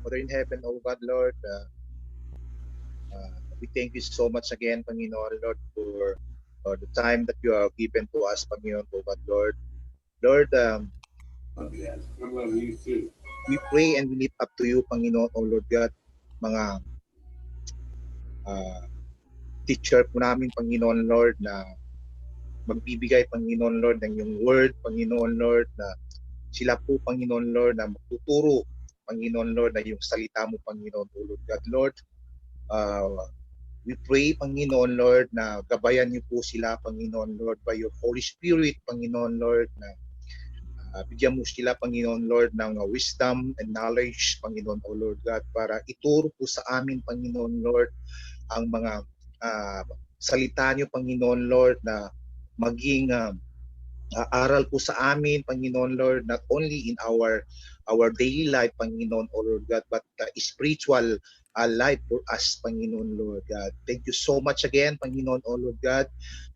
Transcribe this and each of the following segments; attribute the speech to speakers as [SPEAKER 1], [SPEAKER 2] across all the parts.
[SPEAKER 1] Father in heaven, O God, Lord, we thank you so much again, Panginoon, Lord, for the time that you have given to us, Panginoon, O God, Lord. Lord, we pray and we lift up to you, Panginoon, O Lord God, mga teacher po namin, Panginoon, Lord, na magbibigay, Panginoon, Lord, ng yung word, Panginoon, Lord, na sila po, Panginoon, Lord, na magtuturo, Panginoon, Lord, na yung salita mo, Panginoon, O Lord God, Lord. We pray, Panginoon, Lord, na gabayan niyo po sila, Panginoon, Lord, by your Holy Spirit, Panginoon, Lord, na bigyan mo sila, Panginoon, Lord, ng wisdom and knowledge, Panginoon, O Lord God, para ituro po sa amin, Panginoon, Lord, ang mga salita niyo, Panginoon, Lord, na maging aral po sa amin, Panginoon, Lord, not only in our daily life, Panginoon, O Lord God, but spiritual life for us, Panginoon, Lord God. Thank you so much again, Panginoon, O Lord God.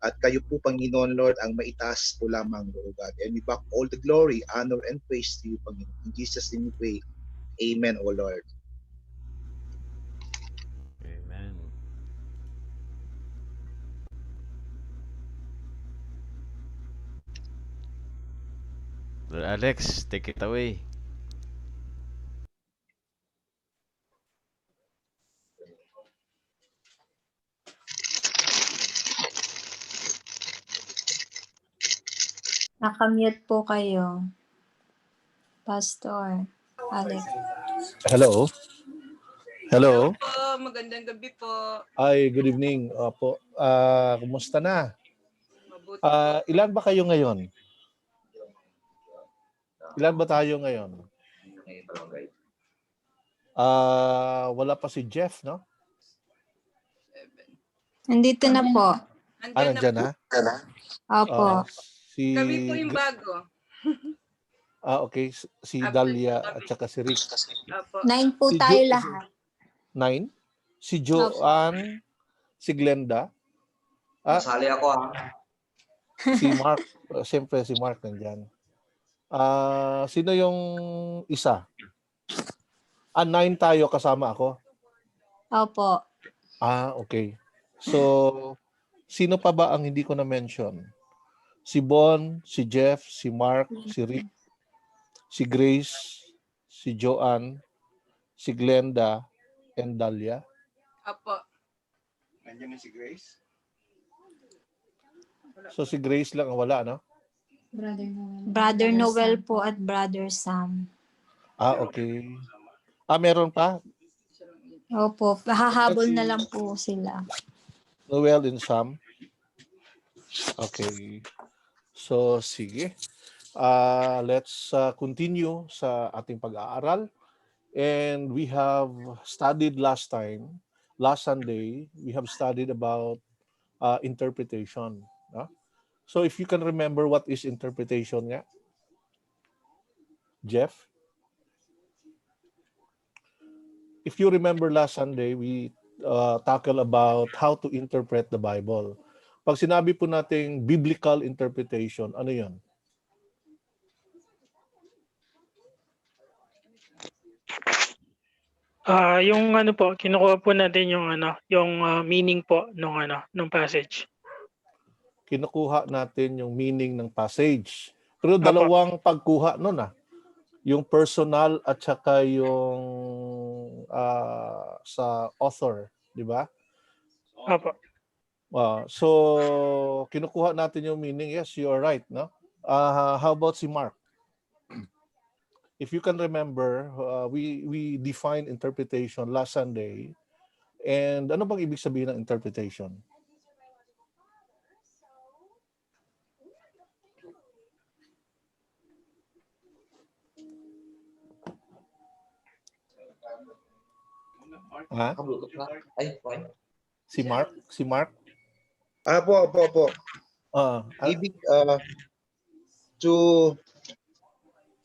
[SPEAKER 1] At kayo po, Panginoon, Lord, ang maitaas po lamang, Lord God. And we back all the glory, honor, and praise to you, Panginoon. In Jesus' name we pray. Amen, O Lord.
[SPEAKER 2] Amen. Brother Alex, take it away.
[SPEAKER 3] Nakamute po kayo, Pastor Alex.
[SPEAKER 4] Hello. Hello.
[SPEAKER 5] Po, magandang gabi po.
[SPEAKER 4] Ay, good evening. Opo. Kumusta na?
[SPEAKER 5] Mabuti po.
[SPEAKER 4] Ilan ba kayo ngayon? Ilan ba tayo ngayon? Wala pa si Jeff, no?
[SPEAKER 3] Nandito na po.
[SPEAKER 4] Nandyan na?
[SPEAKER 3] Opo.
[SPEAKER 5] Kami po yung bago.
[SPEAKER 4] Okay. Si Dahlia at saka si Rick.
[SPEAKER 5] Apo.
[SPEAKER 3] 9 po tayo lahat.
[SPEAKER 4] 9? Si Joanne, si Glenda.
[SPEAKER 6] Masali ako
[SPEAKER 4] Si Mark. Siyempre si Mark nandyan. Sino yung isa? 9 tayo kasama ako.
[SPEAKER 3] Opo.
[SPEAKER 4] Okay. So, sino pa ba ang hindi ko na-mention? Si Bon, si Jeff, si Mark, si Rick, si Grace, si Joanne, si Glenda, and Dahlia.
[SPEAKER 5] Apo.
[SPEAKER 1] Nandiyan na si Grace?
[SPEAKER 4] So, si Grace lang ang wala, no?
[SPEAKER 3] Brother Noel po at Brother Sam.
[SPEAKER 4] Okay. Meron pa?
[SPEAKER 3] Opo. Hahabol na lang po sila.
[SPEAKER 4] Noel and Sam. Okay. So, sige. Let's continue sa ating pag-aaral. And we have studied last Sunday, we have studied about interpretation. So if you can remember what is interpretation nga? Jeff? If you remember last Sunday, we tackled about how to interpret the Bible. Pag sinabi po nating biblical interpretation, ano yun?
[SPEAKER 7] Yung ano po, kinukuha po natin yung meaning po nung passage.
[SPEAKER 4] Kinukuha natin yung meaning ng passage. Pero dalawang pagkuha nun yung personal at saka yung sa author, di ba?
[SPEAKER 7] Apo.
[SPEAKER 4] So kinukuha natin yung meaning. Yes, you are right, no? How about si Mark? If you can remember, we defined interpretation last Sunday. And ano bang ibig sabihin ng interpretation? Si Mark?
[SPEAKER 1] Apo. Ibig to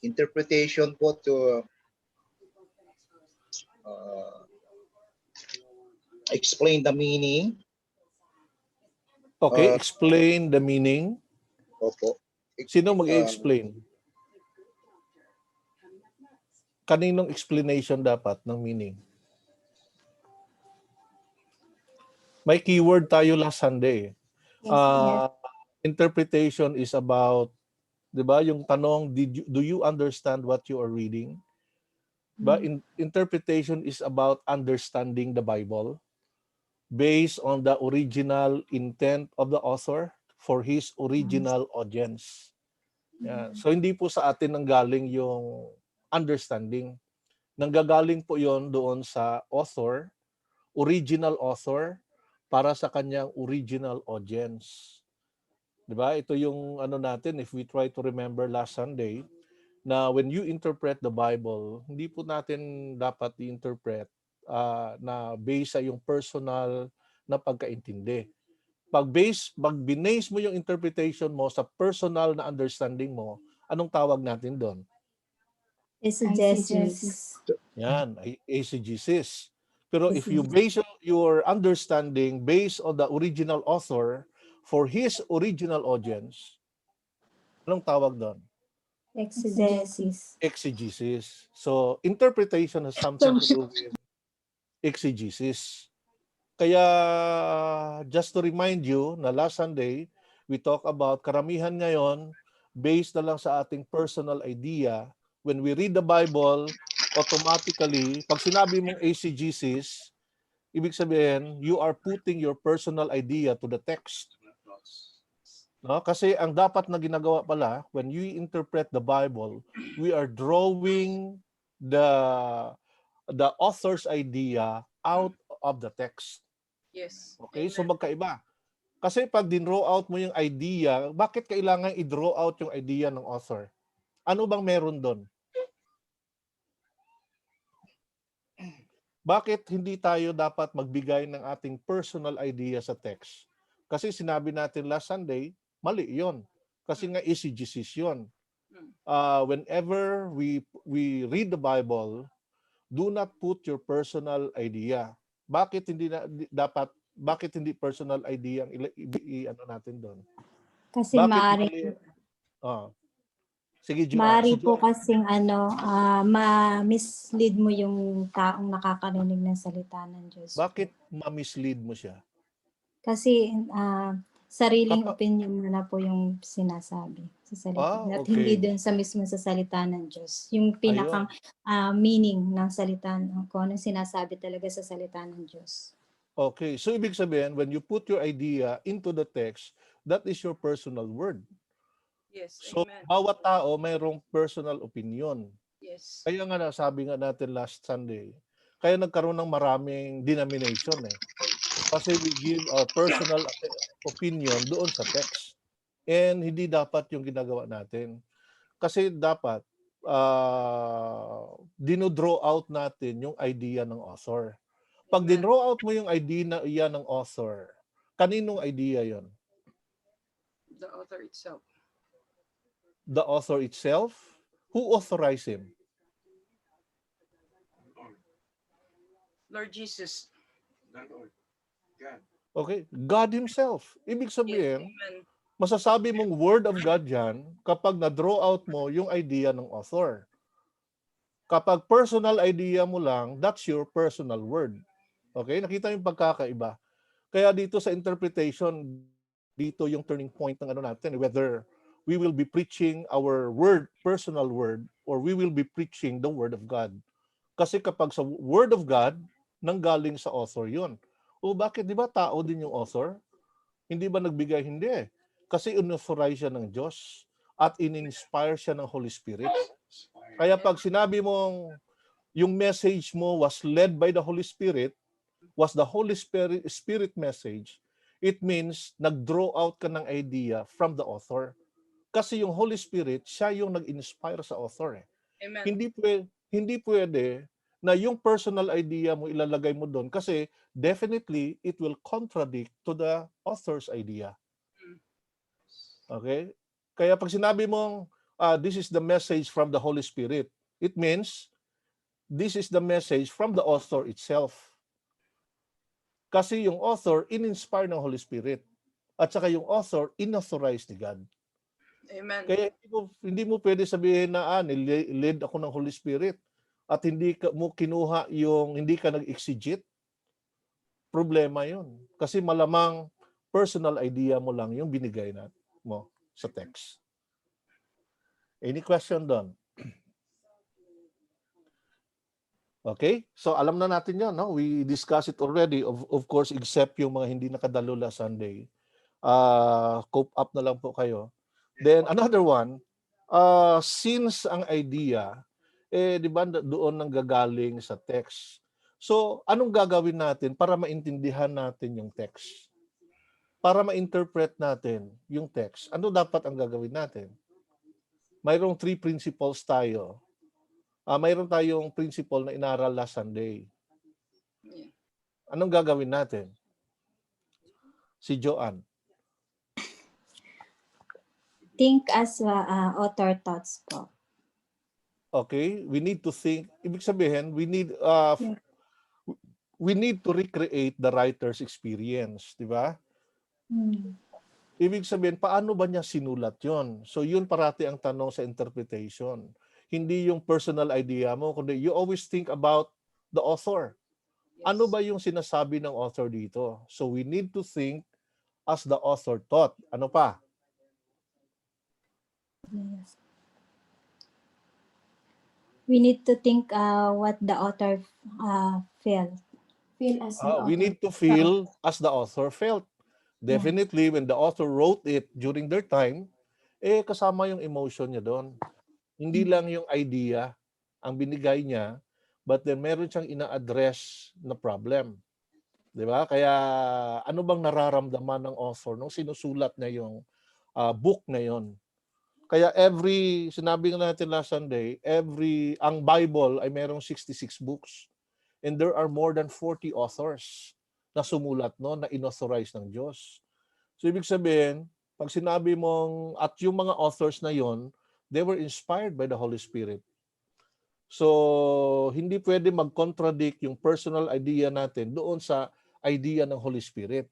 [SPEAKER 1] interpretation po to explain the meaning.
[SPEAKER 4] Okay, explain the meaning.
[SPEAKER 1] Opo.
[SPEAKER 4] Sino mag-explain? Kaninong explanation dapat ng meaning? May keyword tayo last Sunday.
[SPEAKER 3] Yes, yes.
[SPEAKER 4] Interpretation is about, 'di ba, yung tanong, do you understand what you are reading? Ba, interpretation is about understanding the Bible based on the original intent of the author for his original audience. Yan. So hindi po sa atin nanggaling yung understanding. Nanggagaling po yon doon sa author, original author, para sa kanyang original audience. 'Di ba? Ito yung ano natin, if we try to remember last Sunday, na when you interpret the Bible, hindi po natin dapat i-interpret na based sa yung personal na pagkaintindi. Pag binase mo yung interpretation mo sa personal na understanding mo, anong tawag natin doon?
[SPEAKER 3] Exegesis.
[SPEAKER 4] Yan, eisegesis. Pero if you base your understanding based on the original author for his original audience, anong tawag doon?
[SPEAKER 3] Exegesis.
[SPEAKER 4] Exegesis. So, interpretation has something to do with exegesis. Kaya, just to remind you na last Sunday, we talk about karamihan ngayon based na lang sa ating personal idea. When we read the Bible, automatically, pag sinabi mong exegesis, ibig sabihin, you are putting your personal idea to the text. No? Kasi ang dapat na ginagawa pala, when you interpret the Bible, we are drawing the author's idea out of the text.
[SPEAKER 5] Yes.
[SPEAKER 4] Okay? So
[SPEAKER 5] Amen.
[SPEAKER 4] magkaiba. Kasi pag din-draw out mo yung idea, bakit kailangan i-draw out yung idea ng author? Ano bang meron doon? Bakit hindi tayo dapat magbigay ng ating personal idea sa text? Kasi sinabi natin last Sunday, mali yon. Kasi nga exegesis yun. Whenever we read the Bible, do not put your personal idea. Bakit hindi personal idea ang ano natin doon?
[SPEAKER 3] Kasi
[SPEAKER 4] Sige,
[SPEAKER 3] maaari po kasing ma-mislead mo yung taong nakakarinig ng salita ng Diyos.
[SPEAKER 4] Bakit ma-mislead mo siya?
[SPEAKER 3] Kasi sariling opinion mo na po yung sinasabi sa salita. At hindi dun sa mismo sa salita ng Diyos. Yung pinakang meaning ng salita, kung anong sinasabi talaga sa salita ng Diyos.
[SPEAKER 4] Okay, so ibig sabihin, when you put your idea into the text, that is your personal word.
[SPEAKER 5] Yes.
[SPEAKER 4] So,
[SPEAKER 5] Amen.
[SPEAKER 4] bawat tao mayroong personal opinion.
[SPEAKER 5] Yes.
[SPEAKER 4] Kaya nga sabi nga natin last Sunday, kaya nagkaroon ng maraming denomination eh. Kasi we give our personal opinion doon sa text. And hindi dapat yung ginagawa natin. Kasi dapat dino-draw out natin yung idea ng author. Pag din-draw out mo yung idea ng author, kaninong idea yon?
[SPEAKER 5] The author itself.
[SPEAKER 4] The author itself? Who authorized him?
[SPEAKER 5] Lord Jesus.
[SPEAKER 4] Okay, God himself. Ibig sabihin,
[SPEAKER 5] Amen.
[SPEAKER 4] masasabi mong word of God yan kapag na-draw out mo yung idea ng author. Kapag personal idea mo lang, that's your personal word. Okay, nakita yung pagkakaiba. Kaya dito sa interpretation, dito yung turning point ng ano natin, whether we will be preaching our word, personal word, or we will be preaching the word of God. Kasi kapag sa word of God, nanggaling sa author yun. O bakit, di ba tao din yung author? Hindi ba nagbigay? Hindi. Kasi inauthorize siya ng Diyos at in-inspire siya ng Holy Spirit. Kaya pag sinabi mong yung message mo was led by the Holy Spirit, was the Holy Spirit message, it means nag-draw out ka ng idea from the author. Kasi yung Holy Spirit, siya yung nag-inspire sa author.
[SPEAKER 5] Amen.
[SPEAKER 4] Hindi pwede na yung personal idea mo ilalagay mo doon kasi definitely it will contradict to the author's idea. Okay? Kaya pag sinabi mong this is the message from the Holy Spirit, it means this is the message from the author itself. Kasi yung author in-inspire ng Holy Spirit at saka yung author in-authorize ni God.
[SPEAKER 5] Amen.
[SPEAKER 4] Kaya hindi mo pwede sabihin na nilid ako ng Holy Spirit. at hindi ka mo kinuha yung hindi ka nag-exegete, problema 'yun. Kasi malamang personal idea mo lang yung binigay mo sa text. Any question doon? Okay? So alam na natin 'yon, no? We discussed it already, of course, except yung mga hindi nakadalo last Sunday. Cope up na lang po kayo. Then another one, since ang idea di ba doon nang gagaling sa text. So anong gagawin natin para maintindihan natin yung text? Para ma-interpret natin yung text, ano dapat ang gagawin natin? Mayroong 3 principles tayo. Mayroon tayong principle na inaral last Sunday.
[SPEAKER 5] Yeah.
[SPEAKER 4] Anong gagawin natin? Si Joanne.
[SPEAKER 3] Think as author thoughts po.
[SPEAKER 4] Okay, we need to think. Ibig sabihin, we need to recreate the writer's experience, di ba? Ibig sabihin, paano ba niya sinulat yon? So yun parati ang tanong sa interpretation. Hindi yung personal idea mo, kundi you always think about the author.
[SPEAKER 5] Yes.
[SPEAKER 4] Ano ba yung sinasabi ng author dito? So we need to think as the author thought. Ano pa?
[SPEAKER 3] Yes. We need to think what the author felt. Feel as the
[SPEAKER 4] We
[SPEAKER 3] author
[SPEAKER 4] need to feel as the author felt. Definitely, when the author wrote it during their time, kasama yung emotion niya doon. Hindi lang yung idea ang binigay niya, but then meron siyang ina-address na problem. Di ba? Kaya ano bang nararamdaman ng author nung sinusulat niya yung book na yon? Kaya sinabi nga natin last Sunday, ang Bible ay merong 66 books. And there are more than 40 authors na sumulat na inauthorize ng Diyos. So ibig sabihin, pag sinabi mong, at yung mga authors na yon, they were inspired by the Holy Spirit. So hindi pwede mag-contradict yung personal idea natin doon sa idea ng Holy Spirit.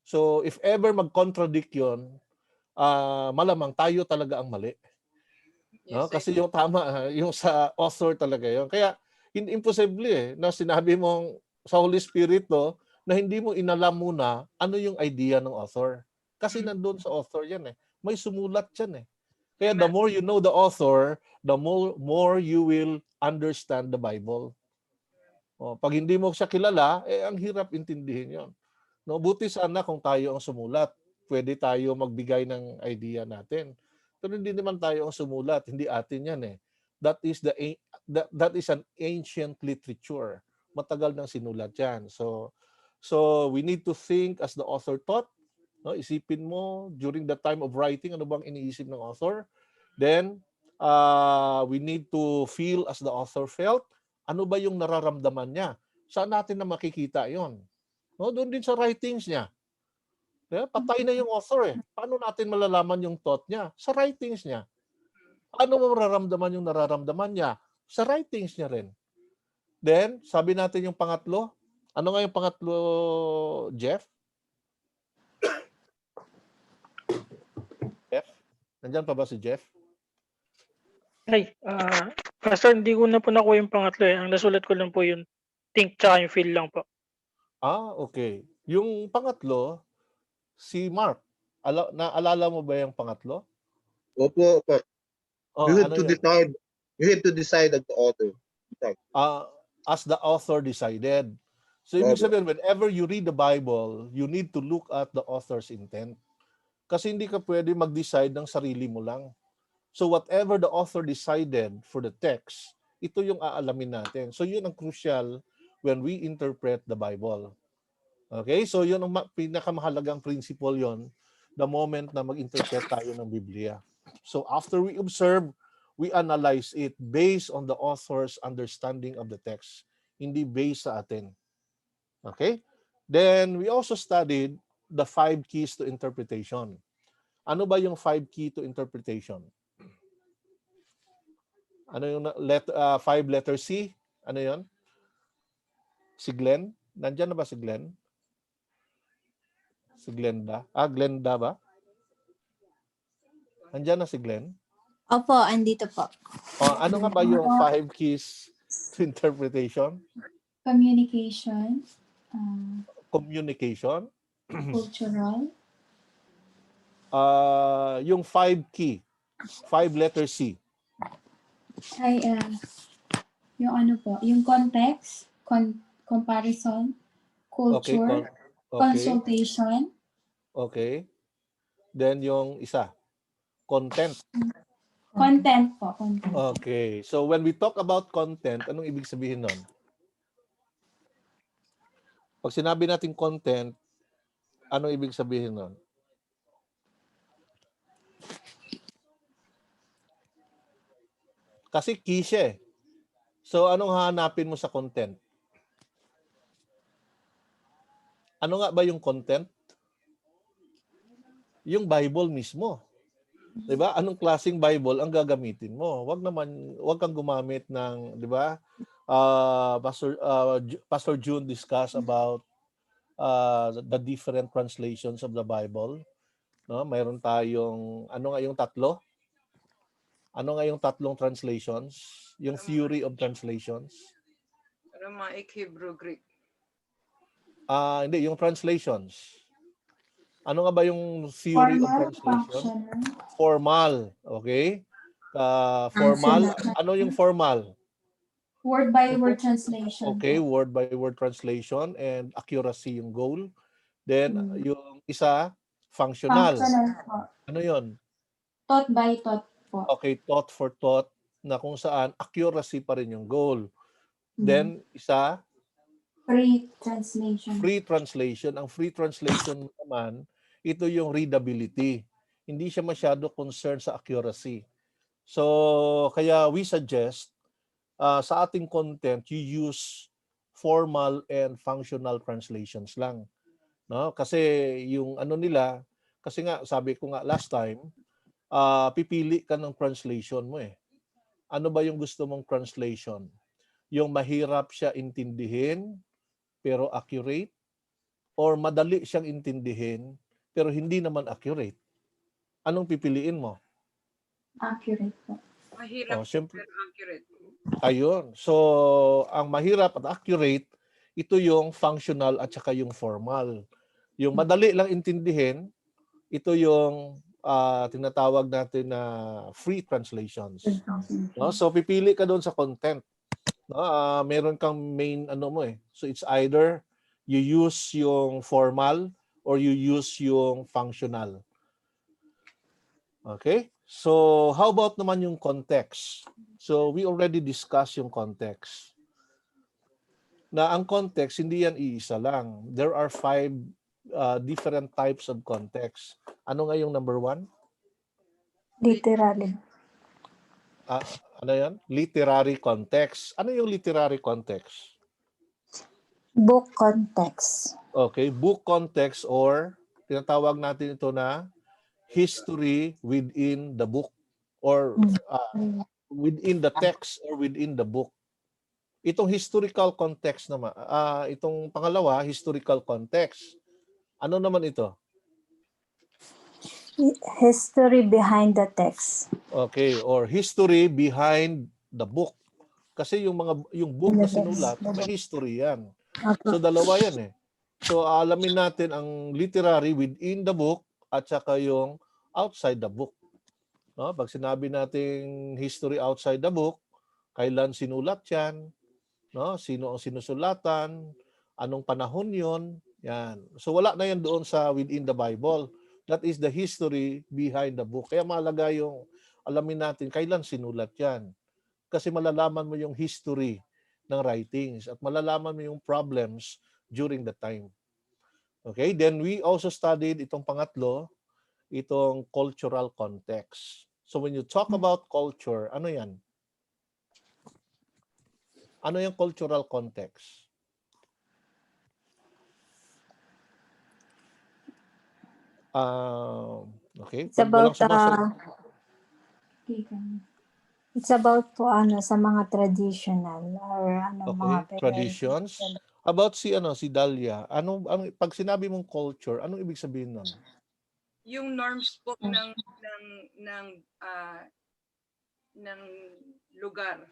[SPEAKER 4] So if ever mag-contradict yon, malamang tayo talaga ang mali. No?
[SPEAKER 5] Yes,
[SPEAKER 4] Kasi yung tama, yung sa author talaga yon. Kaya imposible na sinabi mong sa Holy Spirit na hindi mo inalam muna ano yung idea ng author. Kasi nandun sa author yan May sumulat yan Kaya the more you know the author, the more you will understand the Bible. Pag hindi mo siya kilala, ang hirap intindihin yon. No, buti sana kung tayo ang sumulat. Pwede tayo magbigay ng idea natin. Pero hindi naman tayo ang sumulat, hindi atin yan That is an ancient literature. Matagal nang sinulat yan. So we need to think as the author thought. No, isipin mo during the time of writing ano bang iniisip ng author. Then we need to feel as the author felt. Ano ba yung nararamdaman niya? Saan natin na makikita 'yon? No, doon din sa writings niya. Patay na yung author Paano natin malalaman yung thought niya? Sa writings niya. Paano mo mararamdaman yung nararamdaman niya? Sa writings niya rin. Then, sabi natin yung pangatlo. Ano nga yung pangatlo, Jeff? Jeff? Nandyan pa ba si Jeff?
[SPEAKER 7] Ay, Pastor, hindi ko na po nakuha yung pangatlo Ang nasulat ko lang po yung think tsaka yung feel lang po.
[SPEAKER 4] Okay. Yung pangatlo, si Mark. Naalala mo ba yung pangatlo?
[SPEAKER 1] Opo. You have
[SPEAKER 4] Ano
[SPEAKER 1] to
[SPEAKER 4] yun?
[SPEAKER 1] decide. You have to decide as the author.
[SPEAKER 4] As the author decided. So ibig sabihin, whenever you read the Bible, you need to look at the author's intent. Kasi hindi ka pwede mag-decide ng sarili mo lang. So whatever the author decided for the text, ito yung aalamin natin. So yun ang crucial when we interpret the Bible. Okay? So yun ang pinakamahalagang principle yon the moment na mag-interpret tayo ng Biblia. So after we observe, we analyze it based on the author's understanding of the text, hindi based sa atin. Okay? Then we also studied the 5 keys to interpretation. Ano ba yung 5 key to interpretation? Ano yung 5 letter C? Ano yon? Si Glenn? Nandyan na ba si Glenn? Si Glenda? Glenda ba? Nandyan na si Glenn?
[SPEAKER 3] Opo, andito po.
[SPEAKER 4] Ano nga ba yung 5 keys to interpretation?
[SPEAKER 3] Communication,
[SPEAKER 4] Communication?
[SPEAKER 3] cultural,
[SPEAKER 4] Yung 5 key, 5 letter C.
[SPEAKER 3] ay, yung ano po, yung context, comparison,
[SPEAKER 4] Okay,
[SPEAKER 3] culture,
[SPEAKER 4] okay,
[SPEAKER 3] consultation,
[SPEAKER 4] okay. Then yung isa, content.
[SPEAKER 3] content po, content.
[SPEAKER 4] Okay. So when we talk about content, anong ibig sabihin nun? Pag sinabi natin content, anong ibig sabihin nun? Kasi key siya eh. So anong hahanapin mo sa content? Ano nga ba yung content? Yung Bible mismo. 'Di ba? Anong klaseng Bible ang gagamitin mo? Wag kang gumamit ng, 'di ba? Pastor June discussed about the different translations of the Bible. No, mayroon tayong ano nga yung tatlo? Ano nga yung tatlong translations? Yung theory of translations?
[SPEAKER 5] Aramaic, Hebrew, Greek.
[SPEAKER 4] Hindi, yung translations. Ano nga ba yung theory of
[SPEAKER 3] Formal,
[SPEAKER 4] translation?
[SPEAKER 3] functional,
[SPEAKER 4] Formal, okay? Formal,
[SPEAKER 3] Functional.
[SPEAKER 4] ano yung formal?
[SPEAKER 3] word by word translation.
[SPEAKER 4] Okay,
[SPEAKER 3] po.
[SPEAKER 4] word by word translation and accuracy yung goal. Then yung isa, functional.
[SPEAKER 3] Functional po.
[SPEAKER 4] Ano yun?
[SPEAKER 3] Thought by thought po.
[SPEAKER 4] Okay, thought for thought na kung saan accuracy pa rin yung goal. Then isa,
[SPEAKER 3] Free translation.
[SPEAKER 4] free translation. Ang free translation naman, ito yung readability. Hindi siya masyado concerned sa accuracy. So, kaya we suggest sa ating content, you use formal and functional translations lang. No? Kasi yung ano nila, kasi nga sabi ko nga last time, pipili ka ng translation mo eh. Ano ba yung gusto mong translation? Yung mahirap siya intindihin pero accurate, or madali siyang intindihin pero hindi naman accurate? Anong pipiliin mo?
[SPEAKER 3] Accurate po.
[SPEAKER 5] Mahirap
[SPEAKER 4] Syempre,
[SPEAKER 5] pero accurate.
[SPEAKER 4] ayun. So, ang mahirap at accurate, ito yung functional at saka yung formal. Yung madali lang intindihin, ito yung tinatawag natin na free translations. No? So, pipili ka doon sa content. No? Meron kang main ano mo eh. So, it's either you use yung formal or you use yung functional. Okay? So, how about naman yung context? So, we already discussed yung context. Na ang context, hindi yan iisa lang. There are 5 different types of context. Ano nga yung number 1?
[SPEAKER 3] Literally.
[SPEAKER 4] Ano yan? Literary context. Ano yung literary context?
[SPEAKER 3] Book context.
[SPEAKER 4] Okay, book context or tinatawag natin ito na history within the book or within the text or within the book. Itong historical context naman, itong pangalawa, historical context. Ano naman ito?
[SPEAKER 3] History behind the text.
[SPEAKER 4] Okay, or history behind the book. Kasi yung book na sinulat, may history yan. So dalawa yan eh. So alamin natin ang literary within the book at saka yung outside the book. No? Pag sinabi nating history outside the book, kailan sinulat yan? No? Sino ang sinusulatan? Anong panahon yon? Yan. So wala na yan doon sa within the Bible. That is the history behind the book. Kaya mahalaga yung alamin natin kailan sinulat yan. Kasi malalaman mo yung history ng writings at malalaman mo yung problems during the time. Okay? Then we also studied itong pangatlo, itong cultural context. So when you talk about culture, ano yan? Ano yung cultural context? Okay.
[SPEAKER 3] It's about
[SPEAKER 4] It's
[SPEAKER 3] about po sa mga traditional or mga
[SPEAKER 4] traditions. About si Dahlia, pag sinabi mong culture, anong ibig sabihin nun?
[SPEAKER 5] Yung norms po ng lugar.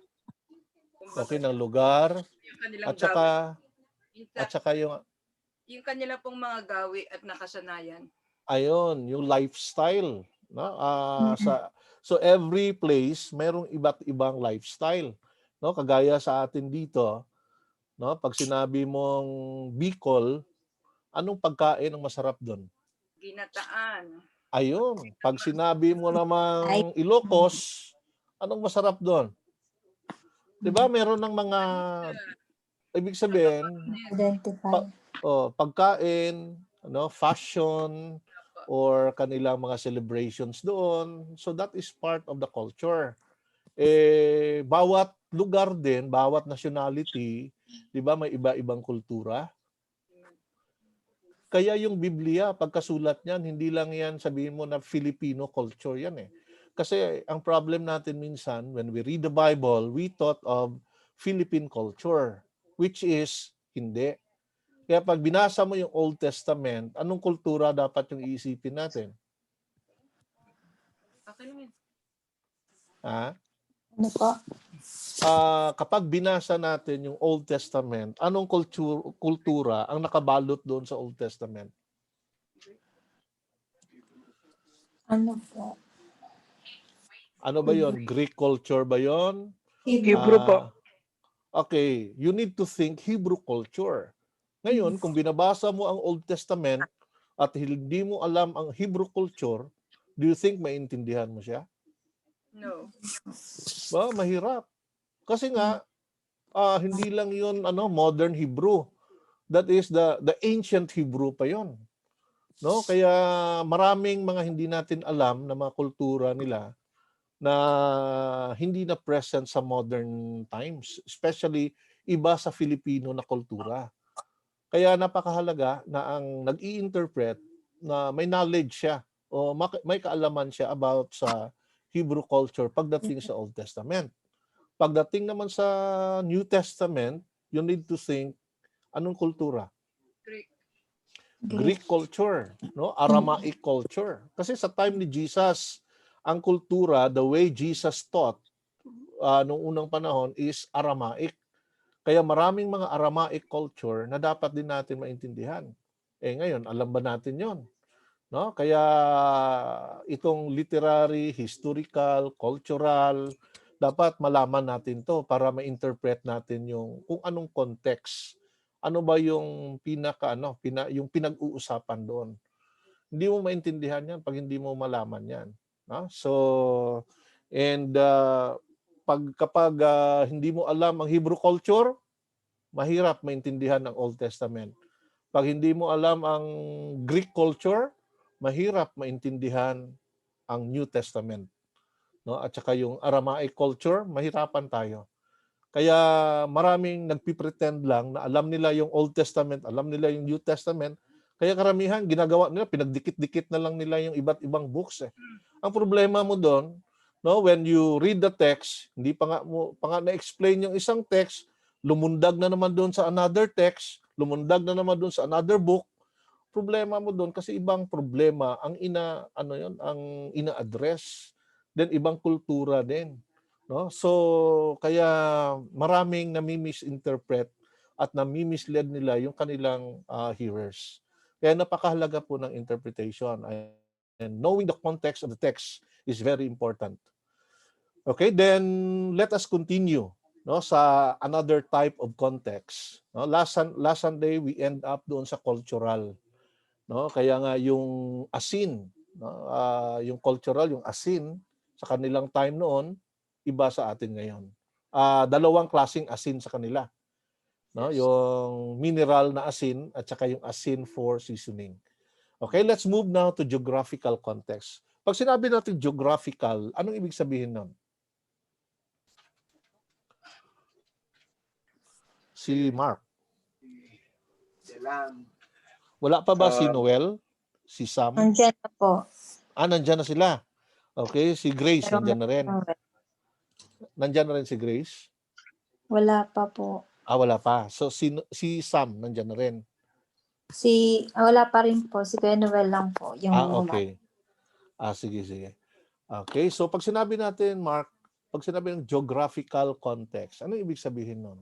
[SPEAKER 5] Kumbaga,
[SPEAKER 4] Okay, ng lugar
[SPEAKER 5] yung kanilang
[SPEAKER 4] at saka
[SPEAKER 5] gawi.
[SPEAKER 4] at saka
[SPEAKER 5] Yung kanila pong mga gawi at nakasanayan.
[SPEAKER 4] ayun, yung lifestyle, no?
[SPEAKER 3] Mm.
[SPEAKER 4] So every place merong iba't ibang lifestyle, no? Kagaya sa atin dito, no? Pag sinabi mong Bicol, anong pagkain ang masarap doon?
[SPEAKER 5] Ginataan.
[SPEAKER 4] Ayun, pag sinabi mo
[SPEAKER 3] Ay.
[SPEAKER 4] namang Ilocos, anong masarap doon? 'Di ba? Meron ng mga ibig sabihin,
[SPEAKER 3] Identify.
[SPEAKER 4] pagkain, ano, fashion, or kanilang mga celebrations doon. So that is part of the culture. Bawat lugar din, bawat nationality, 'di ba, may iba-ibang kultura. Kaya yung Biblia, pagkasulat niyan, hindi lang yan sabihin mo na Filipino culture yan eh. Kasi ang problem natin minsan, when we read the Bible, we thought of Philippine culture, which is hindi. Kaya pag binasa mo yung Old Testament, anong kultura dapat yung iisipin natin?
[SPEAKER 5] Okay lang yun.
[SPEAKER 4] Ha?
[SPEAKER 3] Ano po?
[SPEAKER 4] Kapag binasa natin yung Old Testament, anong kultura ang nakabalot doon sa Old Testament?
[SPEAKER 3] Ano po?
[SPEAKER 4] Ano ba yon? Greek culture ba yon?
[SPEAKER 7] Hebrew po.
[SPEAKER 4] Okay, you need to think Hebrew culture. Ngayon, kung binabasa mo ang Old Testament at hindi mo alam ang Hebrew culture, do you think maintindihan mo siya?
[SPEAKER 5] No.
[SPEAKER 4] Ba, mahirap. Kasi nga, hindi lang yun modern Hebrew. That is the ancient Hebrew pa yon. No? Kaya maraming mga hindi natin alam na mga kultura nila na hindi na present sa modern times, especially iba sa Filipino na kultura. Kaya napakahalaga na ang nag-i-interpret na may knowledge siya o may kaalaman siya about sa Hebrew culture pagdating sa Old Testament. Pagdating naman sa New Testament, you need to think anong kultura? Greek culture, no? Aramaic culture. Kasi sa time ni Jesus, ang kultura, the way Jesus taught noong unang panahon is Aramaic. Kaya maraming mga Aramaic culture na dapat din natin maintindihan. Ngayon, alam ba natin yon? No? Kaya itong literary, historical, cultural, dapat malaman natin to para ma-interpret natin yung kung anong context. Ano ba yung yung pinag-uusapan doon. Hindi mo maintindihan yan pag hindi mo malaman yan. No? So, and kapag hindi mo alam ang Hebrew culture, mahirap maintindihan ang Old Testament. Pag hindi mo alam ang Greek culture, mahirap maintindihan ang New Testament. No? At saka yung Aramaic culture, mahirapan tayo. Kaya maraming nagpipretend lang na alam nila yung Old Testament, alam nila yung New Testament. Kaya karamihan, ginagawa nila, pinagdikit-dikit na lang nila yung iba't ibang books. Ang problema mo doon, no, when you read the text, hindi pa nga na-explain yung isang text, lumundag na naman doon sa another text, lumundag na naman doon sa another book. Problema mo doon kasi ibang problema ang ina-address. Then ibang kultura din, no? So kaya maraming nami-misinterpret at nami-mislead nila yung kanilang hearers. Kaya napakahalaga po ng interpretation, and knowing the context of the text is very important. Okay, then let us continue, no, sa another type of context. No, last Sunday we end up doon sa cultural, no? Kaya nga yung asin, no, yung cultural, yung asin sa kanilang time noon iba sa atin ngayon. Dalawang klaseng asin sa kanila, no?
[SPEAKER 5] Yes.
[SPEAKER 4] Yung mineral na asin at saka yung asin for seasoning. Okay, let's move now to geographical context. Pag sinabi natin geographical, anong ibig sabihin nun? Si Mark. Wala pa ba si Noel? Si Sam?
[SPEAKER 3] Nandiyan na po.
[SPEAKER 4] Nandyan na sila. Okay, si Grace,
[SPEAKER 3] Pero
[SPEAKER 4] nandyan na rin. Nandyan na rin si Grace?
[SPEAKER 3] Wala pa po.
[SPEAKER 4] Wala pa. So, si Sam, nandyan na rin.
[SPEAKER 3] Wala pa rin po. Si Kuya Noel lang po. Yung
[SPEAKER 4] Okay. Sige. Okay, so pag sinabi natin, Mark, Pag sinabi ng geographical context, ano ibig sabihin nun?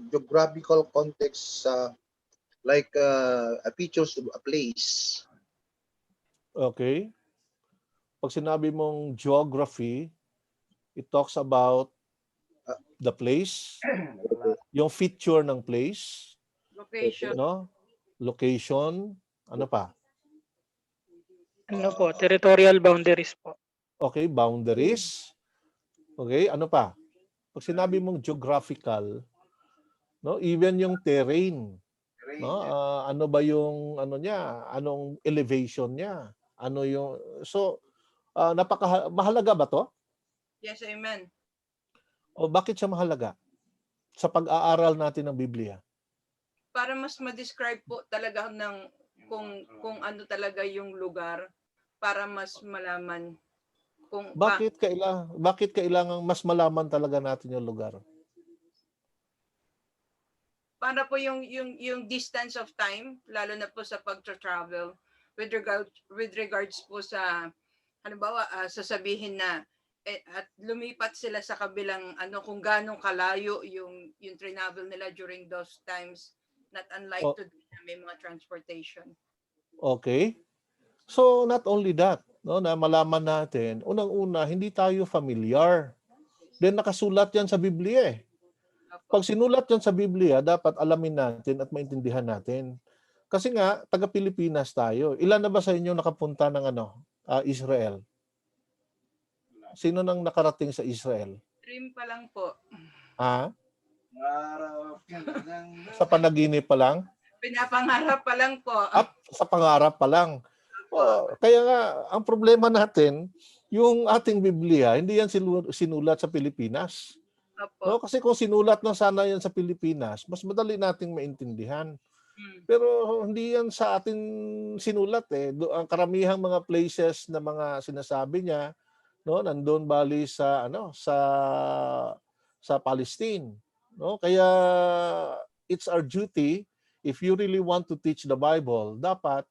[SPEAKER 1] Geographical context, like features of a place.
[SPEAKER 4] Okay? Pag sinabi mong geography, it talks about the place, yung feature ng place,
[SPEAKER 5] Location.
[SPEAKER 4] no? Location, ano pa?
[SPEAKER 7] Ano po, territorial boundaries po.
[SPEAKER 4] Okay, boundaries. Okay, ano pa? Pag sinabi mong geographical, no, even yung terrain, no? Ano ba yung ano niya? Anong elevation niya? Ano yung mahalaga ba 'to?
[SPEAKER 5] Yes, amen.
[SPEAKER 4] O bakit siya mahalaga sa pag-aaral natin ng Biblia?
[SPEAKER 5] Para mas ma-describe po talaga ng kung ano talaga yung lugar, para mas malaman kung
[SPEAKER 4] Bakit kailangan mas malaman talaga natin yung lugar?
[SPEAKER 5] para po yung distance of time, lalo na po sa pag-travel with regards po sa halimbawa sasabihin na at lumipat sila sa kabilang kung ganong kalayo yung travel nila during those times, not unlike today na may mga transportation.
[SPEAKER 4] Okay. So not only that, no, na malaman natin, unang-una hindi tayo familiar. Then nakasulat 'yan sa Biblia eh. Pag sinulat 'yan sa Biblia, dapat alamin natin at maintindihan natin. Kasi nga taga Pilipinas tayo. Ilan na ba sa inyo nakapunta ng Israel? Sino nang nakarating sa Israel?
[SPEAKER 5] Dream pa lang po.
[SPEAKER 4] Ha? Sa panaginip pa lang?
[SPEAKER 5] Pinapangarap pa lang po.
[SPEAKER 4] Sa pangarap pa lang. Kaya nga, ang problema natin, yung ating Biblia, hindi yan sinulat sa Pilipinas. No? Kasi kung sinulat na sana yan sa Pilipinas, mas madali nating maintindihan. Pero hindi yan sa atin sinulat eh. Ang karamihang mga places na mga sinasabi niya, no, nandoon bali sa sa Palestine, no? Kaya it's our duty, if you really want to teach the Bible, dapat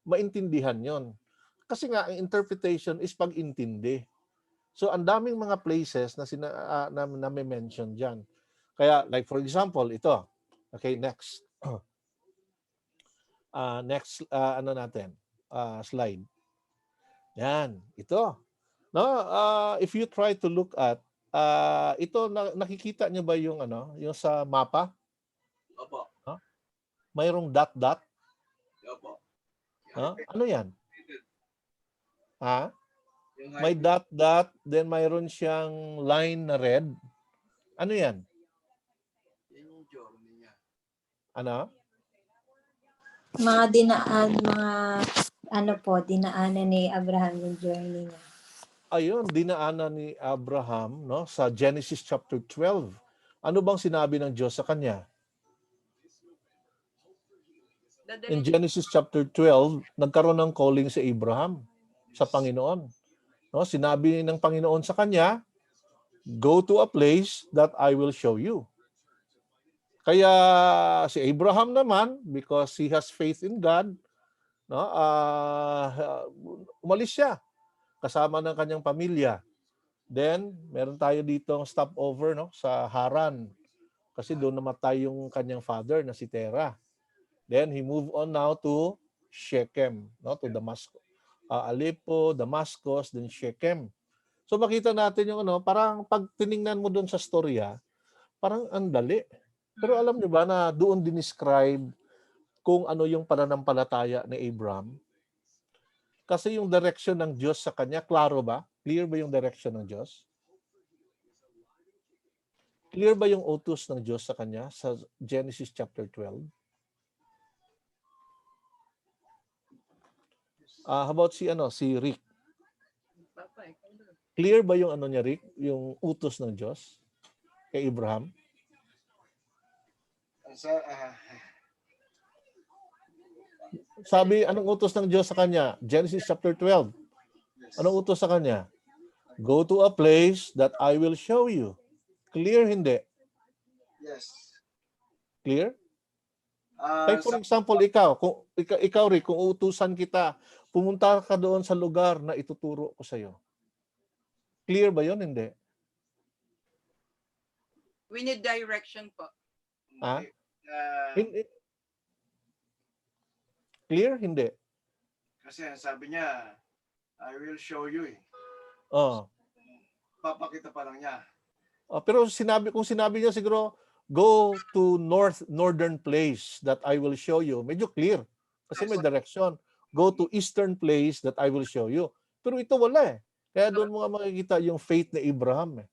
[SPEAKER 4] maintindihan 'yon. Kasi nga ang interpretation is pag-intindi. So ang daming mga places na na may mention diyan. Kaya like for example, ito. Okay, next. Next natin? Slide. Yan, ito. No, if you try to look at ito nakikita niyo ba yung yung sa mapa?
[SPEAKER 6] Opo.
[SPEAKER 4] Mayroong dot.
[SPEAKER 6] Opo.
[SPEAKER 4] Ano 'yan? May dot, then mayroon siyang line na red. Ano 'yan?
[SPEAKER 6] Yung journey niya.
[SPEAKER 4] Ano?
[SPEAKER 3] Mga dinaanan ni Abraham yung journey niya.
[SPEAKER 4] Ayun, dinaanan ni Abraham, no, sa Genesis chapter 12. Ano bang sinabi ng Diyos sa kanya? In Genesis chapter 12, nagkaroon ng calling si Abraham sa Panginoon. No, sinabi ng Panginoon sa kanya, "Go to a place that I will show you." Kaya si Abraham naman, because he has faith in God, no, umalis siya kasama ng kanyang pamilya. Then, meron tayo dito stopover, no, sa Haran. Kasi doon namatay yung kanyang father na si Terah. Then, he moved on now to Shechem, no, to Damascus. Aleppo, Damascus, then Shechem. So, makita natin yung parang pag tiningnan mo doon sa storya, parang andali. Pero alam niyo ba na doon dinescribe kung ano yung pananampalataya ni Abraham? Kasi yung direction ng Diyos sa kanya, klaro ba? Clear ba yung direction ng Diyos? Clear ba yung utos ng Diyos sa kanya sa Genesis chapter 12? How about si Rick? Clear ba yung niya, Rick? Yung utos ng Diyos kay Abraham? Sabi, anong utos ng Diyos sa kanya? Genesis chapter 12. Anong utos sa kanya? Go to a place that I will show you. Clear, hindi?
[SPEAKER 6] Yes.
[SPEAKER 4] Clear? Like for example, ikaw Rick, kung uutusan kita, pumunta ka doon sa lugar na ituturo ko sa iyo. Clear ba yun? Hindi.
[SPEAKER 5] We need direction po.
[SPEAKER 4] Ah?
[SPEAKER 6] Ah,
[SPEAKER 4] Clear? Hindi.
[SPEAKER 6] kasi sabi niya, I will show you eh.
[SPEAKER 4] Oh.
[SPEAKER 6] Papakita pa lang niya.
[SPEAKER 4] Pero kung sinabi niya siguro, go to northern place that I will show you. Medyo clear. Kasi may direction. Go to eastern place that I will show you. Pero ito wala eh. Kaya doon mo nga makikita yung faith ni Abraham eh.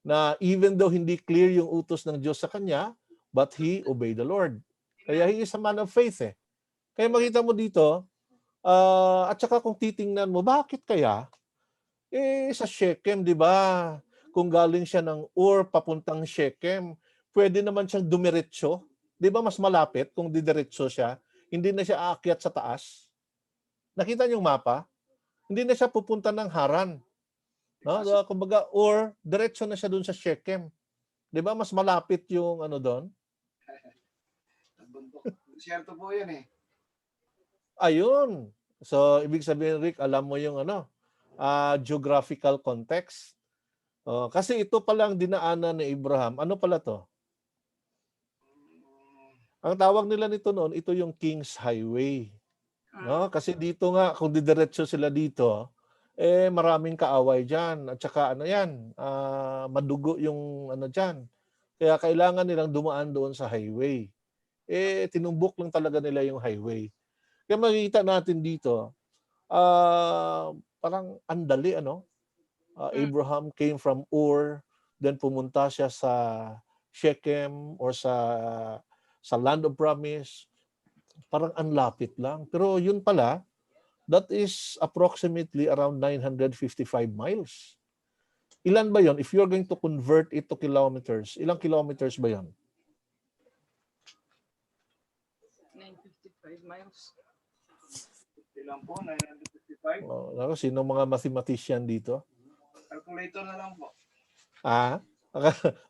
[SPEAKER 4] Na even though hindi clear yung utos ng Diyos sa kanya, but he obeyed the Lord. Kaya he is a man of faith eh. Kaya makita mo dito, at saka kung titingnan mo, bakit kaya? Sa Shechem, di ba? Kung galing siya ng Ur papuntang Shechem, pwede naman siyang dumiretso. Di ba mas malapit kung didiretso siya? Hindi na siya aakyat sa taas. Nakita niyo yung mapa? Hindi na siya pupunta ng Haran. No? Kumbaga, Ur, diretso na siya doon sa Shechem. Di ba? Mas malapit yung ano doon?
[SPEAKER 6] Siyerto po yan eh.
[SPEAKER 4] Ayun. So, ibig sabihin, Rick, alam mo yung ano, geographical context. Kasi ito palang dinaanan ni Abraham. Ano pala to? Ang tawag nila nito noon, ito yung King's Highway. No? Kasi dito nga, kung didiretso sila dito, maraming kaaway dyan. At saka ano yan, madugo yung ano dyan. Kaya kailangan nilang dumaan doon sa highway. Tinumbok lang talaga nila yung highway. Kaya makikita natin dito, parang andali, ano? Abraham came from Ur, then pumunta siya sa Shechem or sa land of promise. Parang anlapit lang. Pero yun pala, that is approximately around 955 miles. Ilan ba yon? If you're going to convert it to kilometers, ilang kilometers ba yon?
[SPEAKER 5] 955 miles.
[SPEAKER 6] Ilan po? 955?
[SPEAKER 4] Sino mga mathematician dito?
[SPEAKER 6] Calculator na lang po.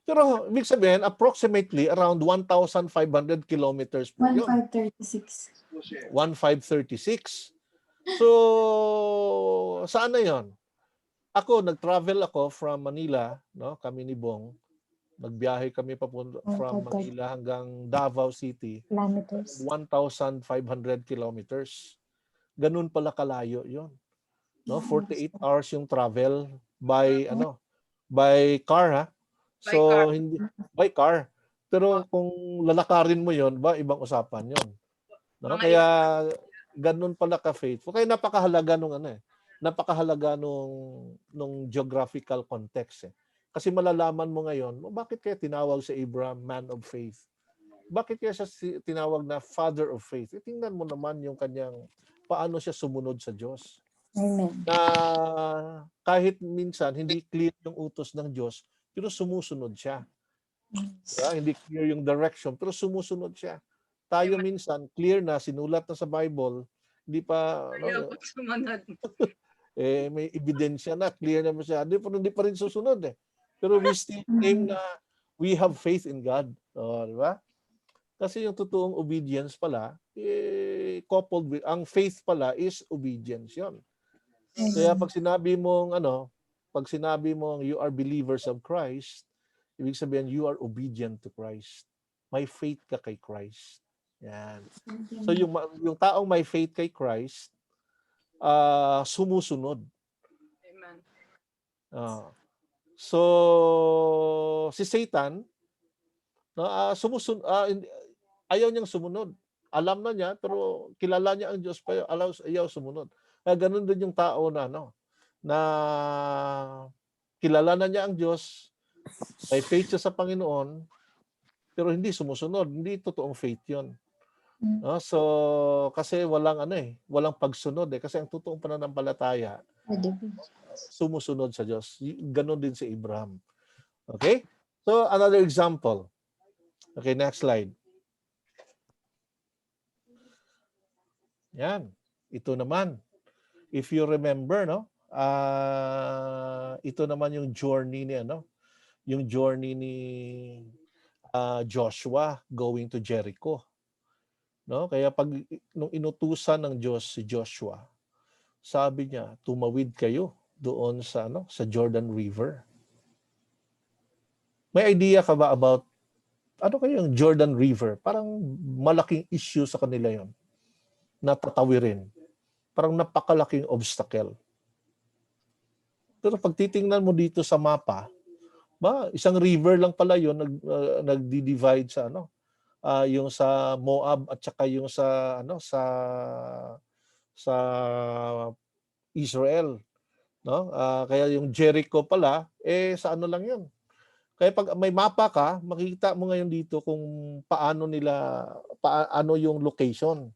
[SPEAKER 4] Pero ibig sabihin, approximately around 1,500 kilometers po yun.
[SPEAKER 3] 1536.
[SPEAKER 4] 1536. So, saan na yun? Nag-travel ako from Manila, no? Kami ni Bong. Nagbiyahe kami papunta from Manila hanggang Davao City.
[SPEAKER 3] Kilometers.
[SPEAKER 4] 1,500 kilometers. Ganun pala kalayo yun. No? 48 hours yung travel by car ha. So hindi by car. Pero kung lalakarin mo yon, ibang usapan yon. No? Kaya ganun pala ka-faithful. Kaya napakahalaga nung geographical context eh. Kasi malalaman mo ngayon, bakit kaya tinawag si Abraham man of faith? Bakit kaya siya tinawag na father of faith? Tingnan mo naman yung kanyang paano siya sumunod sa Diyos.
[SPEAKER 3] Amen.
[SPEAKER 4] Na kahit minsan hindi clear yung utos ng Diyos, pero sumusunod siya. Diba? Hindi clear yung direction, pero sumusunod siya. Tayo minsan, clear na, sinulat na sa Bible, hindi pa,
[SPEAKER 5] sumunod.
[SPEAKER 4] may ebidensya na, clear naman siya. Hindi pa rin susunod eh. Pero we still claim na we have faith in God. Diba? Kasi yung totoong obedience pala, coupled with, ang faith pala is obedience yon. Kaya pag sinabi mong you are believers of Christ, ibig sabihin you are obedient to Christ. May faith ka kay Christ. Yan. So yung taong may faith kay Christ, sumusunod.
[SPEAKER 5] Amen.
[SPEAKER 4] So si Satan, ayaw niyang sumunod. Alam na niya, pero kilala niya ang Diyos pa, ayaw sumunod. Kaya ganun din yung tao na kilala na niya ang Diyos, may faith siya sa Panginoon, pero hindi sumusunod. Hindi totoong faith yun. So, kasi walang pagsunod eh. Kasi ang totoong pananampalataya, sumusunod sa Diyos. Ganon din si Abraham. Okay? So, another example. Okay, next slide. Yan. Ito naman. If you remember, ito naman yung journey ni Joshua going to Jericho. No? Kaya nung inutusan ng Diyos si Joshua, sabi niya, tumawid kayo doon sa sa Jordan River. May idea ka ba about ano kaya yung Jordan River? Parang malaking issue sa kanila 'yon. Natatawirin. Parang napakalaking obstacle. Pero pag titingnan mo dito sa mapa, isang river lang pala 'yon nagdi-divide sa yung sa Moab at saka yung sa sa Israel, no? Kaya yung Jericho pala sa lang 'yun. Kaya pag may mapa ka, makikita mo ngayon dito kung paano yung location,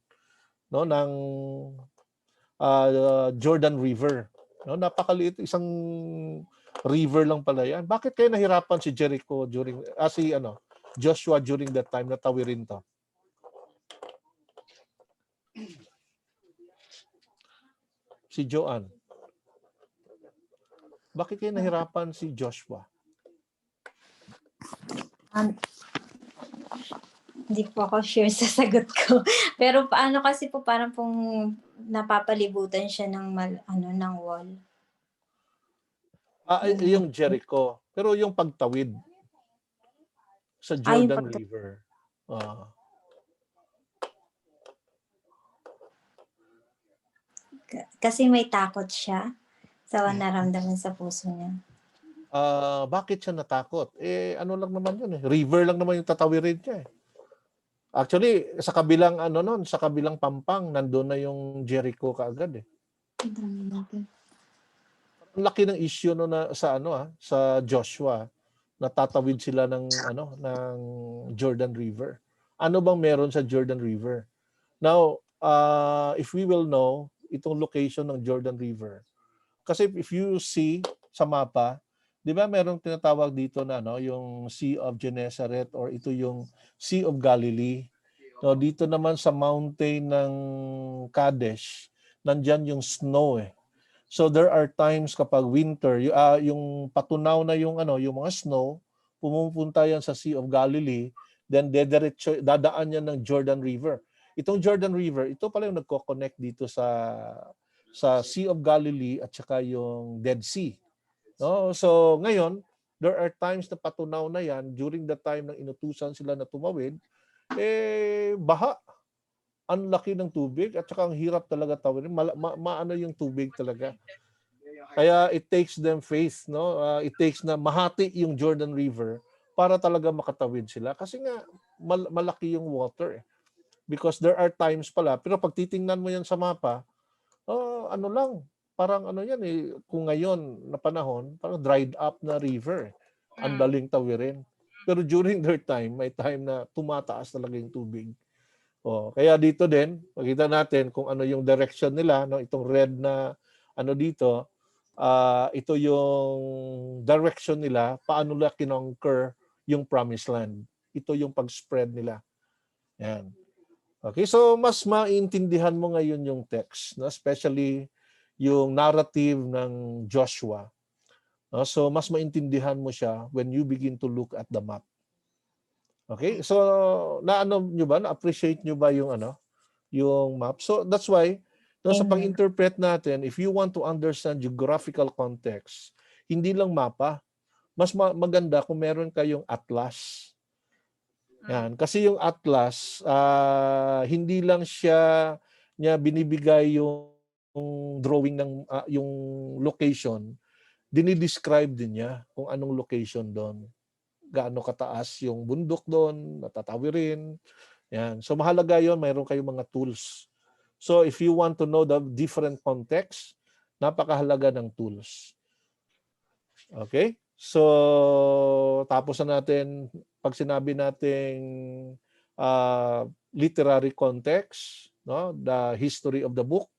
[SPEAKER 4] no, ng Jordan River. No, napakaliit, isang river lang pala 'yan. Bakit kaya nahirapan si Jericho during Joshua during that time na tawirin to? Si Joanne. Bakit kaya nahirapan si Joshua?
[SPEAKER 3] Hindi po ako sure sa sagot ko. Pero paano kasi po parang pong napapalibutan siya ng ng wall.
[SPEAKER 4] Yung Jericho. Pero yung pagtawid sa Jordan River.
[SPEAKER 3] Kasi may takot siya sa naramdaman sa puso niya.
[SPEAKER 4] Bakit siya natakot? Ano lang naman yun eh. River lang naman yung tatawirin niya eh. Actually, sa kabilang sa kabilang pampang, nandun na yung Jericho kaagad eh. Ang laki ng issue sa Joshua. Natatawid sila ng Jordan River. Ano bang meron sa Jordan River? Now, if we will know itong location ng Jordan River. Kasi if you see sa mapa, 'di ba merong tinatawag dito na yung Sea of Gennesaret or ito yung Sea of Galilee. No, dito naman sa mountain ng Kadesh, nandiyan yung snow eh. So there are times kapag winter, yung patunaw na yung mga snow, pumupunta yan sa Sea of Galilee, then dadaan yan ng Jordan River. Itong Jordan River, ito pala yung nagko-connect dito sa Sea of Galilee at saka yung Dead Sea. No? So ngayon, there are times na patunaw na yan during the time ng inutusan sila na tumawid, baha. Ang laki ng tubig at saka ang hirap talaga tawirin. Maano yung tubig talaga. Kaya it takes them faith, no? It takes na mahati yung Jordan River para talaga makatawid sila kasi nga malaki yung water eh. Because there are times pala, pero pag titingnan mo yan sa mapa, parang yan eh, kung ngayon na panahon, parang dried up na river. Ang daling tawirin. Pero during their time, may time na tumataas talaga yung tubig. Kaya dito din, makita natin kung ano yung direction nila, no? Itong red na dito, ito yung direction nila, paano nila kinonquer yung promised land. Ito yung pag-spread nila. Yan. Okay, so mas maintindihan mo ngayon yung text, no? Especially yung narrative ng Joshua. No? So mas maintindihan mo siya when you begin to look at the map. Okay? So na-appreciate nyo ba yung yung map? So that's why sa pang-interpret natin, if you want to understand geographical context, hindi lang mapa, mas maganda kung meron kayong atlas. Yan, kasi yung atlas hindi lang niya binibigay yung drawing ng yung location, dinidescribe din niya kung anong location doon. Gaano kataas yung bundok doon, natatawirin. Yan. So mahalaga 'yon, mayroon kayong mga tools. So if you want to know the different context, napakahalaga ng tools. Okay? So tapos na natin pag sinabi nating literary context, no, the history of the book.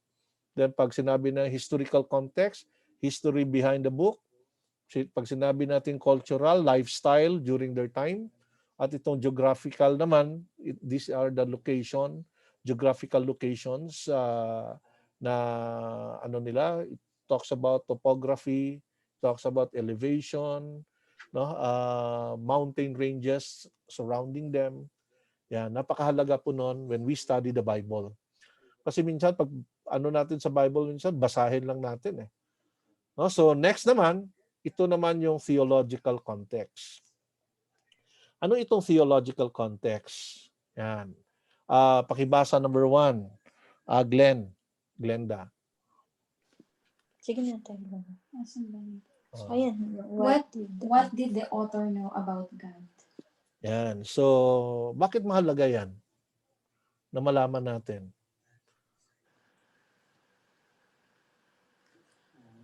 [SPEAKER 4] Then pag sinabi na historical context, history behind the book. Pag sinabi natin cultural, lifestyle during their time. At itong geographical naman, these are the geographical locations na nila. It talks about topography, talks about elevation, no, mountain ranges surrounding them. Yan, napakahalaga po noon when we study the Bible. Kasi minsan pag natin sa Bible minsan basahin lang natin eh. No? So next naman, ito naman yung theological context. Ano itong theological context? Yan. Pakibasa number 1. Glenda.
[SPEAKER 3] Sige na tayo.
[SPEAKER 8] Asan ba yun?
[SPEAKER 3] Ayan.
[SPEAKER 8] What did the author know about God?
[SPEAKER 4] Yan. So, bakit mahalaga yan? Na malaman natin.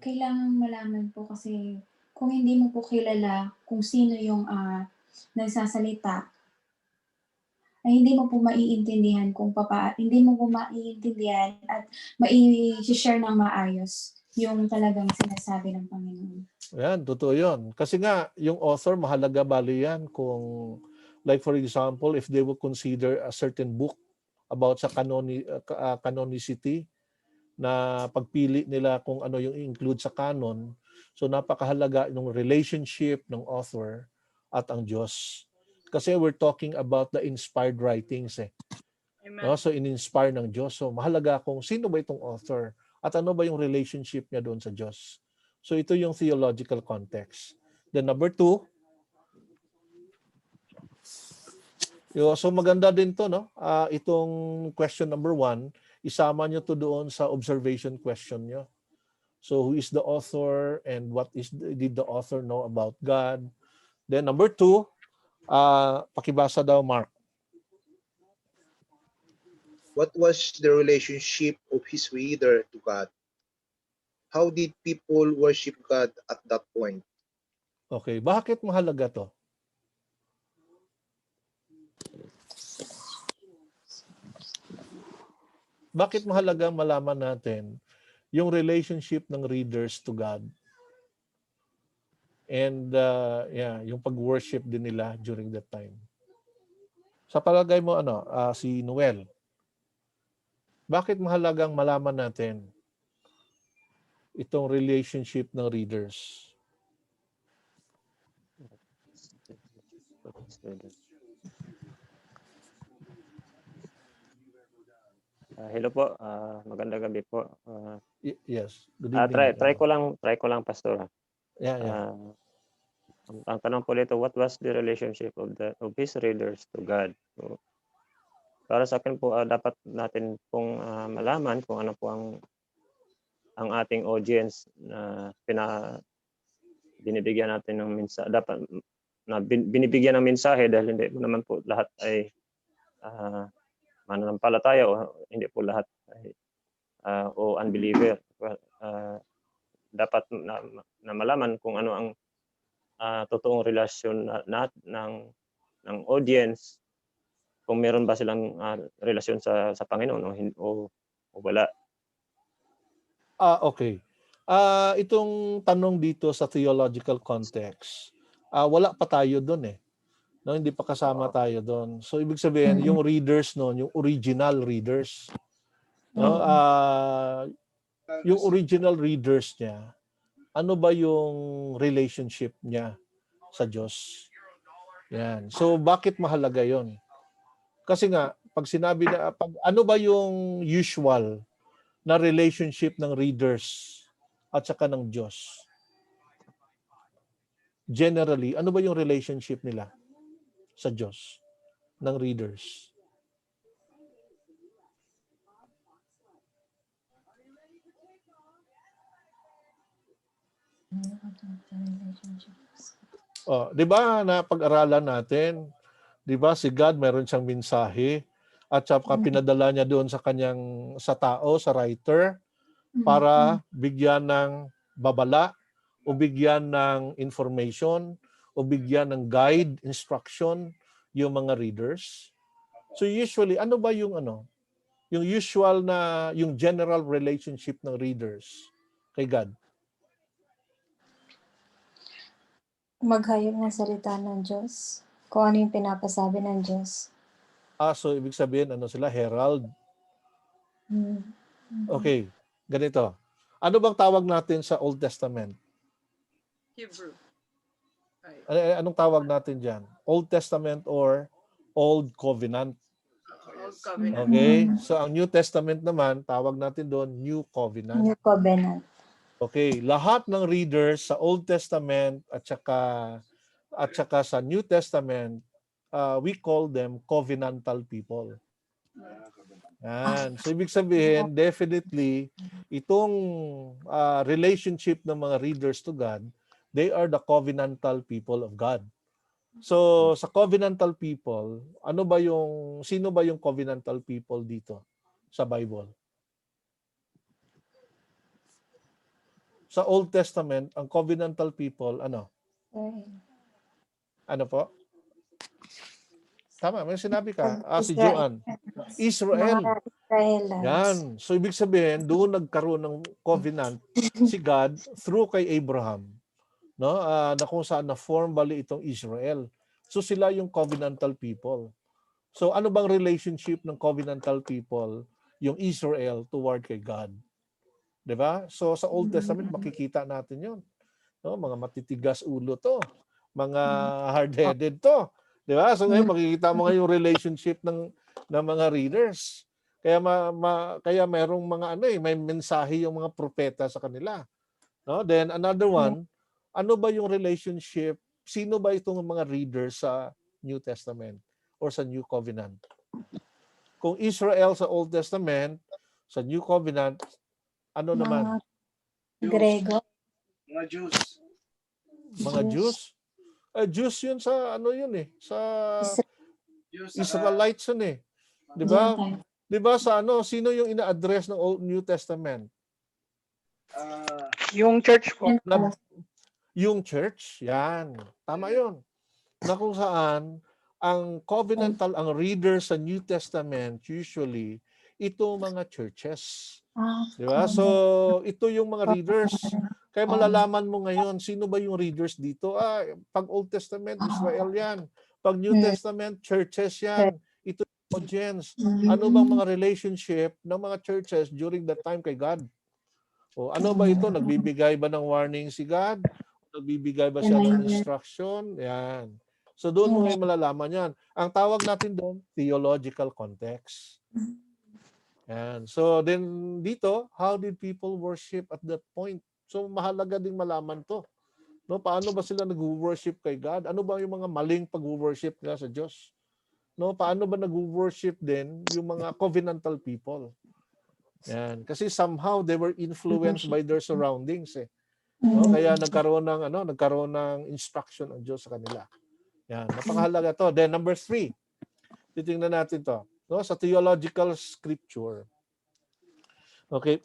[SPEAKER 8] Kailangan malaman po kasi kung hindi mo po kilala kung sino yung nagsasalita, ay hindi mo po maiintindihan hindi mo po maiintindihan at mai-share ng maayos yung talagang sinasabi ng Panginoon.
[SPEAKER 4] Yan, totoo yun. Kasi nga, yung author, mahalaga bali yan kung, like for example, if they will consider a certain book about sa canonicity, na pagpili nila kung ano yung include sa canon. So napakahalaga ng relationship ng author at ang Diyos. Kasi we're talking about the inspired writings eh.
[SPEAKER 5] Amen.
[SPEAKER 4] No? So in-inspire ng Diyos. So mahalaga kung sino ba itong author at ano ba yung relationship niya doon sa Diyos. So ito yung theological context. Then number 2, so maganda din to, no? Itong question number 1, isama nyo to doon sa observation question nyo. So who is the author and did the author know about God? Then number 2, pakibasa daw Mark.
[SPEAKER 1] What was the relationship of his reader to God? How did people worship God at that point?
[SPEAKER 4] Okay, bakit mahalaga to? Bakit mahalaga malaman natin yung relationship ng readers to God? And yung pag-worship din nila during that time. Sa palagay mo si Noel, bakit mahalagang malaman natin itong relationship ng readers?
[SPEAKER 9] Hello po, magandang gabi po.
[SPEAKER 4] Yes, good evening.
[SPEAKER 9] Try ko lang pastor.
[SPEAKER 4] Yeah.
[SPEAKER 9] Ang tanong po dito, what was the relationship of his readers to God? So, para sa akin po, dapat natin pong malaman kung ano po ang ating audience na binibigyan natin ng mensahe, dapat na binibigyan ng mensahe dahil hindi naman po lahat ay mananampalataya o hindi po lahat ay o unbeliever. Dapat na malaman kung ano ang totoong relasyon ng audience, kung meron ba silang relasyon sa Panginoon o wala.
[SPEAKER 4] Okay. Itong tanong dito sa theological context, wala pa tayo doon eh. No, hindi pa kasama tayo doon. So ibig sabihin, yung readers noon, yung original readers, no, yung original readers niya, ano ba yung relationship niya sa Diyos? Yan. So bakit mahalaga 'yon? Kasi nga pag sinabi na ano ba yung usual na relationship ng readers at saka ng Diyos? Generally, ano ba yung relationship nila sa Diyos ng readers? Di ba napag-aralan natin, di ba si God meron siyang mensahe at saka pinadala niya doon sa kanyang sa tao, sa writer para bigyan ng babala o bigyan ng information o bigyan ng guide, instruction yung mga readers. So usually, ano ba yung yung usual na yung general relationship ng readers kay God?
[SPEAKER 3] Maghayag ng salita ng Diyos. Kung ano yung pinapasabi ng Diyos.
[SPEAKER 4] So ibig sabihin, sila? Herald? Okay, ganito. Ano bang tawag natin sa Old Testament?
[SPEAKER 5] Hebrew.
[SPEAKER 4] Anong tawag natin dyan? Old Testament or Old Covenant?
[SPEAKER 5] Old Covenant.
[SPEAKER 4] Okay, so ang New Testament naman, tawag natin doon New Covenant.
[SPEAKER 3] New Covenant.
[SPEAKER 4] Okay, lahat ng readers sa Old Testament at saka sa New Testament, we call them covenantal people. Yan. So ibig sabihin, definitely, itong relationship ng mga readers to God, they are the covenantal people of God. So sa covenantal people, sino ba yung covenantal people dito sa Bible? Sa Old Testament, ang covenantal people, ano? Ano po? Tama, may sinabi ka. Si Joan. Israel.
[SPEAKER 3] Mga Israelites.
[SPEAKER 4] Yan. So ibig sabihin, doon nagkaroon ng covenant si God through kay Abraham. No? Na kung saan na-form bali itong Israel. So sila yung covenantal people. So ano bang relationship ng covenantal people, yung Israel toward kay God? 'Di ba? So sa Old Testament makikita natin 'yon. No, mga matitigas ulo 'to, mga hard-headed 'to. 'Di ba? So ngayon makikita mo ngayon yung relationship ng mga readers. Kaya kaya merong mga may mensahe yung mga propeta sa kanila. No? Then another one, ano ba yung relationship? Sino ba itong mga readers sa New Testament or sa New Covenant? Kung Israel sa Old Testament, sa New Covenant, ano naman?
[SPEAKER 3] Grego.
[SPEAKER 6] Mga Jews.
[SPEAKER 4] Mga Jews? Jews yun sa sa
[SPEAKER 6] Jews
[SPEAKER 4] Israelites yun eh. 'Di ba? 'Di ba sa sino yung ina-address ng Old New Testament?
[SPEAKER 7] Yung church po.
[SPEAKER 4] Yung church, yan. Tama yun. Na kung saan, ang covenantal, ang reader sa New Testament, usually, ito mga churches. Di ba? So, ito yung mga readers. Kaya malalaman mo ngayon, sino ba yung readers dito? Pag Old Testament, Israel yan. Pag New Testament, churches yan. Ito yung audience. Ano bang mga relationship ng mga churches during that time kay God? O ano ba ito? Nagbibigay ba ng warning si God? Nagbibigay ba siya ng instruction? Yan. So doon mo ngayon malalaman yan. Ang tawag natin doon, theological context. Yan. So then dito, how did people worship at that point? So mahalaga ding malaman to. No, paano ba sila nag-worship kay God? Ano ba yung mga maling pag-worship nila sa Diyos? No, paano ba nag-worship din yung mga covenantal people? Yan. Kasi somehow they were influenced by their surroundings eh. No, kaya nagkaroon ng instruction ang Diyos sa kanila. Yan, napakahalaga to. Then number 3. Titingnan natin to. No, sa theological scripture. Okay,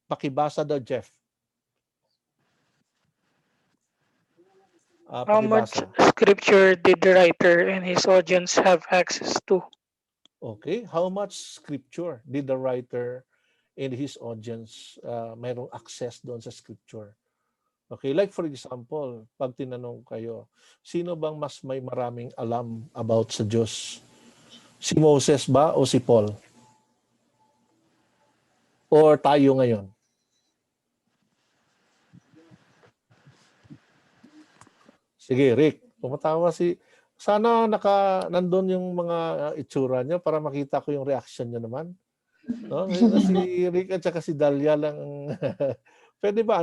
[SPEAKER 4] pakibasa daw Jeff.
[SPEAKER 7] How much scripture did the writer and his audience have access to?
[SPEAKER 4] Okay, how much scripture did the writer and his audience mayroong access doon sa scripture? Okay, like for example, pag tinanong kayo, sino bang mas may maraming alam about sa Diyos? Si Moses ba o si Paul? Or tayo ngayon? Sige, Rick, tumatawa sana nandun yung mga itsura niya para makita ko yung reaction niya naman. No? Si Rick at saka si Dalia lang. Pwede ba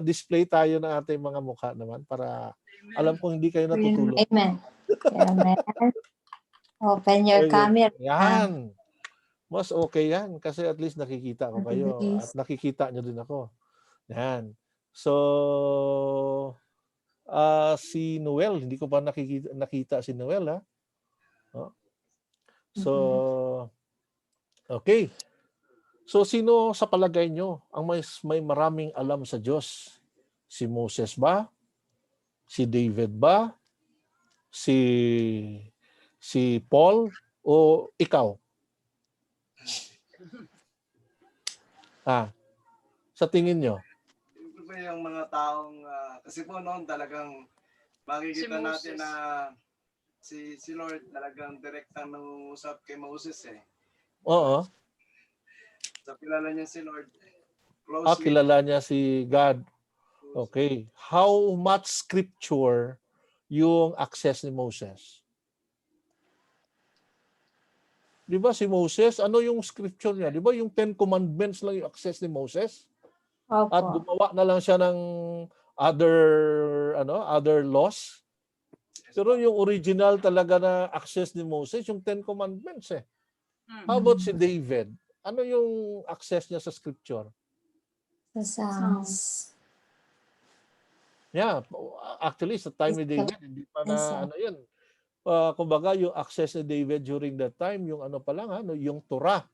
[SPEAKER 4] display tayo ng ating mga mukha naman para alam kong hindi kayo natutulog.
[SPEAKER 3] Amen. Amen. Open your camera.
[SPEAKER 4] Yan. Mas okay yan kasi at least nakikita ko kayo at nakikita nyo din ako. Yan. So, si Noel, hindi ko pa nakita si Noel ha. So, okay. So sino sa palagay nyo ang may maraming alam sa Diyos? Si Moses ba? Si David ba? Si Paul o ikaw? Sa tingin nyo?
[SPEAKER 6] Siyempre po yung mga taong, kasi po noon talagang makikita natin na si Lord talagang direktang nangungusap kay Moses eh.
[SPEAKER 4] Oo.
[SPEAKER 6] So kilala niya si Lord closely.
[SPEAKER 4] Kilala niya si God. Okay. How much scripture yung access ni Moses? Di ba si Moses, ano yung scripture niya? Di ba yung 10 Commandments lang yung access ni Moses? at
[SPEAKER 3] Opo.
[SPEAKER 4] gumawa na lang siya ng other laws. Pero yung original talaga na access ni Moses, yung Ten Commandments eh. How about si David? Ano yung access niya sa scripture?
[SPEAKER 3] Sa Psalms.
[SPEAKER 4] Yeah, actually sa time ni David, hindi pa na
[SPEAKER 3] Yes,
[SPEAKER 4] ano yun. Kumbaga yung access ni David during that time, yung ano pa lang, yung Torah.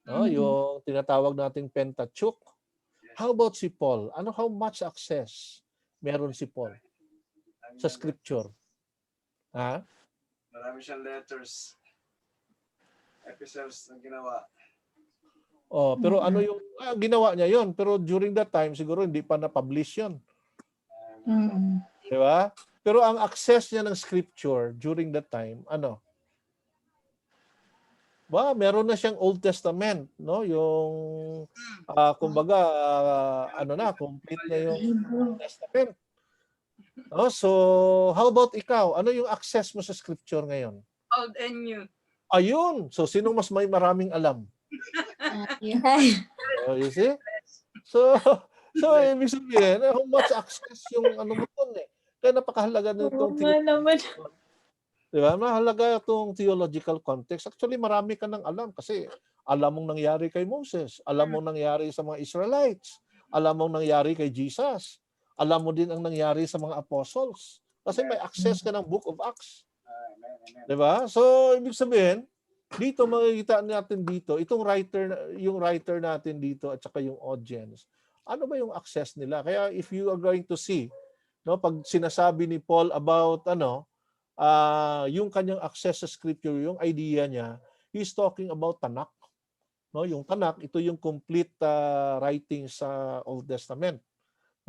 [SPEAKER 4] No, yung tinatawag nating Pentateuch. How about si Paul? How much access meron si Paul sa scripture? Ha?
[SPEAKER 6] Marami siyang letters, epistles na ginawa.
[SPEAKER 4] Pero ano yung ginawa niya yon? Pero during that time siguro hindi pa na-publish yon. Di ba? Pero ang access niya ng scripture during that time, meron na siyang Old Testament, no? Yung kumbaga complete na yung Old Testament. No? So, how about ikaw? Ano yung access mo sa scripture ngayon?
[SPEAKER 5] Old and new.
[SPEAKER 4] Ayun. So, sino mas may maraming alam? You see? So ibig sabihin, how much access yung mo dun eh. Kaya napakahalaga nitong diba? Mahalaga itong theological context. Actually, marami ka nang alam kasi alam mong nangyari kay Moses, alam mong nangyari sa mga Israelites, alam mong nangyari kay Jesus, alam mo din ang nangyari sa mga apostles. Kasi may access ka ng Book of Acts. Diba? So, ibig sabihin, dito makikita natin dito, yung writer natin dito at saka yung audience, ano ba yung access nila? Kaya if you are going to see, no, pag sinasabi ni Paul about yung kanyang access sa scripture, yung idea niya, he's talking about Tanakh. No, yung Tanakh, ito yung complete writing sa Old Testament.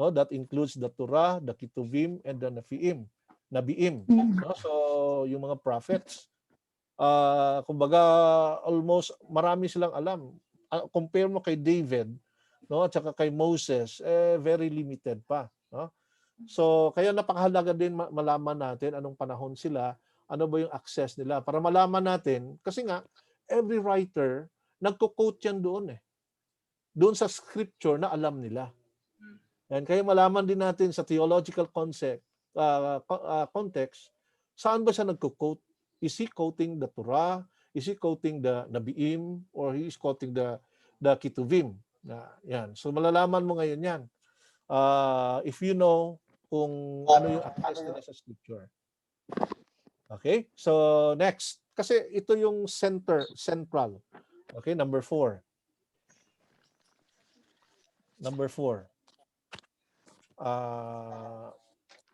[SPEAKER 4] No, that includes the Torah, the Ketuvim, and the Nabiim. No, so yung mga prophets, kumbaga almost marami silang alam. Compare mo kay David, no, at saka kay Moses, very limited pa, no? So kaya napakahalaga din malaman natin anong panahon sila, ano ba yung access nila para malaman natin kasi nga every writer nagko-quote yan doon doon sa scripture na alam nila. And kaya malaman din natin sa theological context, saan ba siya nagko-quote? Is he quoting the Torah? Is he quoting the Nabiim? Or he is quoting the Ketuvim? Yan. So malalaman mo ngayon yan. If you know kung ano yung access nila sa scripture. Okay? So next. Kasi ito yung central. Okay? Number 4.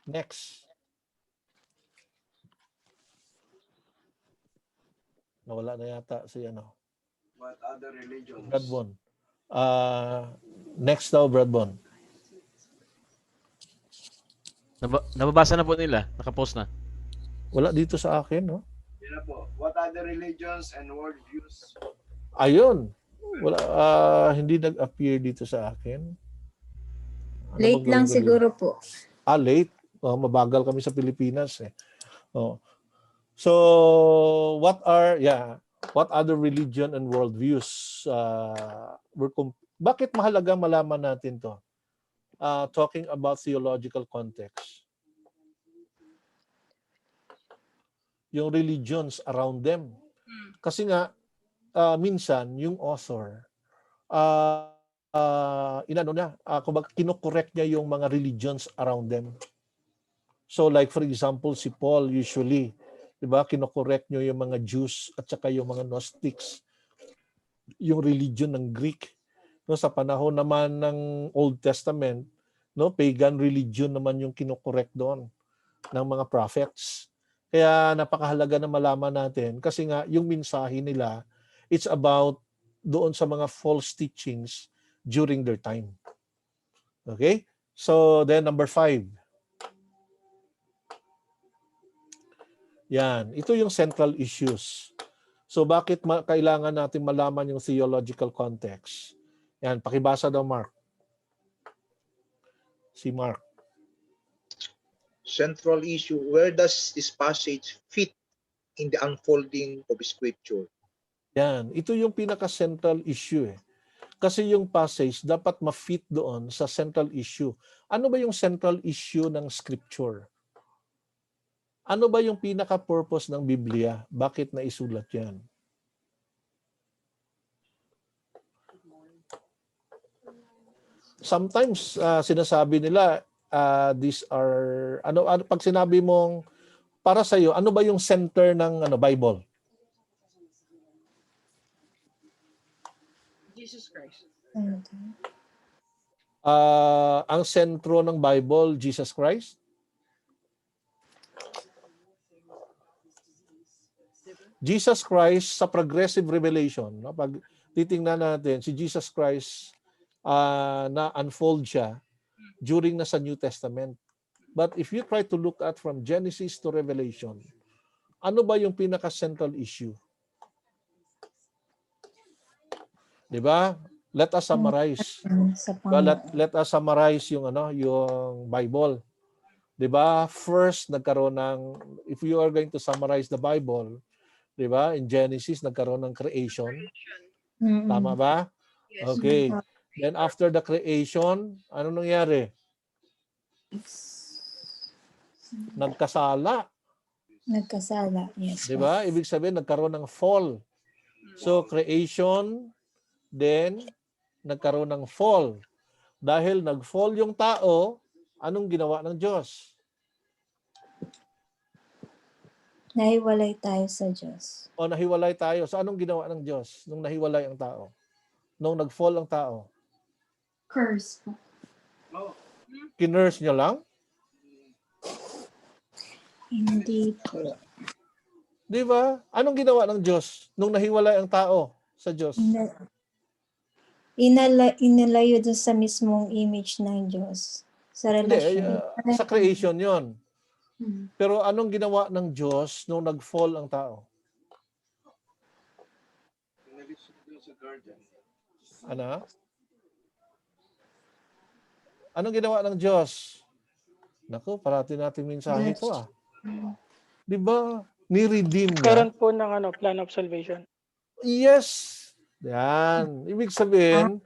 [SPEAKER 4] Next. Nawala na yata si
[SPEAKER 6] What other religions?
[SPEAKER 4] Bradbon. Next daw, Bradbon.
[SPEAKER 2] Nababasa na po nila. Nakapost na.
[SPEAKER 4] Wala dito sa akin, no?
[SPEAKER 6] Yan na po. What other religions and worldviews?
[SPEAKER 4] Ayun. Wala, hindi nag-appear dito sa akin.
[SPEAKER 3] Late lang siguro po.
[SPEAKER 4] Late. Mabagal kami sa Pilipinas So what other religion and worldviews bakit mahalaga malaman natin to? Talking about theological context. Yung religions around them. Kasi nga minsan yung author kumbaga kino-correct niya yung mga religions around them. So like for example si Paul usually, 'di ba, kino-correct niyo yung mga Jews at saka yung mga Gnostics, yung religion ng Greek. No, sa panahon naman ng Old Testament, no, pagan religion naman yung kino-correct doon ng mga prophets. Kaya napakahalaga na malaman natin kasi nga yung mensahe nila, it's about doon sa mga false teachings during their time. Okay? So then number 5. Yan, ito yung central issues. So bakit kailangan natin malaman yung theological context? Yan, pakibasa daw Mark. Si Mark.
[SPEAKER 1] Central issue, where does this passage fit in the unfolding of Scripture?
[SPEAKER 4] Yan, ito yung pinaka-central issue Kasi yung passage dapat ma-fit doon sa central issue. Ano ba yung central issue ng scripture? Ano ba yung pinaka-purpose ng Biblia? Bakit naisulat yan? Sometimes sinasabi nila these are pag sinabi mong para sa iyo, ano ba yung center ng Bible?
[SPEAKER 5] Jesus Christ.
[SPEAKER 4] Ang sentro ng Bible, Jesus Christ? Jesus Christ sa progressive revelation, no? Pag titingnan natin si Jesus Christ na unfold siya during na sa New Testament. But if you try to look at from Genesis to Revelation, ano ba yung pinaka-central issue? 'Di ba? Let us summarize. Let us summarize yung yung Bible. 'Di ba? First nagkaroon ng, if you are going to summarize the Bible, 'di ba? In Genesis nagkaroon ng creation. Tama ba?
[SPEAKER 5] Yes.
[SPEAKER 4] Okay. Then after the creation, ano nangyari? Nagkasala.
[SPEAKER 3] Nagkasala, yes.
[SPEAKER 4] 'Di ba? Ibig sabihin nagkaroon ng fall. So creation, then nagkaroon ng fall. Dahil nag-fall yung tao, anong ginawa ng Diyos?
[SPEAKER 3] Nahiwalay tayo sa Diyos.
[SPEAKER 4] O nahiwalay tayo. So anong ginawa ng Diyos nung nahiwalay ang tao? Nung nag-fall ang tao?
[SPEAKER 8] Curse po.
[SPEAKER 4] Kinurse niya lang?
[SPEAKER 3] Hindi po.
[SPEAKER 4] Di ba? Anong ginawa ng Diyos nung nahiwalay ang tao sa Diyos?
[SPEAKER 3] Inalayo doon sa mismong image ng Diyos. Sa relasyon.
[SPEAKER 4] Sa creation yon. Pero anong ginawa ng Diyos nung nag-fall ang tao? Ano? Anong ginawa ng Diyos? Naku, parati natin mensahe ito Di ba? Ni-redeem niya.
[SPEAKER 7] Karon po ng plan of salvation.
[SPEAKER 4] Yes. Yan. Ibig sabihin,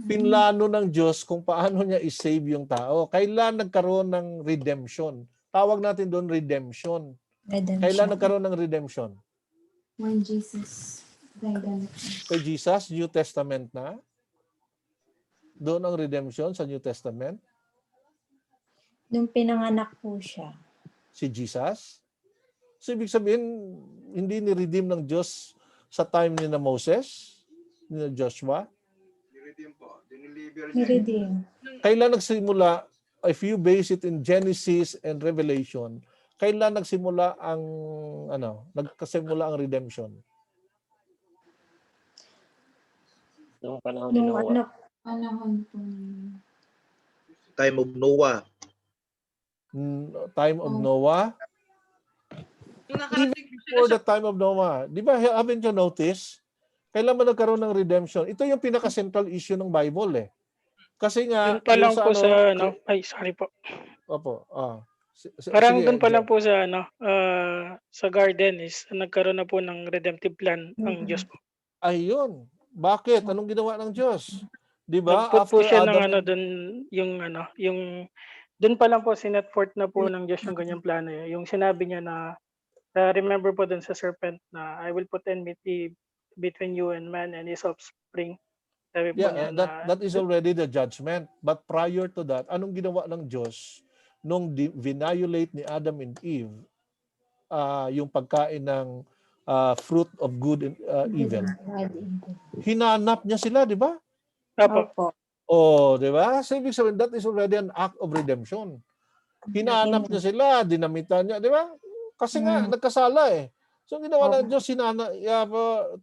[SPEAKER 4] pinlano ng Diyos kung paano niya i-save yung tao. Kailan nagkaroon ng redemption? Tawag natin doon redemption. Kailan nagkaroon ng redemption?
[SPEAKER 8] When Jesus died on the cross.
[SPEAKER 4] Kay Jesus, New Testament na? Doon ang redemption sa New Testament?
[SPEAKER 3] Nung pinanganak po siya.
[SPEAKER 4] Si Jesus? So, ibig sabihin, hindi ni-redeem ng Diyos sa time ni na Moses, ni na Joshua?
[SPEAKER 6] Ni-redeem po. Diniliver niya.
[SPEAKER 3] Ni-redeem.
[SPEAKER 4] Kailan nagsimula, if you base it in Genesis and Revelation, kailan nagsimula ang, nagkasimula ang redemption?
[SPEAKER 9] Noong panahon ni Noah.
[SPEAKER 8] Panahon po.
[SPEAKER 1] Time of Noah.
[SPEAKER 4] Time of Noah? Even before the time of Noah. Di ba, haven't you noticed? Kailan ba nagkaroon ng redemption? Ito yung pinaka-central issue ng Bible Kasi nga,
[SPEAKER 7] Doon pa lang po sa ay sorry po.
[SPEAKER 4] Opo.
[SPEAKER 7] Parang
[SPEAKER 4] sige,
[SPEAKER 7] doon pa lang po sa sa garden is nagkaroon na po ng redemptive plan ang Diyos po.
[SPEAKER 4] Ayun. Bakit? Anong ginawa ng Diyos? 'Di ba?
[SPEAKER 7] Nagput po siya
[SPEAKER 4] Adam,
[SPEAKER 7] ng doon yung doon pa lang po sinet forth na po ng Diyos yung ganyang plano. Yung sinabi niya na remember po doon sa serpent na I will put enmity between you and man and his offspring. Sabi po niya
[SPEAKER 4] that is already the judgment. But prior to that, anong ginawa ng Diyos nung vinulate ni Adam and Eve yung pagkain ng fruit of good and evil? Hinanap niya sila, di ba?
[SPEAKER 3] Opo.
[SPEAKER 4] Oh, di ba? So, ibig sabihin, that is already an act of redemption. Hinanap niya sila, dinamitan niya, di ba? Kasi nga, nagkasala So, ginawa ng Diyos,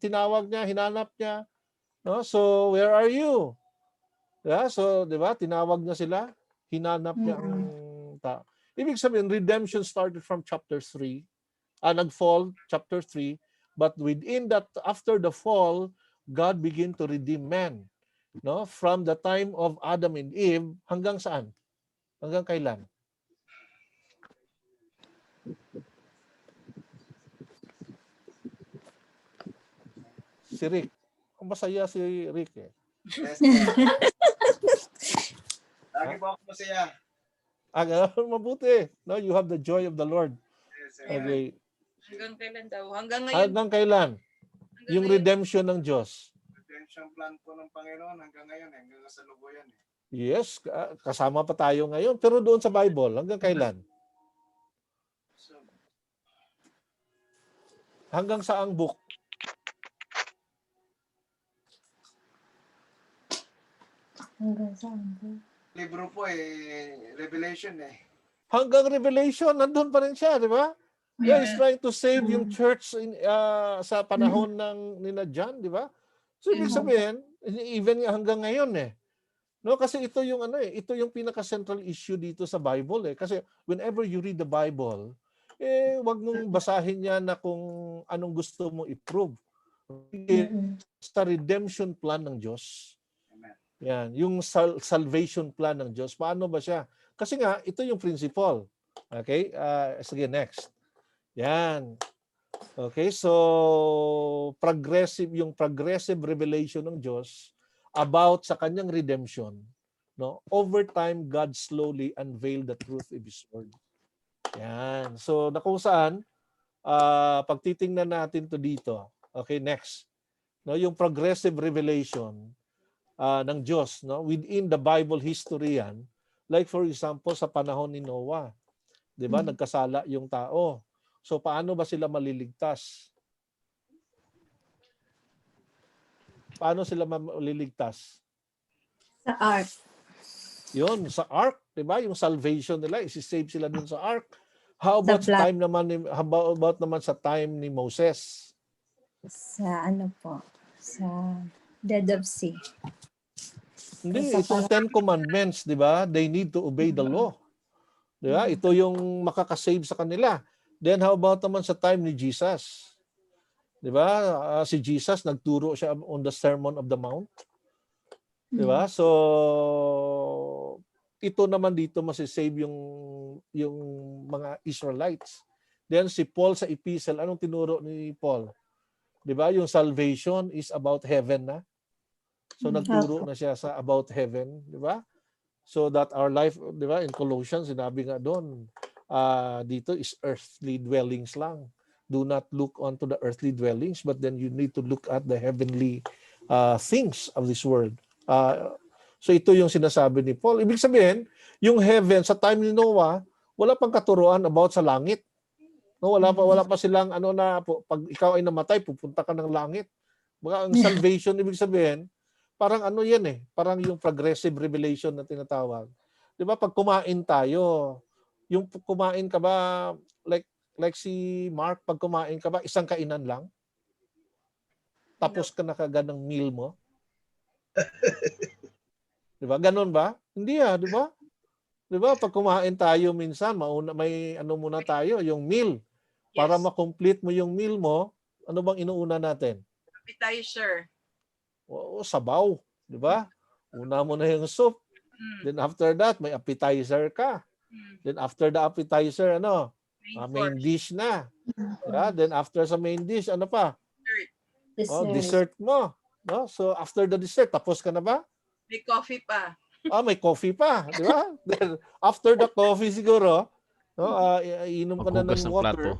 [SPEAKER 4] tinawag niya, hinanap niya. No? So, where are you? Yeah, so, di ba? Tinawag niya sila, hinanap niya ang tao. Ibig sabihin, redemption started from chapter 3. Nag-fall, chapter 3. But within that, after the fall, God began to redeem man. No? From the time of Adam and Eve, hanggang saan? Hanggang kailan? Si Rick. Masaya si Rick
[SPEAKER 6] Yes, sir. Lagi po ako masaya.
[SPEAKER 4] Mabuti. No, you have the joy of the Lord.
[SPEAKER 6] Yes, sir.
[SPEAKER 4] Okay.
[SPEAKER 5] Hanggang kailan daw? Hanggang ngayon.
[SPEAKER 4] Hanggang kailan?
[SPEAKER 5] Hanggang
[SPEAKER 4] Yung
[SPEAKER 5] ngayon.
[SPEAKER 4] redemption ng Diyos.
[SPEAKER 6] Redemption plan po ng Panginoon hanggang ngayon, hanggang sa lubuyan.
[SPEAKER 4] Yes, kasama pa tayo ngayon. Pero doon sa Bible, hanggang kailan?
[SPEAKER 6] So,
[SPEAKER 4] Hanggang saang book?
[SPEAKER 3] Hanggang saan po?
[SPEAKER 6] libro po Revelation
[SPEAKER 4] Hanggang Revelation, nandun pa rin siya, di ba? Yeah, he's trying to save yung church sa panahon ng nina John, di ba? So ibig sabihin, even hanggang ngayon No, kasi ito yung ito yung pinaka-central issue dito sa Bible Kasi whenever you read the Bible, wag mong basahin yan na kung anong gusto mo i-prove. Sa redemption plan ng Diyos. Yan, yung salvation plan ng Diyos. Paano ba siya? Kasi nga, ito yung principle. Okay? Sige, next. Yan. Okay, so yung progressive revelation ng Diyos about sa kanyang redemption. No? Over time, God slowly unveiled the truth of His Word. Yan. So, na kung saan, pag titingnan natin to dito. Okay, next. No, yung progressive revelation ng Diyos, no, within the Bible history yan, like for example sa panahon ni Noah, 'di ba? Nagkasala yung tao. So paano ba sila maliligtas? Paano sila maliligtas?
[SPEAKER 3] Sa ark.
[SPEAKER 4] Yun, sa ark, 'di ba? Yung salvation nila, isi-save sila dun sa ark. How about sa time ni Moses?
[SPEAKER 3] Sa ano po? Sa Dead of Sea.
[SPEAKER 4] Hindi, itong Ten Commandments, di ba? They need to obey the law. Di ba? Ito yung makakasave sa kanila. Then how about naman sa time ni Jesus? Di ba? Si Jesus, nagturo siya on the Sermon of the Mount. Di ba? So, ito naman dito masisave yung mga Israelites. Then si Paul sa epistle, anong tinuro ni Paul? Di ba? Yung salvation is about heaven na. So nagturo na siya sa about heaven, di ba? So that our life, di ba? In Colossians, sinabi nga doon, dito is earthly dwellings lang. Do not look onto the earthly dwellings, but then you need to look at the heavenly things of this world. So ito yung sinasabi ni Paul. Ibig sabihin, yung heaven sa time ni Noah, wala pang katuruan about sa langit. No, wala pa silang pag ikaw ay namatay, pupunta ka ng langit. Baka ang salvation ibig sabihin, parang yan parang yung progressive revelation na tinatawag. 'Di ba pag kumain tayo, yung kumain ka ba like si Mark, pag kumain ka ba isang kainan lang? Tapos ka na kagad ng meal mo? 'Di ba? Ganun ba? Hindi 'di ba? 'Di ba pag kumain tayo minsan, may muna tayo, yung meal. Para ma-complete mo yung meal mo, ano bang inuuna natin?
[SPEAKER 5] Appetizer.
[SPEAKER 4] Oo, sabaw, di ba? Una mo na yung soup. Then after that, may appetizer ka. Then after the appetizer, main dish na. Yeah? Then after sa main dish, ano pa? Dessert mo. No? So after the dessert, tapos ka na ba?
[SPEAKER 5] May coffee pa.
[SPEAKER 4] May coffee pa, di ba? Then after the coffee siguro, iinom ka na ng water.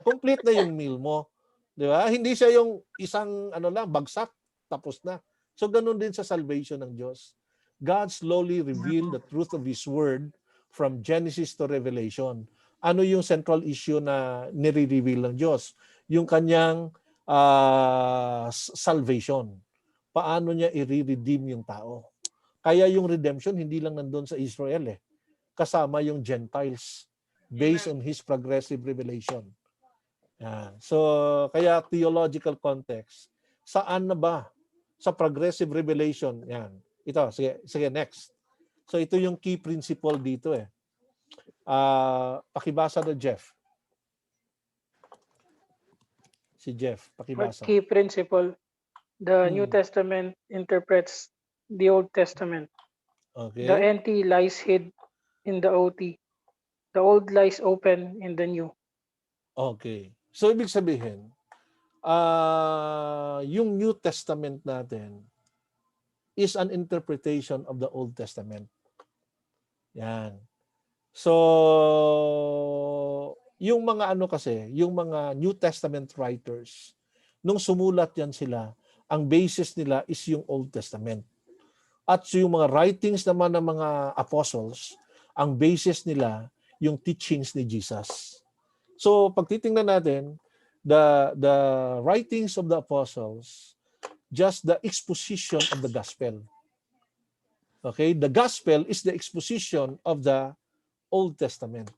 [SPEAKER 4] Complete na yung meal mo. Di ba? Hindi siya yung isang bagsak, tapos na. So ganun din sa salvation ng Diyos. God slowly revealed the truth of His Word from Genesis to Revelation. Ano yung central issue na nire-reveal ng Diyos? Yung kanyang salvation. Paano niya i-redeem yung tao? Kaya yung redemption, hindi lang nandun sa Israel kasama yung Gentiles based on His progressive revelation. So, kaya theological context. Saan na ba? Sa progressive revelation. Yan. Ito, sige, next. So, ito yung key principle dito pakibasa na Jeff. Si Jeff, pakibasa.
[SPEAKER 7] Key principle, the New Testament interprets the Old Testament.
[SPEAKER 4] Okay.
[SPEAKER 7] The NT lies hid in the OT. The old lies open in the new.
[SPEAKER 4] Okay. So, ibig sabihin, yung New Testament natin, is an interpretation of the Old Testament. Yan. So, yung mga ano kasi, yung mga New Testament writers, nung sumulat yan sila, ang basis nila is yung Old Testament. At yung mga writings naman ng mga apostles, ang basis nila yung teachings ni Jesus. So, pag titingnan natin, the writings of the apostles, just the exposition of the gospel. Okay? The gospel is the exposition of the Old Testament.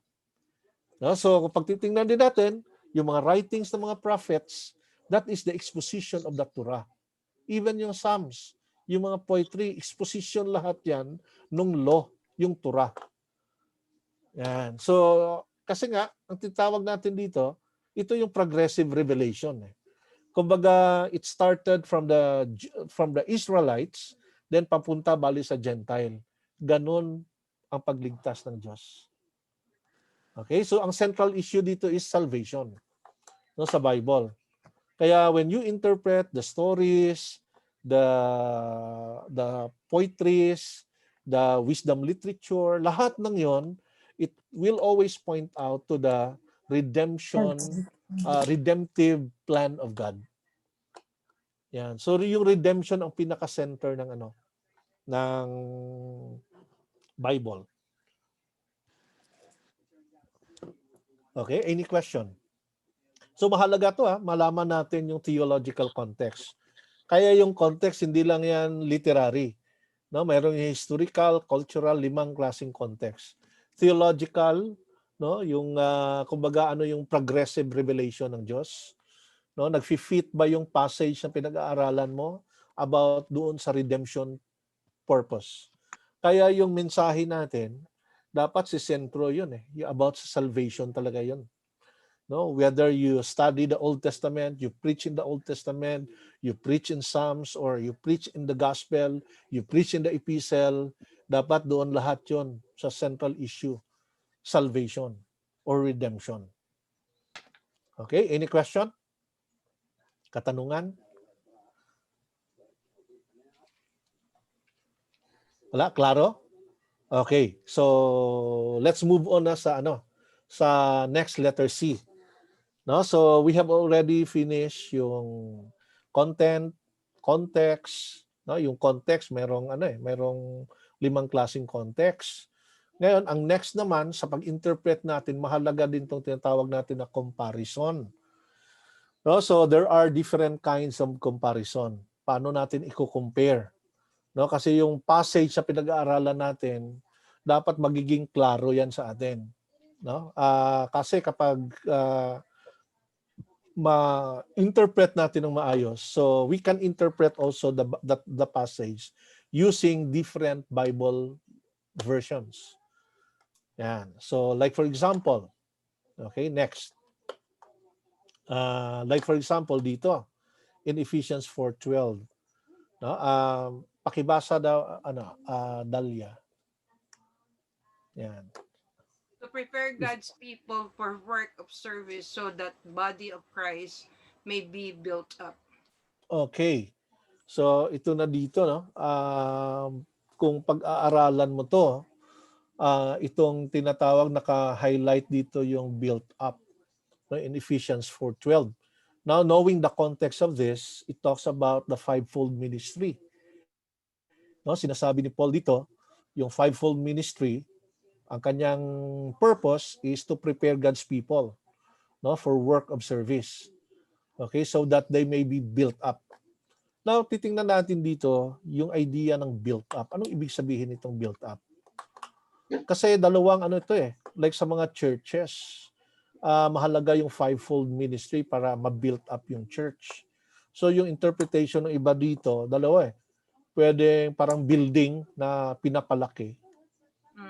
[SPEAKER 4] No? So, pag titingnan din natin, yung mga writings ng mga prophets, that is the exposition of the Torah. Even yung Psalms, yung mga poetry, exposition lahat yan nung law, yung Torah. Yan. So, kasi nga, ang titawag natin dito, ito yung progressive revelation. Kumbaga, it started from the Israelites, then papunta bali sa Gentile. Ganon ang pagligtas ng Diyos. Okay, so ang central issue dito is salvation, no, sa Bible. Kaya when you interpret the stories, the poetries, the wisdom literature, lahat ng yon, it will always point out to the redemptive plan of God. Yan. So yung redemption ang pinaka-center ng ng Bible. Okay, any question? So mahalaga to malaman natin yung theological context. Kaya yung context hindi lang yan literary. No, mayroong yung historical, cultural, 5 klaseng context. Theological, no, yung kumbaga yung progressive revelation ng Diyos. No, nagfi-fit ba yung passage na pinag-aaralan mo about doon sa redemption purpose. Kaya yung mensahe natin dapat si sentro yun about sa salvation talaga yun. No, whether you study the Old Testament, you preach in the Old Testament, you preach in Psalms, or you preach in the Gospel, you preach in the Epistle, dapat doon lahat yun sa central issue, salvation or redemption. Okay, any question? Katanungan? Wala, klaro? Okay, so let's move on na sa sa next letter C. No, so we have already finished yung content, context, no, yung context merong merong 5 klaseng context. Ngayon, ang next naman sa pag-interpret natin, mahalaga din tong tinatawag natin na comparison. No, so there are different kinds of comparison. Paano natin i-compare? No, kasi yung passage sa pinag-aaralan natin, dapat magiging klaro yan sa atin. No? Kasi kapag ma-interpret natin ng maayos, so we can interpret also the passage using different Bible versions. Yan. So like for example, okay, next. Like for example dito in Ephesians 4:12, no? Pakibasa daw Dalia. Yan.
[SPEAKER 5] To prepare God's people for work of service so that body of Christ may be built up.
[SPEAKER 4] Okay. So ito na dito, no? Kung pag-aaralan mo to, itong tinatawag, naka-highlight dito yung built up, no, in Ephesians 4:12. Now, knowing the context of this, it talks about the fivefold ministry. No, sinasabi ni Paul dito, yung fivefold ministry, ang kanyang purpose is to prepare God's people, no, for work of service. Okay, so that they may be built up. Now, titingnan natin dito yung idea ng built up. Anong ibig sabihin nitong built up? Kasi dalawang ito like sa mga churches, mahalaga yung fivefold ministry para ma-built up yung church. So yung interpretation ng iba dito, dalawa Pwedeng parang building na pinapalaki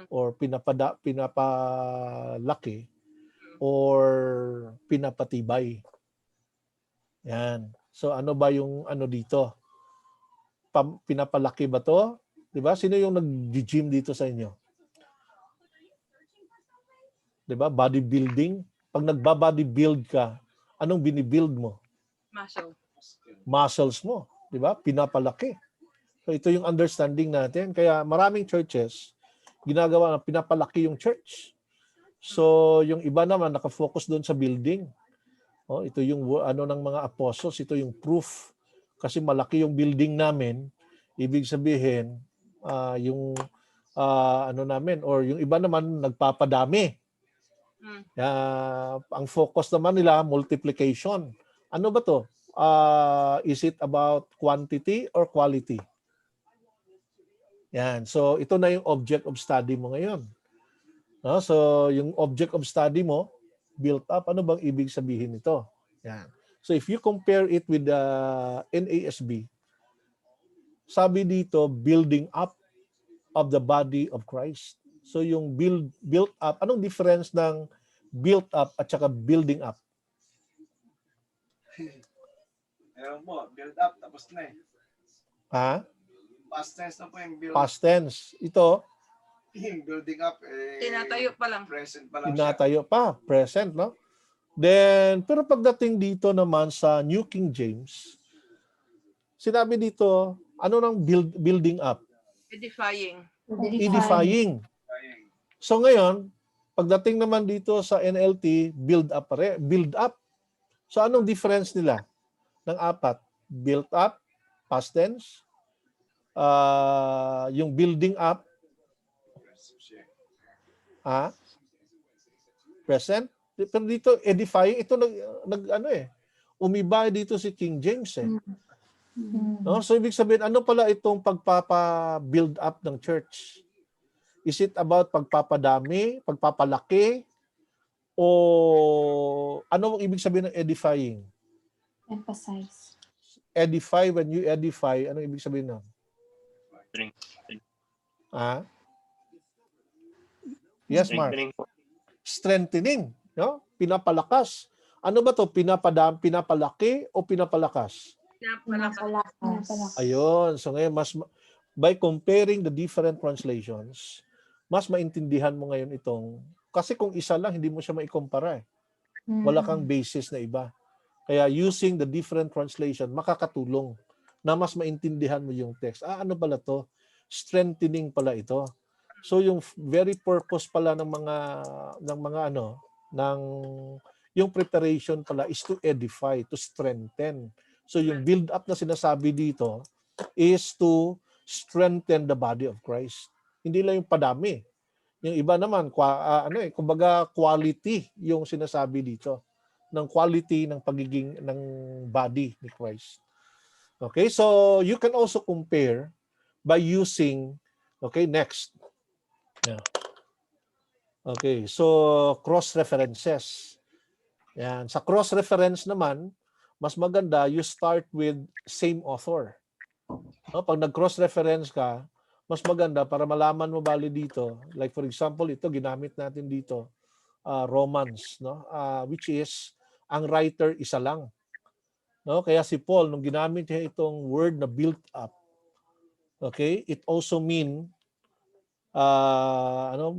[SPEAKER 4] or pinapalaki or pinapatibay. Yan. So ano ba yung dito? Pinapalaki ba to? 'Di ba? Sino yung nag-gym dito sa inyo? 'Di ba? Bodybuilding. Pag nagba-bodybuild ka, anong binibuild mo?
[SPEAKER 5] Muscle.
[SPEAKER 4] Muscles mo, 'di ba? Pinapalaki. So ito yung understanding natin. Kaya maraming churches, ginagawa na pinapalaki yung church. So yung iba naman nakafocus doon sa building. Ito yung ano ng mga apostles, ito yung proof. Kasi malaki yung building namin, ibig sabihin yung ano namin or yung iba naman nagpapadami. Ang focus naman nila multiplication. Ano ba to? Is it about quantity or quality? Yan. So ito na yung object of study mo ngayon. No? So yung object of study mo, built up, ano bang ibig sabihin nito? Yan. So if you compare it with the NASB, sabi dito, building up of the body of Christ. So yung built up, anong difference ng built up at saka building up?
[SPEAKER 6] Ewan po, build up, tapos na eh.
[SPEAKER 4] Ha?
[SPEAKER 6] Past tense na po yung build.
[SPEAKER 4] Past tense. Ito,
[SPEAKER 6] Yung building up,
[SPEAKER 5] Tinatayo pa lang.
[SPEAKER 6] present pa lang siya.
[SPEAKER 4] tinatayo pa, present, no? Then, pero pagdating dito naman sa New King James, sinabi dito, ano nang building up?
[SPEAKER 5] Edifying.
[SPEAKER 4] Edifying. So ngayon, pagdating naman dito sa NLT, build up pa rin. Build up. So anong difference nila ng apat? Build up, past tense. Yung building up, present. Pero dito, edifying, ito umiba dito si King James eh. No? So ibig sabihin, ano pala itong pagpapa-build up ng church? Is it about pagpapadami, pagpapalaki, o ano ang ibig sabihin ng edifying?
[SPEAKER 8] Emphasize.
[SPEAKER 4] Edify, when you edify, ano ibig sabihin nun? Yes, Mark. Strengthening. No? Pinapalakas. Ano ba to? Pinapalaki o pinapalakas?
[SPEAKER 5] Pinapalakas.
[SPEAKER 4] Ayun. So ngayon, by comparing the different translations, mas maintindihan mo ngayon itong, kasi kung isa lang, hindi mo siya maikumpara eh. Wala kang basis na iba. Kaya using the different translation, makakatulong na mas maintindihan mo yung text. Ano pala to? Strengthening pala ito. So yung very purpose pala ng yung preparation pala is to edify, to strengthen. So yung build up na sinasabi dito is to strengthen the body of Christ. Hindi lang yung padami. Yung iba naman, kumbaga quality yung sinasabi dito. Ng quality ng pagiging ng body ni Christ. Okay, so you can also compare by using, okay, next. Yeah. Okay, so cross-references. Yan. Sa cross-reference naman, mas maganda you start with same author. No, pag nag-cross-reference ka, mas maganda para malaman mo bali dito. Like for example, ito ginamit natin dito, Romans, no? Which is ang writer isa lang. No? Kaya si Paul nung ginamit niya itong word na built up. Okay? It also mean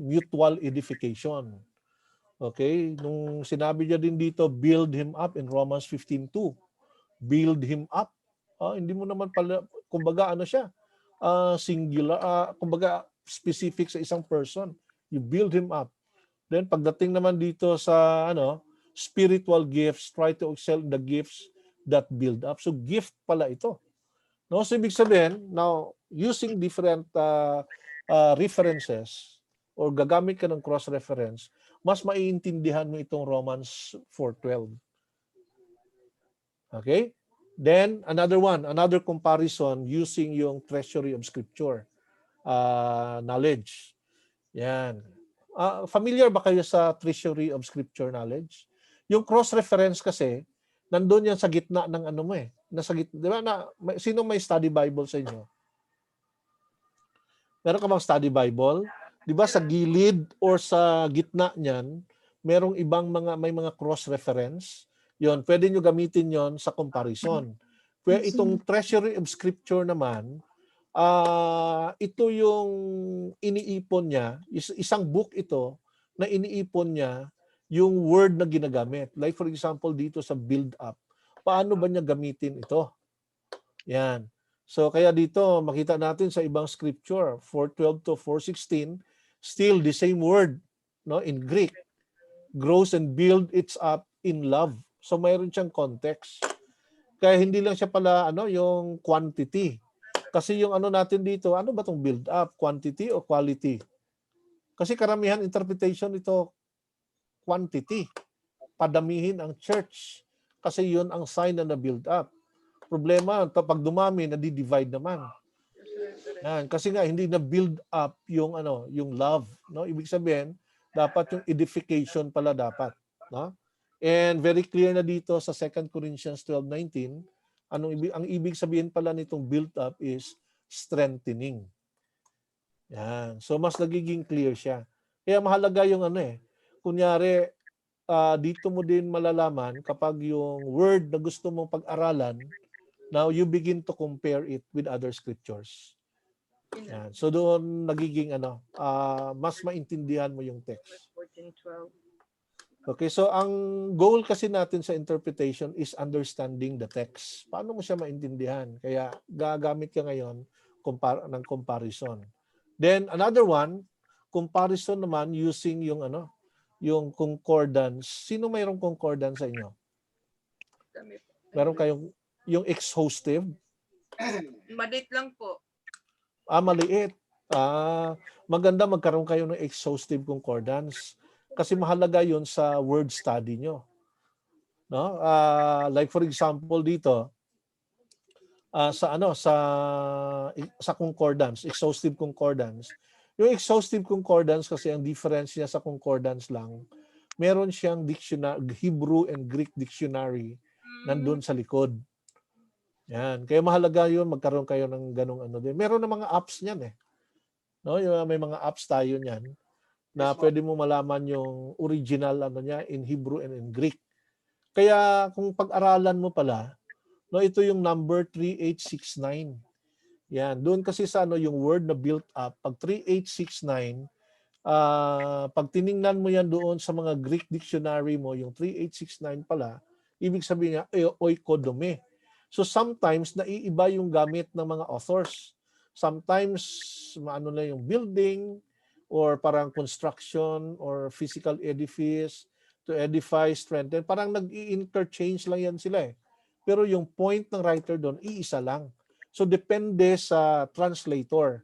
[SPEAKER 4] mutual edification. Okay? Nung sinabi niya din dito, build him up in Romans 15:2. Build him up. Hindi mo naman pala, kumbaga siya, singular, kumbaga specific sa isang person. You build him up. Then pagdating naman dito sa spiritual gifts, try to excel in the gifts that build up. So gift pala ito. No, so ibig sabihin, now using different references or gagamit ka ng cross-reference, mas maiintindihan mo itong Romans 4:12. Okay? Then, another comparison using yung treasury of scripture knowledge. Yan. Familiar ba kayo sa treasury of scripture knowledge? Yung cross-reference kasi, nandun yan sa gitna ng nasa gitna. Di ba? Sino may study Bible sa inyo? Meron ka bang study Bible? Di ba sa gilid or sa gitna niyan, merong may mga cross-reference. Yon, pwede nyo gamitin yon sa comparison. Kaya itong treasury of scripture naman, ito yung iniipon niya, isang book ito na iniipon niya yung word na ginagamit. Like for example dito sa build up, paano ba niya gamitin ito? Yan. So kaya dito makita natin sa ibang scripture, 4:12 to 4:16, still the same word, no, in Greek, grows and build it up in love. So mayroon siyang context. Kaya hindi lang siya pala yung quantity. Kasi yung natin dito, ano ba tong build up? Quantity o quality? Kasi karamihan interpretation ito quantity. Padamihin ang church. Kasi yun ang sign na na-build up. Problema, pag dumami, nadi-divide naman. Yan. Kasi nga, hindi na-build up yung love. No? Ibig sabihin, dapat yung edification pala dapat. No? And very clear na dito sa 2 Corinthians 12:19, ang ibig sabihin pala nitong build up is strengthening. Yan. So mas nagiging clear siya. Kaya mahalaga yung kunyari, dito mo din malalaman kapag yung word na gusto mong pag-aralan, now you begin to compare it with other scriptures. Yan. So doon nagiging mas maintindihan mo yung text.
[SPEAKER 5] 14:12.
[SPEAKER 4] Okay, so ang goal kasi natin sa interpretation is understanding the text. Paano mo siya maintindihan? Kaya gagamit ka ngayon ng comparison. Then another one, comparison naman using yung concordance. Sino mayroong concordance sa inyo? Meron kayong yung exhaustive?
[SPEAKER 5] Maliit lang po.
[SPEAKER 4] Maliit. Maganda magkaroon kayo ng exhaustive concordance. Kasi mahalaga yun sa word study nyo. No? Like for example dito, sa concordance, exhaustive concordance. Yung exhaustive concordance kasi ang difference niya sa concordance lang, meron siyang dictionary, Hebrew and Greek dictionary nandun sa likod. Yan. Kaya mahalaga yun, magkaroon kayo ng ganong din. Meron na mga apps niyan eh. No? May mga apps tayo niyan na pwede mo malaman yung original niya in Hebrew and in Greek. Kaya kung pag-aralan mo pala, no, ito yung number 3869. Yan, doon kasi sa yung word na built up, pag 3869, pag tiningnan mo yan doon sa mga Greek dictionary mo, yung 3869 pala, ibig sabihin niya oikodome. So sometimes naiiba yung gamit ng mga authors. Sometimes na yung building, or parang construction or physical edifice, to edify, strengthen. Parang nag-i-interchange lang yan sila eh. Pero yung point ng writer doon, iisa lang. So depende sa translator.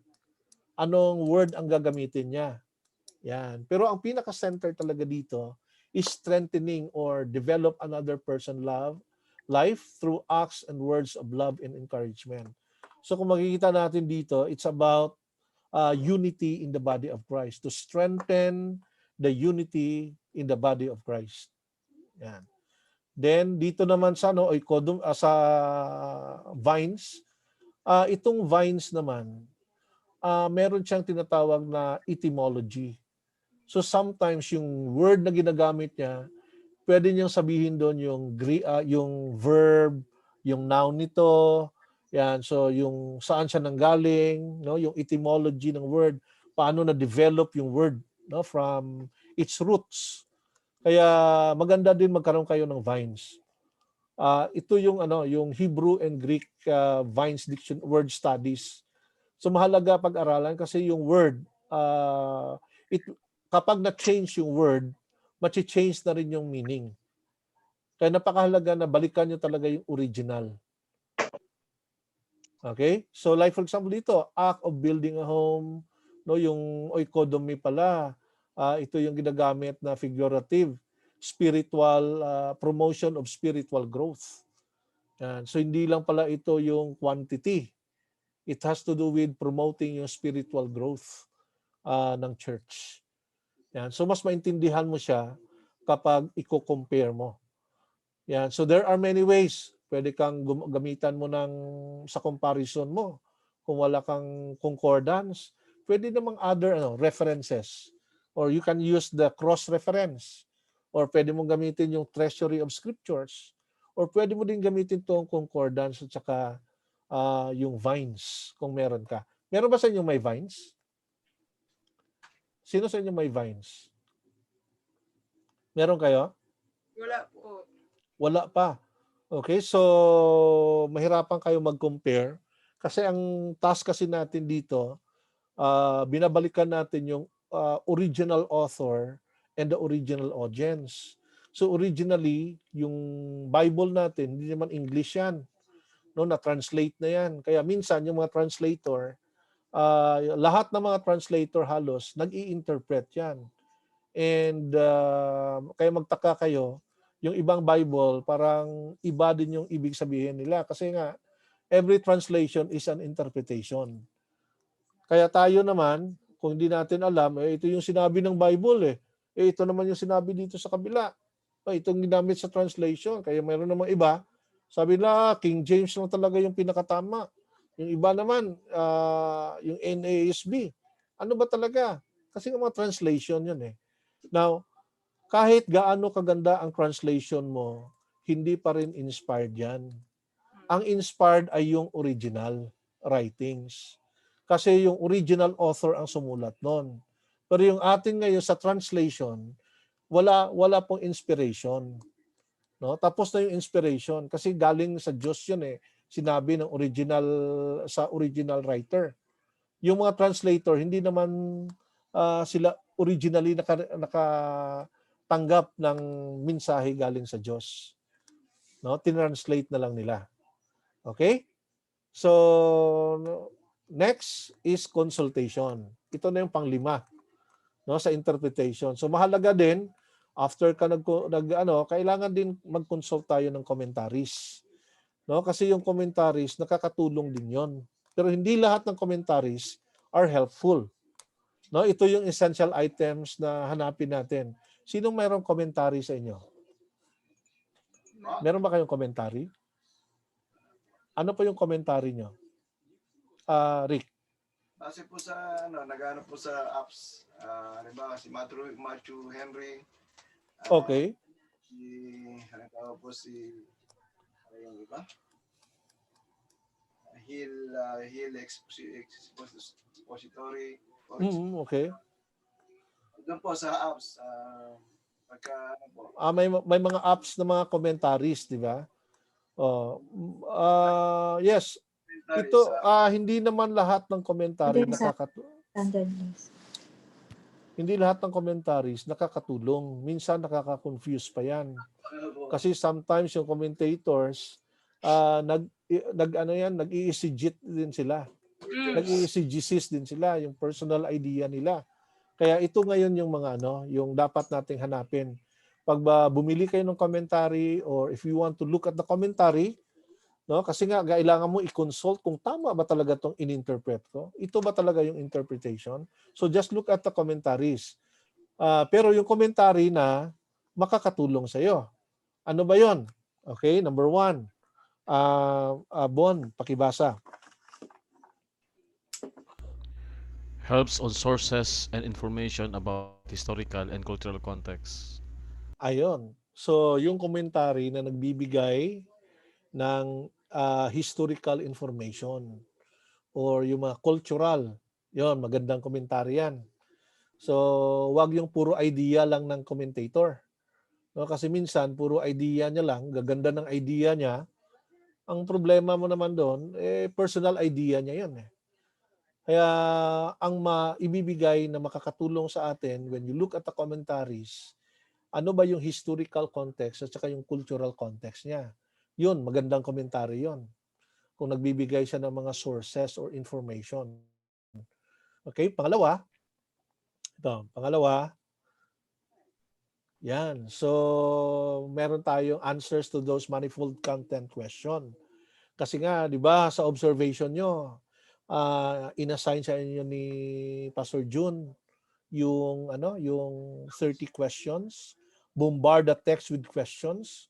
[SPEAKER 4] Anong word ang gagamitin niya. Yan. Pero ang pinaka-center talaga dito is strengthening or develop another person life through acts and words of love and encouragement. So kung makikita natin dito, it's about unity in the body of Christ, to strengthen the unity in the body of Christ. Yan. Then dito naman sa sa vines, itong vines naman, meron siyang tinatawag na etymology. So sometimes yung word na ginagamit niya, pwede niyang sabihin doon yung verb, yung noun nito. Yan, so yung saan siya nanggaling, no, yung etymology ng word, paano na develop yung word, no, from its roots. Kaya maganda din magkaroon kayo ng vines. Ito yung yung Hebrew and Greek vines word studies. So mahalaga pag-aralan kasi yung word kapag na-change yung word, ma-change na rin yung meaning. Kaya napakahalaga na balikan niyo talaga yung original. Okay? So like for example dito, act of building a home, no, yung oikodomi pala, ito yung ginagamit na figurative, spiritual promotion of spiritual growth. Yan. So hindi lang pala ito yung quantity. It has to do with promoting yung spiritual growth ng church. Yan. So mas maintindihan mo siya kapag i-compare mo. Yan. So there are many ways. Pwede kang gamitan mo sa comparison mo. Kung wala kang concordance, pwede namang other references. Or you can use the cross-reference. Or pwede mong gamitin yung treasury of scriptures. Or pwede mo din gamitin itong concordance at saka yung vines kung meron ka. Meron ba sa inyo may vines? Sino sa inyo may vines? Meron kayo?
[SPEAKER 5] Wala po.
[SPEAKER 4] Wala pa. Okay, so mahirapan kayo mag-compare Kasi ang task kasi natin dito, binabalikan natin yung original author and the original audience. So originally, yung Bible natin, hindi naman English yan. No, na-translate na yan. Kaya minsan yung mga translator, lahat ng mga translator halos nag-i-interpret yan. And kaya magtaka kayo, yung ibang Bible parang iba din yung ibig sabihin nila kasi nga every translation is an interpretation. Kaya tayo naman, kung hindi natin alam, ito yung sinabi ng Bible ito naman yung sinabi dito sa kabila. Itong ginamit sa translation. Kaya mayroon namang iba, sabi na King James lang talaga yung pinakatama. Yung iba naman, yung NASB. Ano ba talaga? Kasi yung mga translation yun Now, kahit gaano kaganda ang translation mo, hindi pa rin inspired yan. Ang inspired ay yung original writings. Kasi yung original author ang sumulat nun. Pero yung atin ngayon sa translation, wala pong inspiration. No? Tapos na yung inspiration kasi galing sa Diyos yun Sinabi ng original writer. Yung mga translator, hindi naman sila originally nakatanggap ng mensahe galing sa Diyos. No? Tinranslate na lang nila. Okay? So, next is consultation. Ito na yung panglima sa interpretation. So, mahalaga din, after ka kailangan din mag-consult tayo ng commentaries. No? Kasi yung commentaries, nakakatulong din yon. Pero hindi lahat ng commentaries are helpful. No, ito yung essential items na hanapin natin. Sinong mayroong commentary sa inyo? Meron ba kayong commentary? Ano po yung commentary nyo? Rick.
[SPEAKER 6] Kasi po sa nagano po sa apps, halimbawa si Matthew Henry.
[SPEAKER 4] Okay.
[SPEAKER 6] Halimbawa po si yung iba? Hill Expository.
[SPEAKER 4] Okay.
[SPEAKER 6] Doon po sa apps, pagka po.
[SPEAKER 4] May mga apps na mga commentaries, di ba? Yes. Ito, hindi naman lahat ng commentary hindi lahat ng commentaries nakakatulong. Minsan nakaka-confuse pa yan. Kasi sometimes yung commentators, nag-i-exegete din sila. Nag-i-exegesis din sila, yung personal idea nila. Kaya ito ngayon yung mga yung dapat nating hanapin. Pag bumili kayo ng commentary or if you want to look at the commentary, kasi nga kailangan mo i-consult kung tama ba talaga tong in-interpret ko. Ito ba talaga yung interpretation? So just look at the commentaries. Pero yung commentary na makakatulong sa iyo. Ano ba 'yon? Okay, number 1. Bon, pakibasa.
[SPEAKER 2] Helps on sources and information about historical and cultural context.
[SPEAKER 4] Ayon. So, yung commentary na nagbibigay ng historical information or yung mga cultural, yon magandang commentary yan. So, wag yung puro idea lang ng commentator. No, kasi minsan puro idea niya lang, gaganda ng idea niya. Ang problema mo naman doon, personal idea niya 'yon Kaya ang maibibigay na makakatulong sa atin when you look at the commentaries, ano ba yung historical context at saka yung cultural context niya. 'Yun, magandang commentary 'yon. Kung nagbibigay siya ng mga sources or information. Okay, pangalawa. Yan. So, meron tayong answers to those manifold content question. Kasi nga, 'di ba, sa observation nyo, inassign sa inyo ni Pastor June yung yung 30 questions, bombard the text with questions.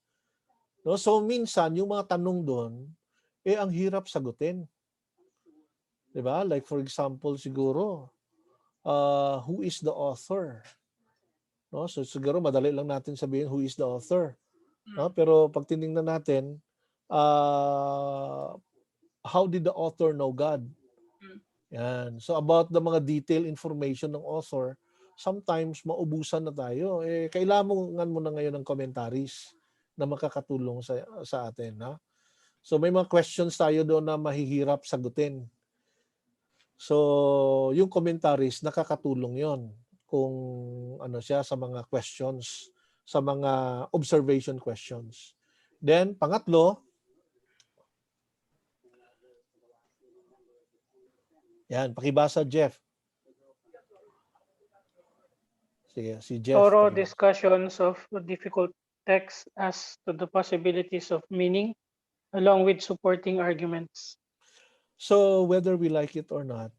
[SPEAKER 4] No, so minsan yung mga tanong doon ang hirap sagutin. 'Di ba? Like for example siguro, who is the author? No, so siguro madali lang natin sabihin who is the author. No, pero pag tiningnan natin, how did the author know God? Yan. So about the mga detailed information ng author, sometimes maubusan na tayo. Kailangan mo na ngayon ng commentaries na makakatulong sa atin. So may mga questions tayo doon na mahihirap sagutin. So yung commentaries, nakakatulong yon kung ano siya sa mga questions, sa mga observation questions. Then pangatlo, yan, pakibasa Jeff. Sige, si Jeff.
[SPEAKER 7] Thorough
[SPEAKER 4] pakibasa.
[SPEAKER 7] discussions of difficult texts as to the possibilities of meaning, along with supporting arguments.
[SPEAKER 4] So whether we like it or not,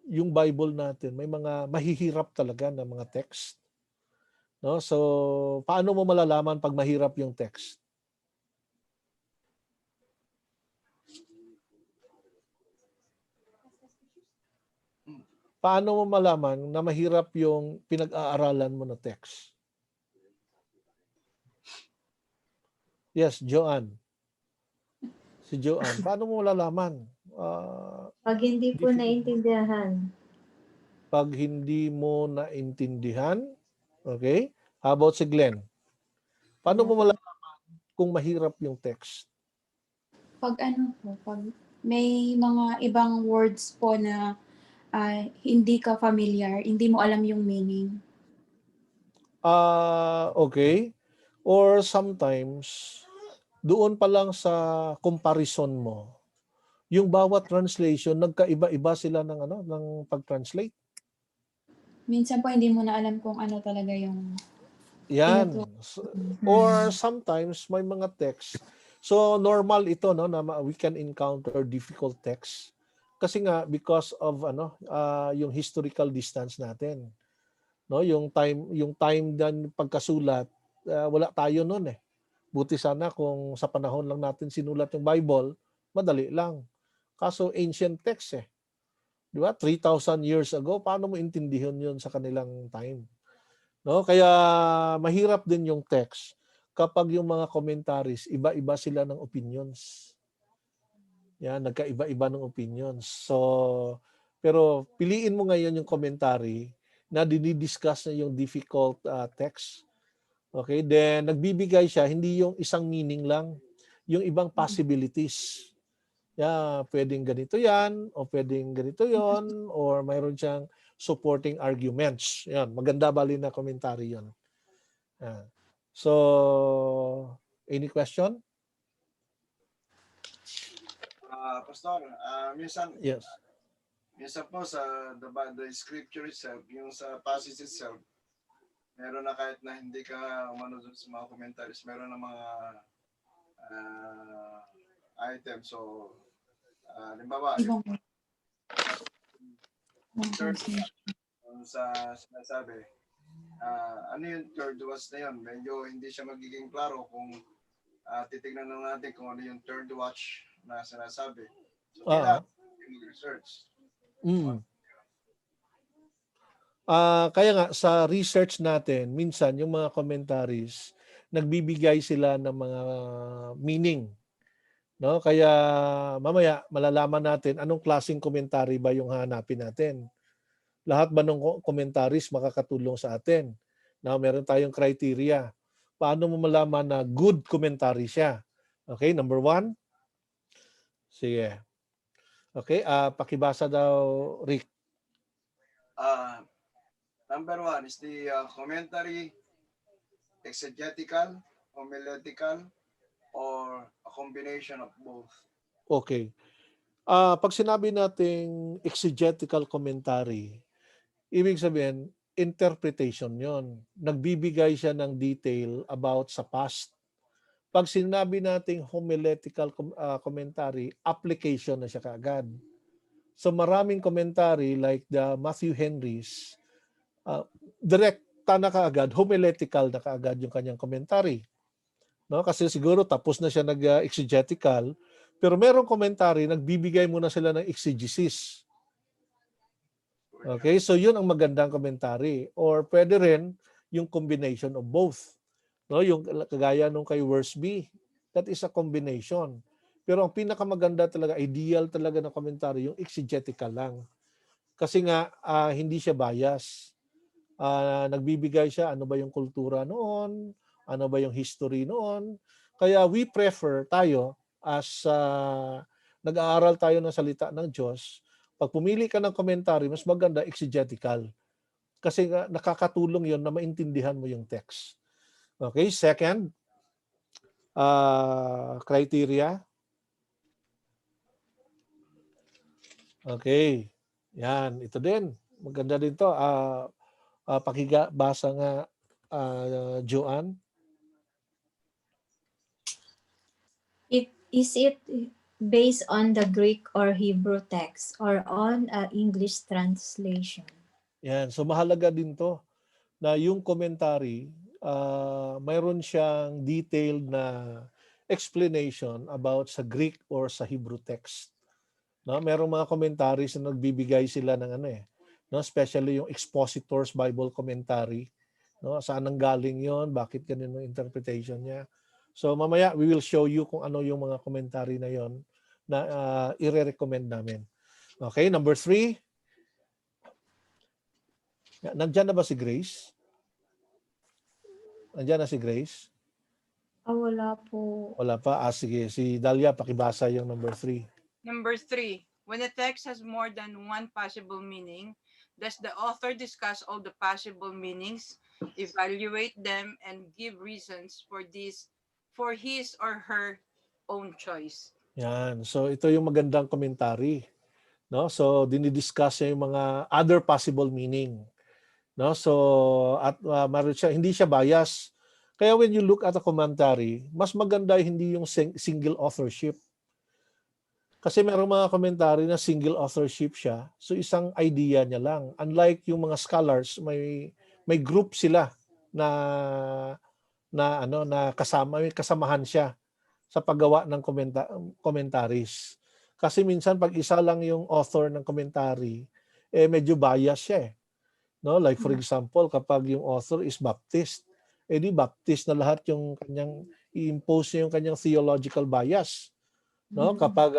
[SPEAKER 4] yung Bible natin may mga mahihirap talaga na mga text. No? So paano mo malalaman pag mahirap yung text? Paano mo malaman na mahirap yung pinag-aaralan mo na text? Yes, Joanne. Si Joanne. Paano mo malalaman?
[SPEAKER 3] Pag hindi po naintindihan.
[SPEAKER 4] Pag hindi mo naintindihan, okay? How about si Glenn? Paano mo malalaman kung mahirap yung text?
[SPEAKER 8] Pag ano po, pag may mga ibang words po na hindi ka familiar, hindi mo alam yung meaning.
[SPEAKER 4] Okay. Or sometimes, doon pa lang sa comparison mo, yung bawat translation, nagkaiba-iba sila ng pag-translate.
[SPEAKER 8] Minsan po hindi mo na alam kung ano talaga yung
[SPEAKER 4] Yan. Or sometimes may mga text. So normal ito na we can encounter difficult text. Kasi nga because of yung historical distance natin. No, yung time dan pagkasulat, wala tayo noon eh. Buti sana kung sa panahon lang natin sinulat yung Bible, madali lang. Kaso ancient text eh. Di ba? 3,000 years ago, paano mo intindihan yun sa kanilang time? No? Kaya mahirap din yung text kapag yung mga commentaries, iba-iba sila ng opinions. Yan, nagkaiba-iba ng opinions. So, pero piliin mo ngayon yung commentary na dinidiscuss na yung difficult text. Okay? Then, nagbibigay siya, hindi yung isang meaning lang, yung ibang possibilities. Pwedeng ganito yan, o pwedeng ganito yon, or mayroon siyang supporting arguments. Yan, maganda bali na commentary yon. So, any question?
[SPEAKER 6] Pastor, minsan
[SPEAKER 4] Yes.
[SPEAKER 6] minsan po sa the scripture itself, yung sa passage itself, meron na kahit na hindi ka umano dun sa mga commentaries, meron na mga items. So, halimbawa, third sa sinasabi, ano yung third watch na yun? Medyo hindi siya magiging klaro kung titignan na natin kung ano yung third watch na sinasabi. So, kailangan mag-research.
[SPEAKER 4] Kaya nga sa research natin, minsan yung mga commentaries, nagbibigay sila ng mga meaning. No? Kaya mamaya malalaman natin anong klaseng commentary ba yung hanapin natin. Lahat ba ng commentaries makakatulong sa atin? Now, meron tayong criteria. Paano mo malaman na good commentary siya? Okay, number 1. Sige. Okay, pakibasa daw, Rick.
[SPEAKER 6] Number 1 is the commentary, exegetical, homiletical, or a combination of both.
[SPEAKER 4] Okay. Pag sinabi nating exegetical commentary, ibig sabihin, interpretation yon. Nagbibigay siya ng detail about sa past. Pag sinabi nating homiletical commentary, application na siya kaagad. So maraming commentary like the Matthew Henry's, direkta na kaagad, homiletical na kaagad yung kanyang commentary. No? Kasi siguro tapos na siya nag-exegetical, pero merong commentary, nagbibigay muna sila ng exegesis. Okay, so yun ang magandang commentary. Or pwede rin yung combination of both. No, yung kagaya nung kay Worsby, that is a combination. Pero ang pinakamaganda talaga, ideal talaga na commentary, yung exegetical lang. Kasi nga, hindi siya bias. Nagbibigay siya, ano ba yung kultura noon, ano ba yung history noon. Kaya we prefer tayo, as nag-aaral tayo ng salita ng Diyos, pag pumili ka ng commentary, mas maganda exegetical. Kasi nakakatulong yon na maintindihan mo yung text. Okay, second criteria. Okay, yan, ito din. Maganda din to. Pakibasa nga, Joanne.
[SPEAKER 3] Is it based on the Greek or Hebrew text or on an English translation?
[SPEAKER 4] Yan, so mahalaga din to na yung commentary, mayroon siyang detailed na explanation about sa Greek or sa Hebrew text. No, merong mga commentaries na nagbibigay sila ng no, especially yung Expositor's Bible Commentary, no, saan nanggaling 'yon, bakit ganun ang interpretation niya. So mamaya we will show you kung ano yung mga commentary na 'yon na ire-recommend namin. Okay, number 3. Nandiyan na ba si Grace? Nandiyan na si Grace?
[SPEAKER 3] Wala po.
[SPEAKER 4] Wala pa? Sige. Si Dalia, pakibasa yung number 3.
[SPEAKER 5] Number 3, when a text has more than one possible meaning, does the author discuss all the possible meanings, evaluate them, and give reasons for his or her own choice?
[SPEAKER 4] Yan. So ito yung magandang commentary. No? So dinidiscuss niya yung mga other possible meaning. No? So at hindi siya bias. Kaya when you look at a commentary, mas maganda hindi yung single authorship. Kasi merong mga commentary na single authorship siya. So isang idea niya lang. Unlike yung mga scholars, may group sila na kasama, may kasamahan siya sa paggawa ng commentaries. Kasi minsan pag isa lang yung author ng commentary, medyo bias siya eh. No, like for example, kapag yung author is Baptist, di Baptist na lahat yung kanyang i-impose niya yung kanyang theological bias. No, kapag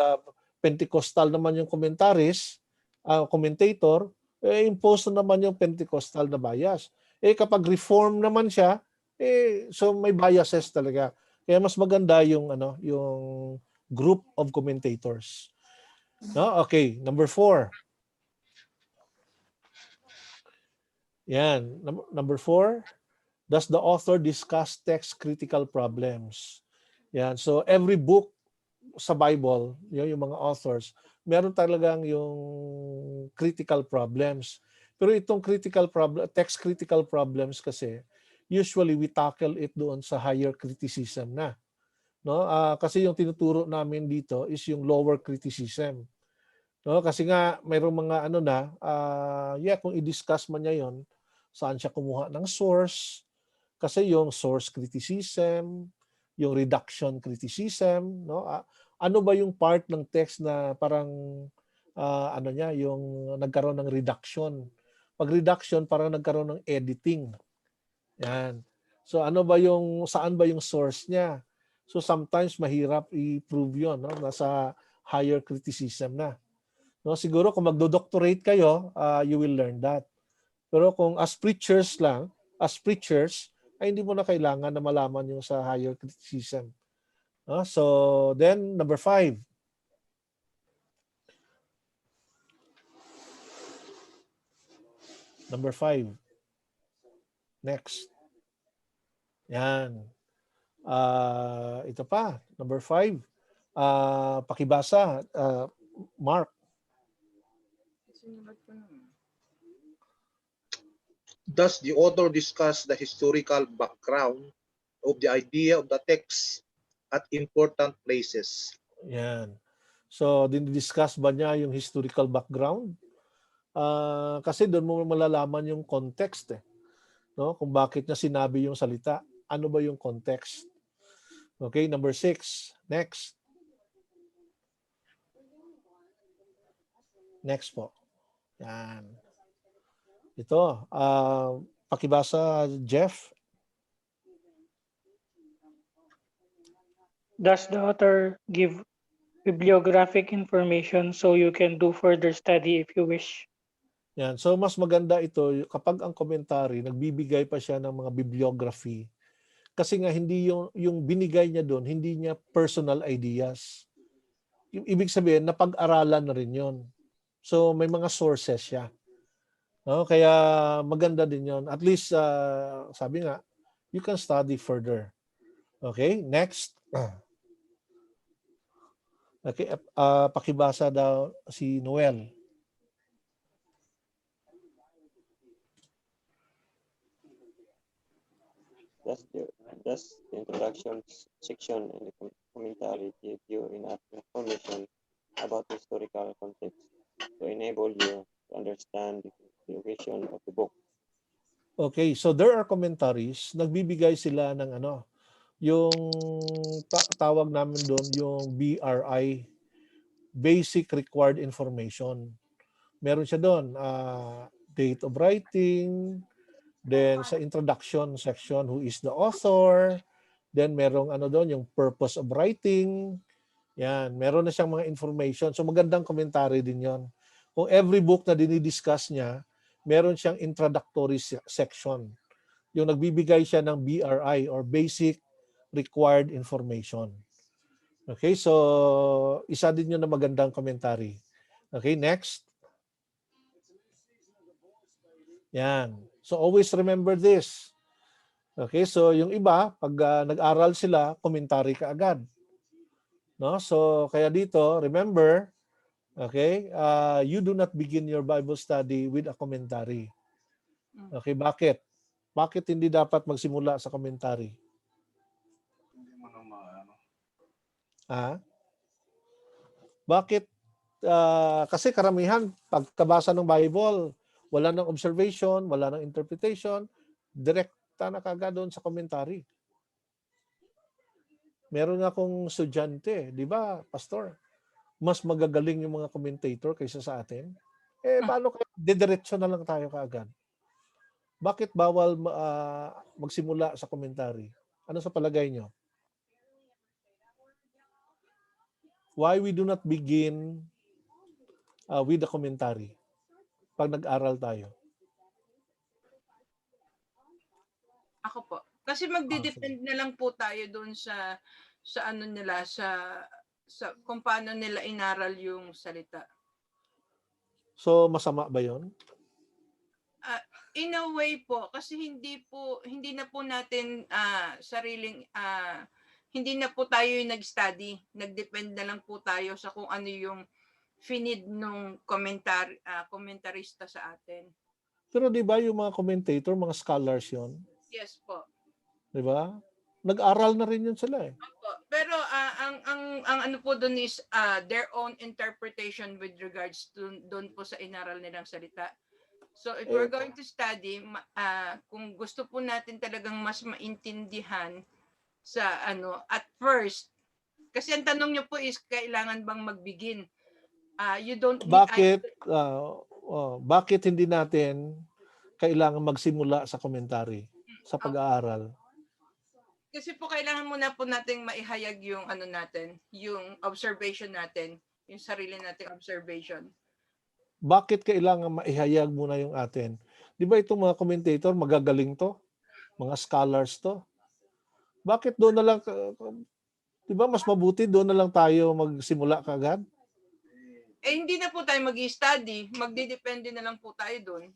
[SPEAKER 4] Pentecostal naman yung commentator, impose na naman yung Pentecostal na bias. Kapag Reform naman siya, so may biases talaga. Kaya mas maganda yung yung group of commentators. No, okay, number 4. Yan, number 4. Does the author discuss text critical problems? Yan, so every book sa Bible, yung mga authors, meron talagang yung critical problems. Pero itong text critical problems kasi, usually we tackle it doon sa higher criticism na. No? Kasi yung tinuturo namin dito is yung lower criticism. No? Kasi nga mayroong mga kung i-discuss man niya yon, saan siya kumuha ng source, kasi yung source criticism, yung reduction criticism, no? Ano ba yung part ng text na parang yung nagkaroon ng reduction? Pag reduction, parang nagkaroon ng editing. Yan. So saan ba yung source niya? So sometimes mahirap i-prove 'yon, no? Nasa higher criticism na. No, siguro kung magdo-doctorate kayo, you will learn that. Pero kung as preachers, ay hindi mo na kailangan na malaman yung sa higher criticism. No? So then number 5. Number 5. Next. Yan. Ito pa, number 5. Pakibasa, Mark.
[SPEAKER 1] Does the author discuss the historical background of the idea of the text at important places?
[SPEAKER 4] Yan. So, dinidiscuss ba niya yung historical background? Kasi doon mo malalaman yung context eh. No? Kung bakit niya sinabi yung salita. Ano ba yung context? Okay, number 6. Next. Next po. Yan. Ito, pakibasa, Jeff.
[SPEAKER 7] Does the author give bibliographic information so you can do further study if you wish?
[SPEAKER 4] Yan. So mas maganda ito kapag ang commentary nagbibigay pa siya ng mga bibliography. Kasi nga hindi yung binigay niya doon, hindi niya personal ideas. Ibig sabihin, napag-aralan na rin yun. So may mga sources siya. No? Kaya maganda din yun. At least, sabi nga, you can study further. Okay, next. Okay, pakibasa daw si Noel.
[SPEAKER 9] Does the introduction section and the commentary give you enough information about the historical context to enable you to understand the occasion of the book?
[SPEAKER 4] Okay, so there are commentaries. Nagbibigay sila ng ano, yung tawag namin doon, yung BRI, Basic Required Information. Meron siya doon, date of writing, then sa introduction section, who is the author, then merong ano doon, yung purpose of writing. Yan, meron na siyang mga information. So magandang commentary din yon. Kung every book na dinidiscuss niya, meron siyang introductory section. Yung nagbibigay siya ng BRI or Basic Required Information. Okay, so isa din yun na magandang commentary. Okay, next. Yan. So always remember this. Okay, so yung iba, pag nag-aral sila, commentary ka agad. No? So kaya dito, remember, okay, you do not begin your Bible study with a commentary. Okay, bakit? Bakit hindi dapat magsimula sa commentary?
[SPEAKER 6] Hindi mo na maano.
[SPEAKER 4] Bakit? Kasi karamihan, pagkabasa ng Bible, wala nang observation, wala nang interpretation, direkta na kagad doon sa commentary. Meron nga akong estudyante, di ba, Pastor? Mas magagaling yung mga commentator kaysa sa atin. Paano kaya didiretso na lang tayo kaagad? Bakit bawal magsimula sa commentary? Ano sa palagay nyo? Why we do not begin with the commentary pag nag-aral tayo?
[SPEAKER 5] Ako po. Kasi magdi-depend na lang po tayo doon sa ano nila sa kung paano nila inaral yung salita.
[SPEAKER 4] So masama ba 'yon?
[SPEAKER 5] In a way po kasi hindi na po natin hindi na po tayo yung nag-study. Nag-depend na lang po tayo sa kung ano yung finid nung komentarista sa atin.
[SPEAKER 4] Pero 'di ba yung mga commentator, mga scholars 'yon?
[SPEAKER 5] Yes po.
[SPEAKER 4] 'Di ba? Nag-aral na rin 'yun sila eh.
[SPEAKER 5] Opo. Pero ang ano po doon is their own interpretation with regards to doon po sa inaral nilang salita. So if we're going to study, kung gusto po natin talagang mas maintindihan sa ano at first, kasi ang tanong niyo po is kailangan bang mag-begin? You don't need
[SPEAKER 4] Bakit hindi natin kailangan magsimula sa commentary sa pag-aaral?
[SPEAKER 5] Kasi po kailangan muna po nating maihayag yung ano natin, yung observation natin, yung sarili nating observation.
[SPEAKER 4] Bakit kailangan maihayag muna yung atin? Di ba itong mga commentator, magagaling to? Mga scholars to? Bakit doon na lang, di ba mas mabuti doon na lang tayo magsimula kaagad?
[SPEAKER 5] Hindi na po tayo mag-i-study, magdidepende na lang po tayo doon.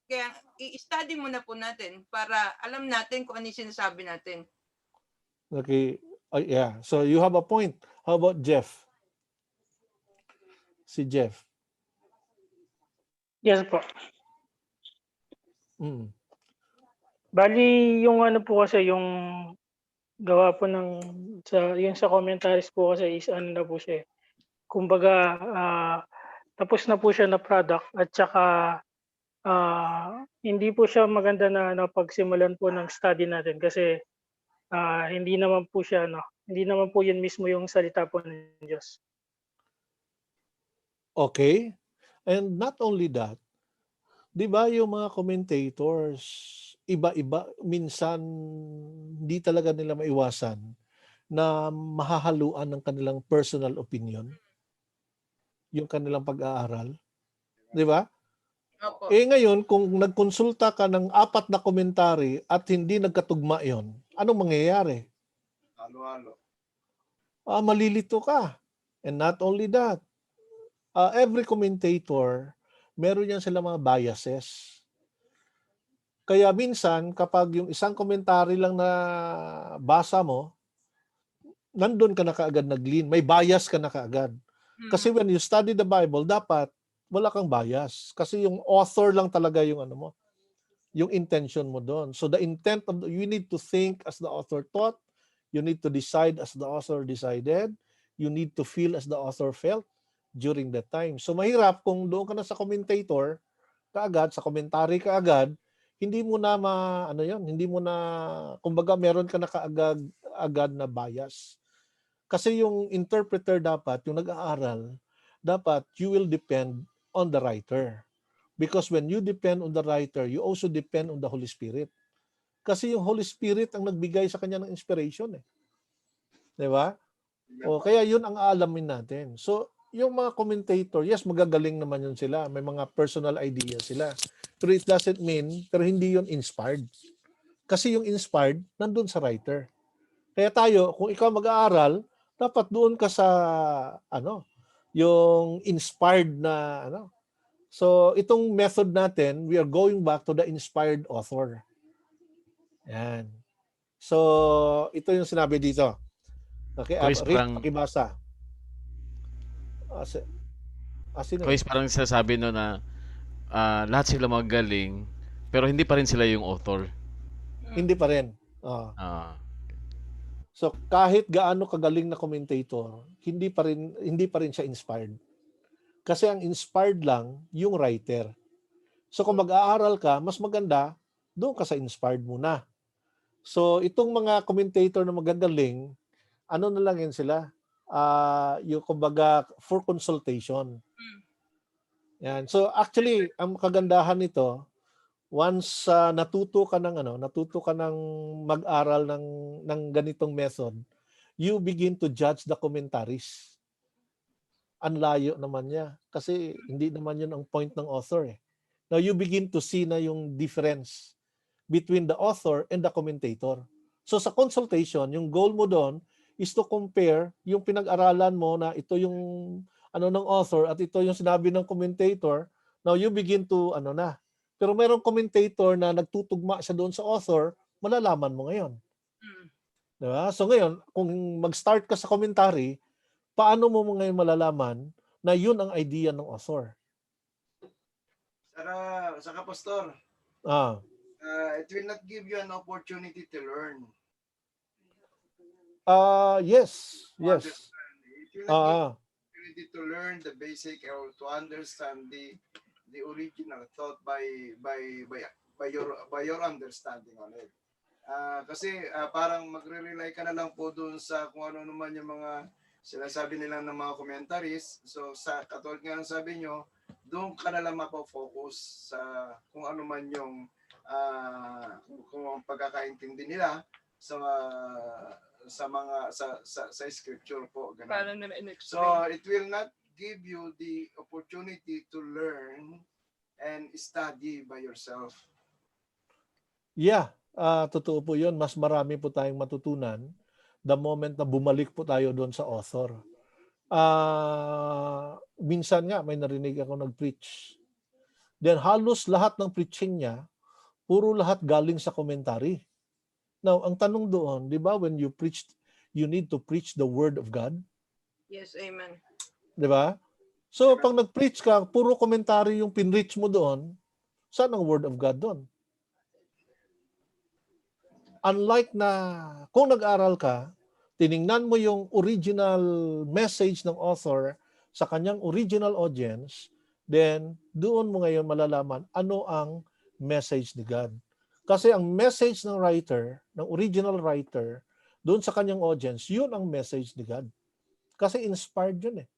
[SPEAKER 5] Kaya i-study muna po natin para alam natin kung ano yung sinasabi natin.
[SPEAKER 4] Okay. Yeah. So you have a point. How about Jeff? Si Jeff.
[SPEAKER 7] Yes po. Bali, yung ano po kasi, yung gawa po yung sa commentaries po kasi is ano na po siya. Kumbaga, tapos na po siya na product at saka hindi po siya maganda na pagsimulan po ng study natin kasi hindi naman po siya, hindi naman po yun mismo yung salita po ng Diyos.
[SPEAKER 4] Okay. And not only that, di ba yung mga commentators, iba-iba, minsan hindi talaga nila maiwasan na mahahaluan ng kanilang personal opinion, yung kanilang pag-aaral. Di ba?
[SPEAKER 5] Opo.
[SPEAKER 4] Ngayon, kung nagkonsulta ka ng 4 na komentary at hindi nagkatugma yon, anong mangyayari?
[SPEAKER 6] Halo-halo.
[SPEAKER 4] Malilito ka. And not only that, every commentator, meron yan sila mga biases. Kaya minsan, kapag yung isang komentary lang na basa mo, nandun ka na kaagad nag-lean. May bias ka na kaagad. Kasi when you study the Bible, dapat wala kang bias. Kasi yung author lang talaga yung ano mo, yung intention mo doon. So the intent of you need to think as the author thought. You need to decide as the author decided. You need to feel as the author felt during that time. So mahirap kung doon ka na sa commentator kaagad, sa commentary kaagad, hindi mo na hindi mo na, kumbaga meron ka na kaagad na bias. Kasi yung interpreter dapat, yung nag-aaral, dapat you will depend on the writer. Because when you depend on the writer, you also depend on the Holy Spirit. Kasi yung Holy Spirit ang nagbigay sa kanya ng inspiration eh. 'Di ba? O kaya yun ang aalamin natin. So, yung mga commentator, yes, magagaling naman yun sila. May mga personal ideas sila. Pero it doesn't mean, pero hindi yun inspired. Kasi yung inspired, nandun sa writer. Kaya tayo, kung ikaw mag-aaral, dapat doon ka sa, yung inspired na, So, itong method natin, we are going back to the inspired author. Yan. So, ito yung sinabi dito. Okay,
[SPEAKER 2] Kuis,
[SPEAKER 4] Rick,
[SPEAKER 2] parang,
[SPEAKER 4] pakibasa. Sino?
[SPEAKER 2] Kuis, parang sinasabi no na lahat sila magaling, pero hindi pa rin sila yung author.
[SPEAKER 4] Hindi pa rin. So kahit gaano kagaling na commentator, hindi pa rin siya inspired. Kasi ang inspired lang yung writer. So kung mag-aaral ka, mas maganda doon ka sa inspired muna. So itong mga commentator na magagaling, ano na lang yan sila? Yung kumbaga for consultation. Yan. So actually, ang kagandahan nito, once natuto ka ng mag-aral ng ganitong method, you begin to judge the commentaries. Ang layo naman niya kasi hindi naman yun ang point ng author eh. Now you begin to see na yung difference between the author and the commentator. So sa consultation, yung goal mo doon is to compare yung pinag-aralan mo na ito yung ng author at ito yung sinabi ng commentator. Now you begin to pero mayroong commentator na nagtutugma siya doon sa author, malalaman mo ngayon. Diba? So ngayon, kung mag-start ka sa commentary, paano mo ngayon malalaman na yun ang idea ng author?
[SPEAKER 6] Saka Pastor, it will not give you an opportunity to learn.
[SPEAKER 4] Yes.
[SPEAKER 6] It will not give you an opportunity to learn the basic or to understand the original thought by your understanding on it. Kasi parang magre-rely ka na lang po doon sa kung ano naman yung mga sinasabi nila ng mga commentaries. So sa katulad nga ng sabi nyo, doon ka na lang mapofocus sa kung ano man yung kung ang pagkakaintindi nila sa scripture po. So it will not give you the opportunity to learn and study by yourself.
[SPEAKER 4] Yeah, totoo po yun. Mas marami po tayong matutunan the moment na bumalik po tayo doon sa author. Minsan nga, may narinig ako nag-preach. Then halos lahat ng preaching niya, puro lahat galing sa commentary. Now, ang tanong doon, di ba, when you preach, you need to preach the word of God?
[SPEAKER 5] Yes, amen.
[SPEAKER 4] Di ba? So, pag nag-preach ka, puro commentary yung pinreach mo doon, saan ang word of God doon? Unlike na, kung nag-aral ka, tiningnan mo yung original message ng author sa kanyang original audience, then doon mo ngayon malalaman ano ang message ni God. Kasi ang message ng writer, ng original writer, doon sa kanyang audience, yun ang message ni God. Kasi inspired yun eh.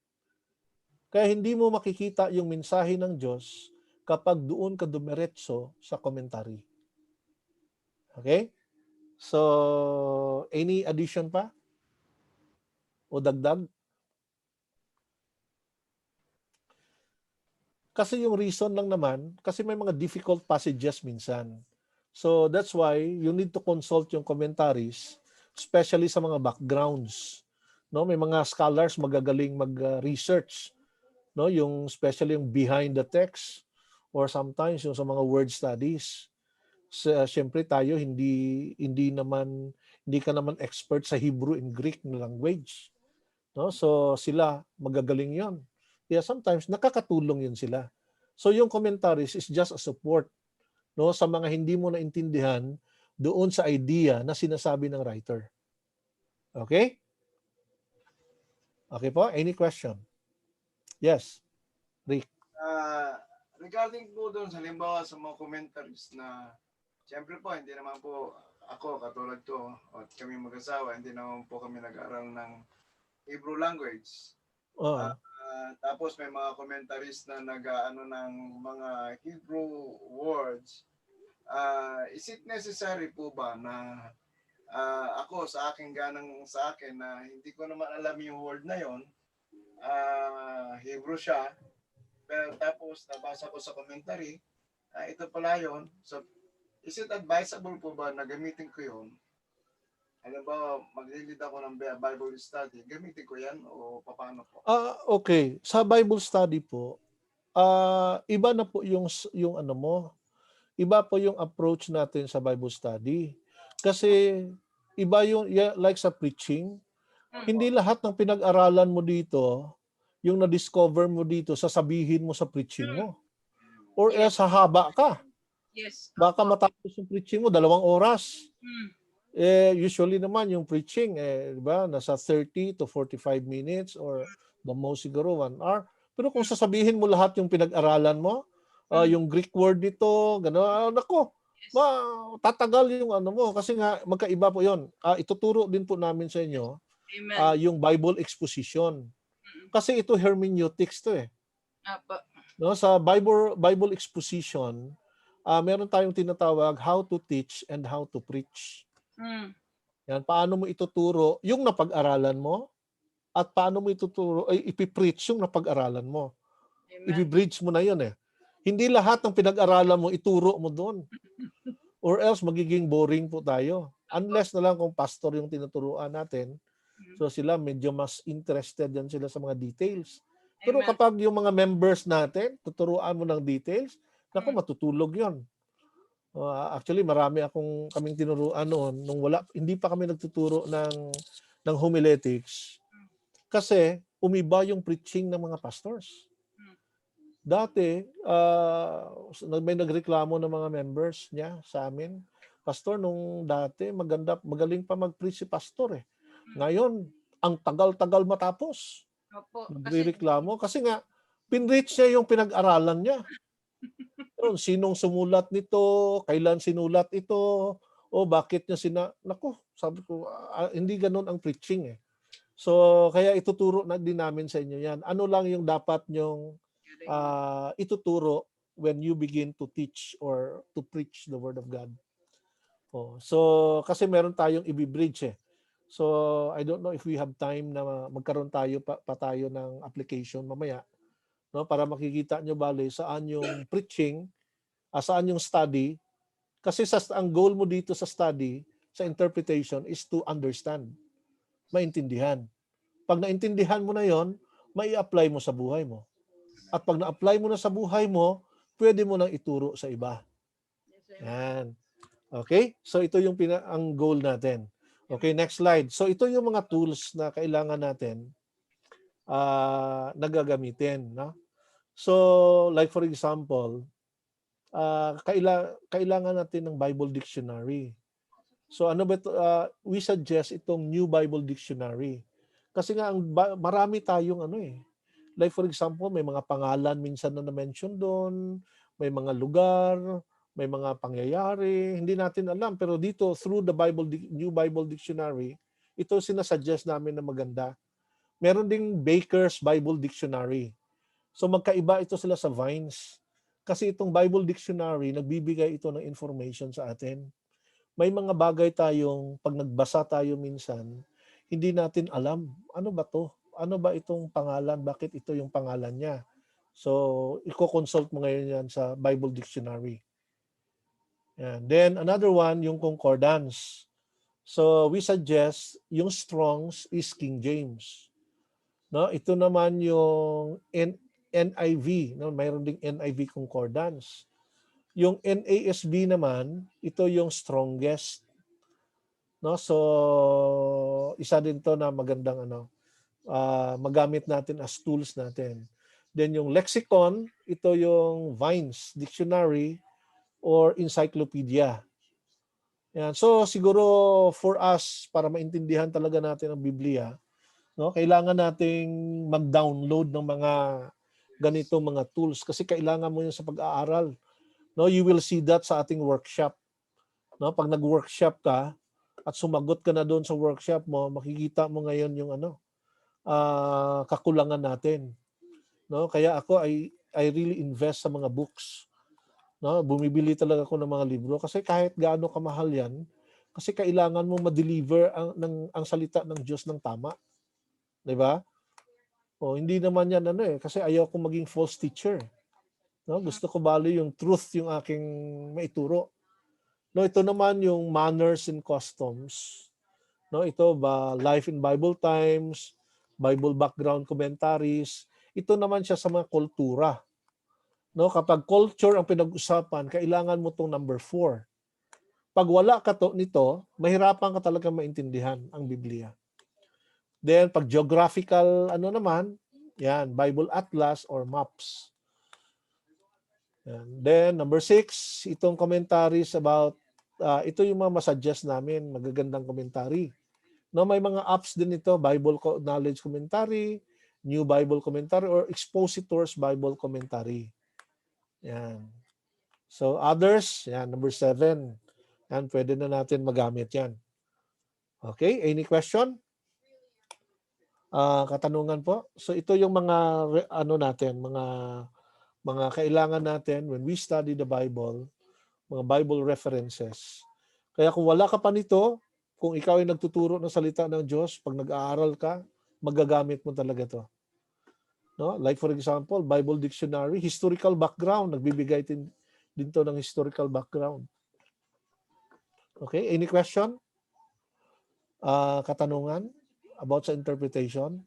[SPEAKER 4] Kaya hindi mo makikita yung mensahe ng Diyos kapag doon ka dumiretso sa commentary. Okay? So, any addition pa? O dagdag? Kasi yung reason lang naman, kasi may mga difficult passages minsan. So that's why you need to consult yung commentaries, especially sa mga backgrounds. No, may mga scholars magagaling mag-research, no, yung especially yung behind the text or sometimes yung sa mga word studies. Siyempre tayo hindi ka naman expert sa Hebrew and Greek na language. No? So sila magagaling 'yon. Kaya sometimes nakakatulong 'yun sila. So yung commentaries is just a support, no, sa mga hindi mo naintindihan doon sa idea na sinasabi ng writer. Okay? Okay po? Any question? Yes. Rick.
[SPEAKER 6] Regarding po doon, halimbawa sa mga commentaries na, siyempre po, hindi naman po ako, katulad ko, at kami mag-asawa, hindi naman po kami nag-aaral ng Hebrew language. Tapos may mga commentaries na nag-ano ng mga Hebrew words. Is it necessary po ba na ako sa akin na hindi ko naman alam yung word na yon, Hebrew siya, pero tapos nabasa ko sa commentary, ito pala yon. So is it advisable po ba na gamitin ko yon? Halimbawa, maglilid ako ng Bible study, gamitin ko yan o paano po?
[SPEAKER 4] Okay. Sa Bible study po, iba na po yung ano mo, iba po yung approach natin sa Bible study. Kasi iba yung, like sa preaching, hindi lahat ng pinag-aralan mo dito, yung na-discover mo dito, sasabihin mo sa preaching mo. Or else hahaba ka.
[SPEAKER 5] Yes.
[SPEAKER 4] Baka matapos yung preaching mo, 2 oras. Usually naman yung preaching, di ba, nasa 30 to 45 minutes or the most siguro 1 hour. Pero kung sasabihin mo lahat yung pinag-aralan mo, yung Greek word nito, gano'n, nako, tatagal yung ano mo. Kasi nga, magkaiba po yun. Ituturo din po namin sa inyo yung Bible exposition. Kasi ito hermeneutics to eh. No, sa Bible exposition, meron tayong tinatawag how to teach and how to preach. Yan, paano mo ituturo yung napag-aralan mo at paano mo ituturo ay ipipreach yung napag-aralan mo. I-bridge mo na yun eh. Hindi lahat ng pinag-aralan mo ituro mo doon. Or else magiging boring po tayo. Unless na lang kung pastor yung tinuturuan natin. So sila medyo mas interested yan sila sa mga details. Pero kapag yung mga members natin, tuturuan mo ng details, naku, matutulog yon. Actually, kaming tinuruan noon nung hindi pa kami nagtuturo ng homiletics. Kasi umiba yung preaching ng mga pastors. Dati, may nagreklamo ng mga members niya sa amin. Pastor, nung dati, magaling pa mag-preach si pastor eh. Ngayon, ang tagal-tagal matapos. Nagreklamo kasi nga, pinreach niya yung pinag-aralan niya. Pero sinong sumulat nito, kailan sinulat ito, o bakit niya naku, sabi ko, hindi ganun ang preaching eh. So, kaya ituturo na din namin sa inyo yan. Ano lang yung dapat nyong ituturo when you begin to teach or to preach the Word of God. So, kasi meron tayong i-bridge eh. So, I don't know if we have time na magkaroon tayo pa tayo ng application mamaya, no, para makikita nyo bale saan yung preaching, saan yung study. Kasi ang goal mo dito sa study, sa interpretation is to understand, maintindihan. Pag naintindihan mo na yon, mai-apply mo sa buhay mo. At pag na-apply mo na sa buhay mo, pwede mo nang ituro sa iba. Yan. Okay? So ito yung ang goal natin. Okay, next slide. So ito yung mga tools na kailangan natin nagagamitin. No? So like for example, kailangan natin ng Bible Dictionary. So ano ba ito? We suggest itong New Bible Dictionary. Kasi nga marami tayong like for example, may mga pangalan minsan na na-mention doon, may mga lugar, may mga pangyayari, hindi natin alam. Pero dito, through the New Bible Dictionary, ito sinasuggest namin na maganda. Meron ding Baker's Bible Dictionary. So magkaiba ito sila sa Vines. Kasi itong Bible Dictionary, nagbibigay ito ng information sa atin. May mga bagay tayong, pag nagbasa tayo minsan, hindi natin alam, ano ba to? Ano ba itong pangalan? Bakit ito yung pangalan niya? So, i-consult mo ngayon yan sa Bible Dictionary. Yan. Then another one, yung concordance. So we suggest yung Strong's is King James. No, ito naman yung NIV, no, mayroon ding NIV concordance. Yung NASB naman, ito yung strongest. No, so isa din to na magandang magamit natin as tools natin. Then yung lexicon, ito yung Vine's Dictionary or Encyclopedia. Yan. So siguro for us, para maintindihan talaga natin ang Biblia, no, kailangan nating mag-download ng mga ganito mga tools kasi kailangan mo yun sa pag-aaral. No, you will see that sa ating workshop. No, pag nag-workshop ka at sumagot ka na doon sa workshop mo, makikita mo ngayon yung kakulangan natin. No, kaya ako I really invest sa mga books. No, bumibili talaga ako ng mga libro kasi kahit gaano kamahal 'yan, kasi kailangan mo ma-deliver ang salita ng Diyos ng tama. 'Di ba? O hindi naman 'yan kasi ayaw ko maging false teacher. No, gusto ko bali yung truth yung aking maituro. No, ito naman yung manners and customs. No, ito ba Life in Bible Times, Bible background commentaries. Ito naman siya sa mga kultura. No, kapag culture ang pinag-usapan, kailangan mo tong number 4. Pag wala ka nito, mahirapan ka talaga maintindihan ang Biblia. Then pag geographical naman, yan, Bible Atlas or maps. And then number 6, itong commentaries about ito yung mga masuggest namin, magagandang commentary. No, may mga apps din ito, Bible Knowledge Commentary, New Bible Commentary or Expositors Bible Commentary. Yan. So others, yan, number 7. Yan, pwede na natin magamit yan. Okay, any question? Katanungan po. So ito yung mga natin, mga kailangan natin when we study the Bible, mga Bible references. Kaya kung wala ka pa nito, kung ikaw ay nagtuturo ng salita ng Diyos, pag nag-aaral ka, magagamit mo talaga to. No? Like for example, Bible Dictionary, historical background, nagbibigay din to ng historical background. Okay, any question? Katanungan about sa interpretation?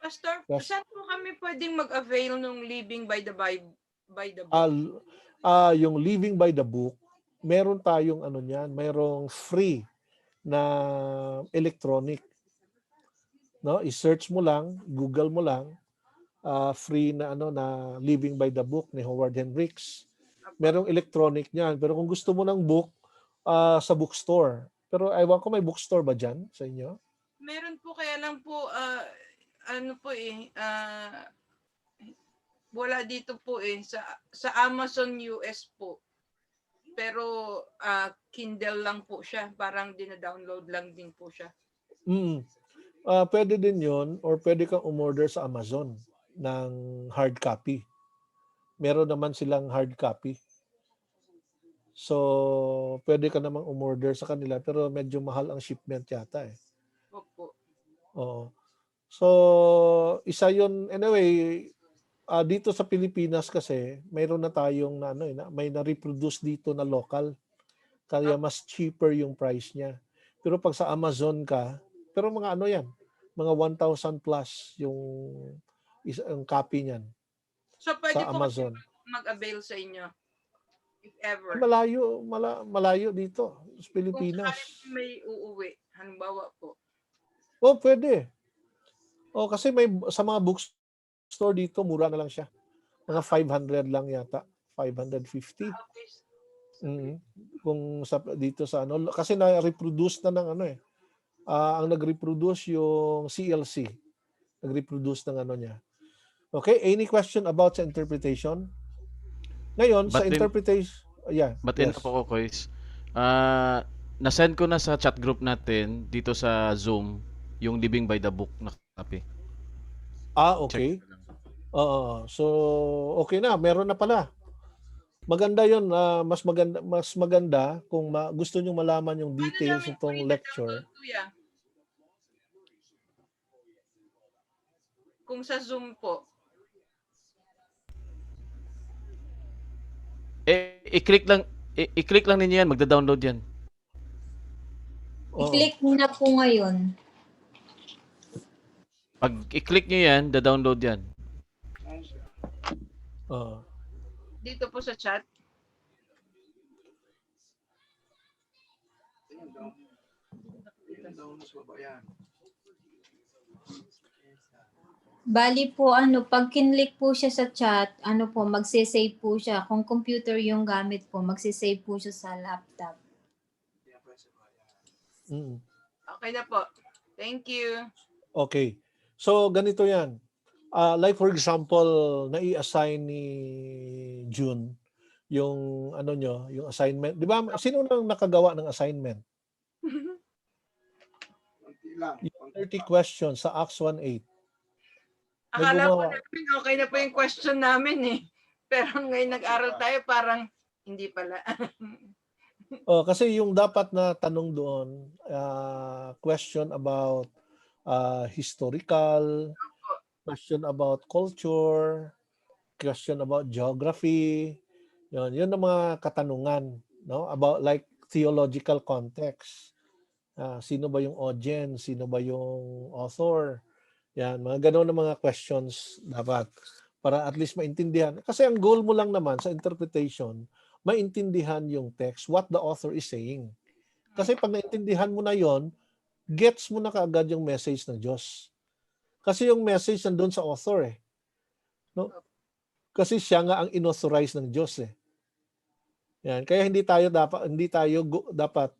[SPEAKER 5] Pastor,
[SPEAKER 4] Yes.
[SPEAKER 5] saan po kami pwedeng mag-avail ng Living by the Bible?
[SPEAKER 4] Yung Living by the Book, meron tayong mayroong free na electronic. No, i-search mo lang, Google mo lang, free na na Living by the Book ni Howard Hendricks. Merong electronic niyan, pero kung gusto mo ng book, sa bookstore. Pero ewan ko, may bookstore ba dyan sa inyo?
[SPEAKER 5] Meron po, kaya lang po wala dito po sa Amazon US po. Pero Kindle lang po siya, parang dina-download lang din po siya.
[SPEAKER 4] Pwede din yon or pwede kang umorder sa Amazon ng hard copy. Meron naman silang hard copy. So, pwede ka namang umorder sa kanila pero medyo mahal ang shipment yata eh.
[SPEAKER 5] Opo.
[SPEAKER 4] Oo. So, isa yun. Anyway, dito sa Pilipinas kasi, mayroon na tayong may na-reproduce dito na local. Kaya mas cheaper yung price niya. Pero pag sa Amazon ka, pero mga yan, mga 1,000 plus yung isang copy niyan.
[SPEAKER 5] So, pwede
[SPEAKER 4] sa
[SPEAKER 5] po
[SPEAKER 4] Amazon.
[SPEAKER 5] Mag-avail sa inyo. If ever.
[SPEAKER 4] Malayo dito sa Pilipinas.
[SPEAKER 5] Kung sakali may uuwi, halimbawa po.
[SPEAKER 4] Pwede. Kasi may sa mga bookstore dito, mura na lang siya. Mga 500 lang yata. 550. Kung dito sa kasi na-reproduce na ng ang nag-reproduce yung CLC. Nag-reproduce ng niya. Okay, any question about sa interpretation? Ngayon, sa interpretation,
[SPEAKER 2] Batin po ko, Kois. Na-send ko na sa chat group natin dito sa Zoom yung Living by the Book na copy.
[SPEAKER 4] Okay. So, okay na. Meron na pala. Maganda yun. Mas maganda kung gusto nyo malaman yung details itong lecture.
[SPEAKER 5] Kung sa Zoom po.
[SPEAKER 2] I-click lang i-click lang ninyo yan, magda-download yan.
[SPEAKER 4] Oo.
[SPEAKER 3] I-click mo na po ngayon.
[SPEAKER 2] Pag i-click nyo yan, da-download yan.
[SPEAKER 4] Oo.
[SPEAKER 5] Dito po sa chat.
[SPEAKER 6] Tingnan daw mas baba yan.
[SPEAKER 3] Bali po pag kinlik po siya sa chat, magse-save po siya. Kung computer yung gamit po, magse-save po siya sa laptop.
[SPEAKER 4] Mm.
[SPEAKER 5] Okay na po. Thank you.
[SPEAKER 4] Okay. So, ganito yan. Like for example, nai-assign ni June yung yung assignment. Di ba? Sino nang nakagawa ng assignment?
[SPEAKER 6] Konti lang.
[SPEAKER 4] Yung 30 questions sa Acts 1:8.
[SPEAKER 5] Akala ko
[SPEAKER 4] gumawa.
[SPEAKER 5] namin okay na po yung question namin eh. Pero ngayon nag-aral tayo parang hindi pala.
[SPEAKER 4] Kasi yung dapat na tanong doon, question about historical, question about culture, question about geography, yun ang mga katanungan, no? About like theological context. Sino ba yung audience? Sino ba yung author? Yan, mga gano'n na mga questions dapat para at least maintindihan. Kasi ang goal mo lang naman sa interpretation, maintindihan yung text, what the author is saying. Kasi pag naintindihan mo na yon, gets mo na kaagad yung message ng Diyos. Kasi yung message nandun sa author eh. No? Kasi siya nga ang inauthorize ng Diyos eh. Yan, kaya hindi tayo dapat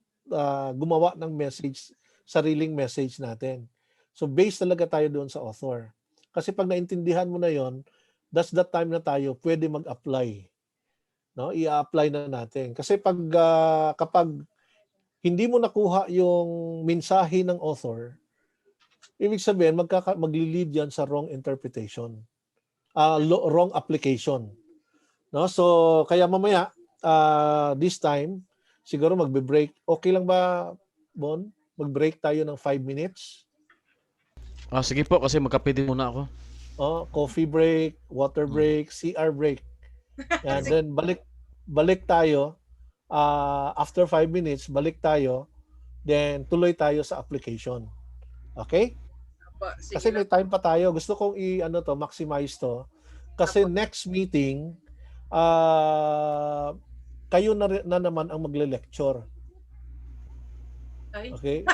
[SPEAKER 4] gumawa ng message, sariling message natin. So based talaga tayo doon sa author. Kasi pag naintindihan mo na yon, that's the time na tayo pwede mag-apply. No? I-apply na natin. Kasi kapag hindi mo nakuha yung mensahe ng author, ibig sabihin magli-lead yan sa wrong interpretation. Wrong application. No? So kaya mamaya this time siguro magbe-break. Okay lang ba, Bon? Mag-break tayo ng 5 minutes?
[SPEAKER 2] Sige po, kasi magkape din muna ako.
[SPEAKER 4] Coffee break, water break, CR break. And then balik tayo. After 5 minutes, balik tayo. Then tuloy tayo sa application. Okay?
[SPEAKER 5] Sige
[SPEAKER 4] Kasi may time pa tayo. Gusto kong maximize to. Kasi next meeting, kayo na naman ang magle-lecture.
[SPEAKER 5] Ay.
[SPEAKER 4] Okay?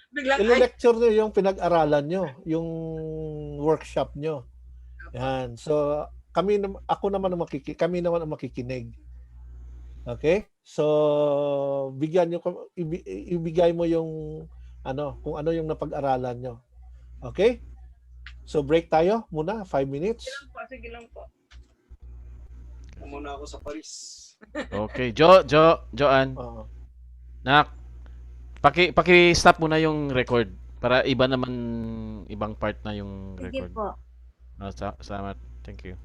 [SPEAKER 5] Biglang
[SPEAKER 4] Ile-lecture nyo yung pinag-aralan nyo, yung workshop nyo. Yan. So, kami naman ang makikinig. Okay? So, ibigay mo yung kung ano yung napag-aralan nyo. Okay? So, break tayo muna, 5 minutes.
[SPEAKER 5] Sige lang po.
[SPEAKER 6] Muna ako sa Paris.
[SPEAKER 2] Okay, Joanne. Nak, paki-stop muna yung record para ibang part na yung
[SPEAKER 3] Sige
[SPEAKER 2] record.
[SPEAKER 3] po.
[SPEAKER 2] Salamat. Thank you.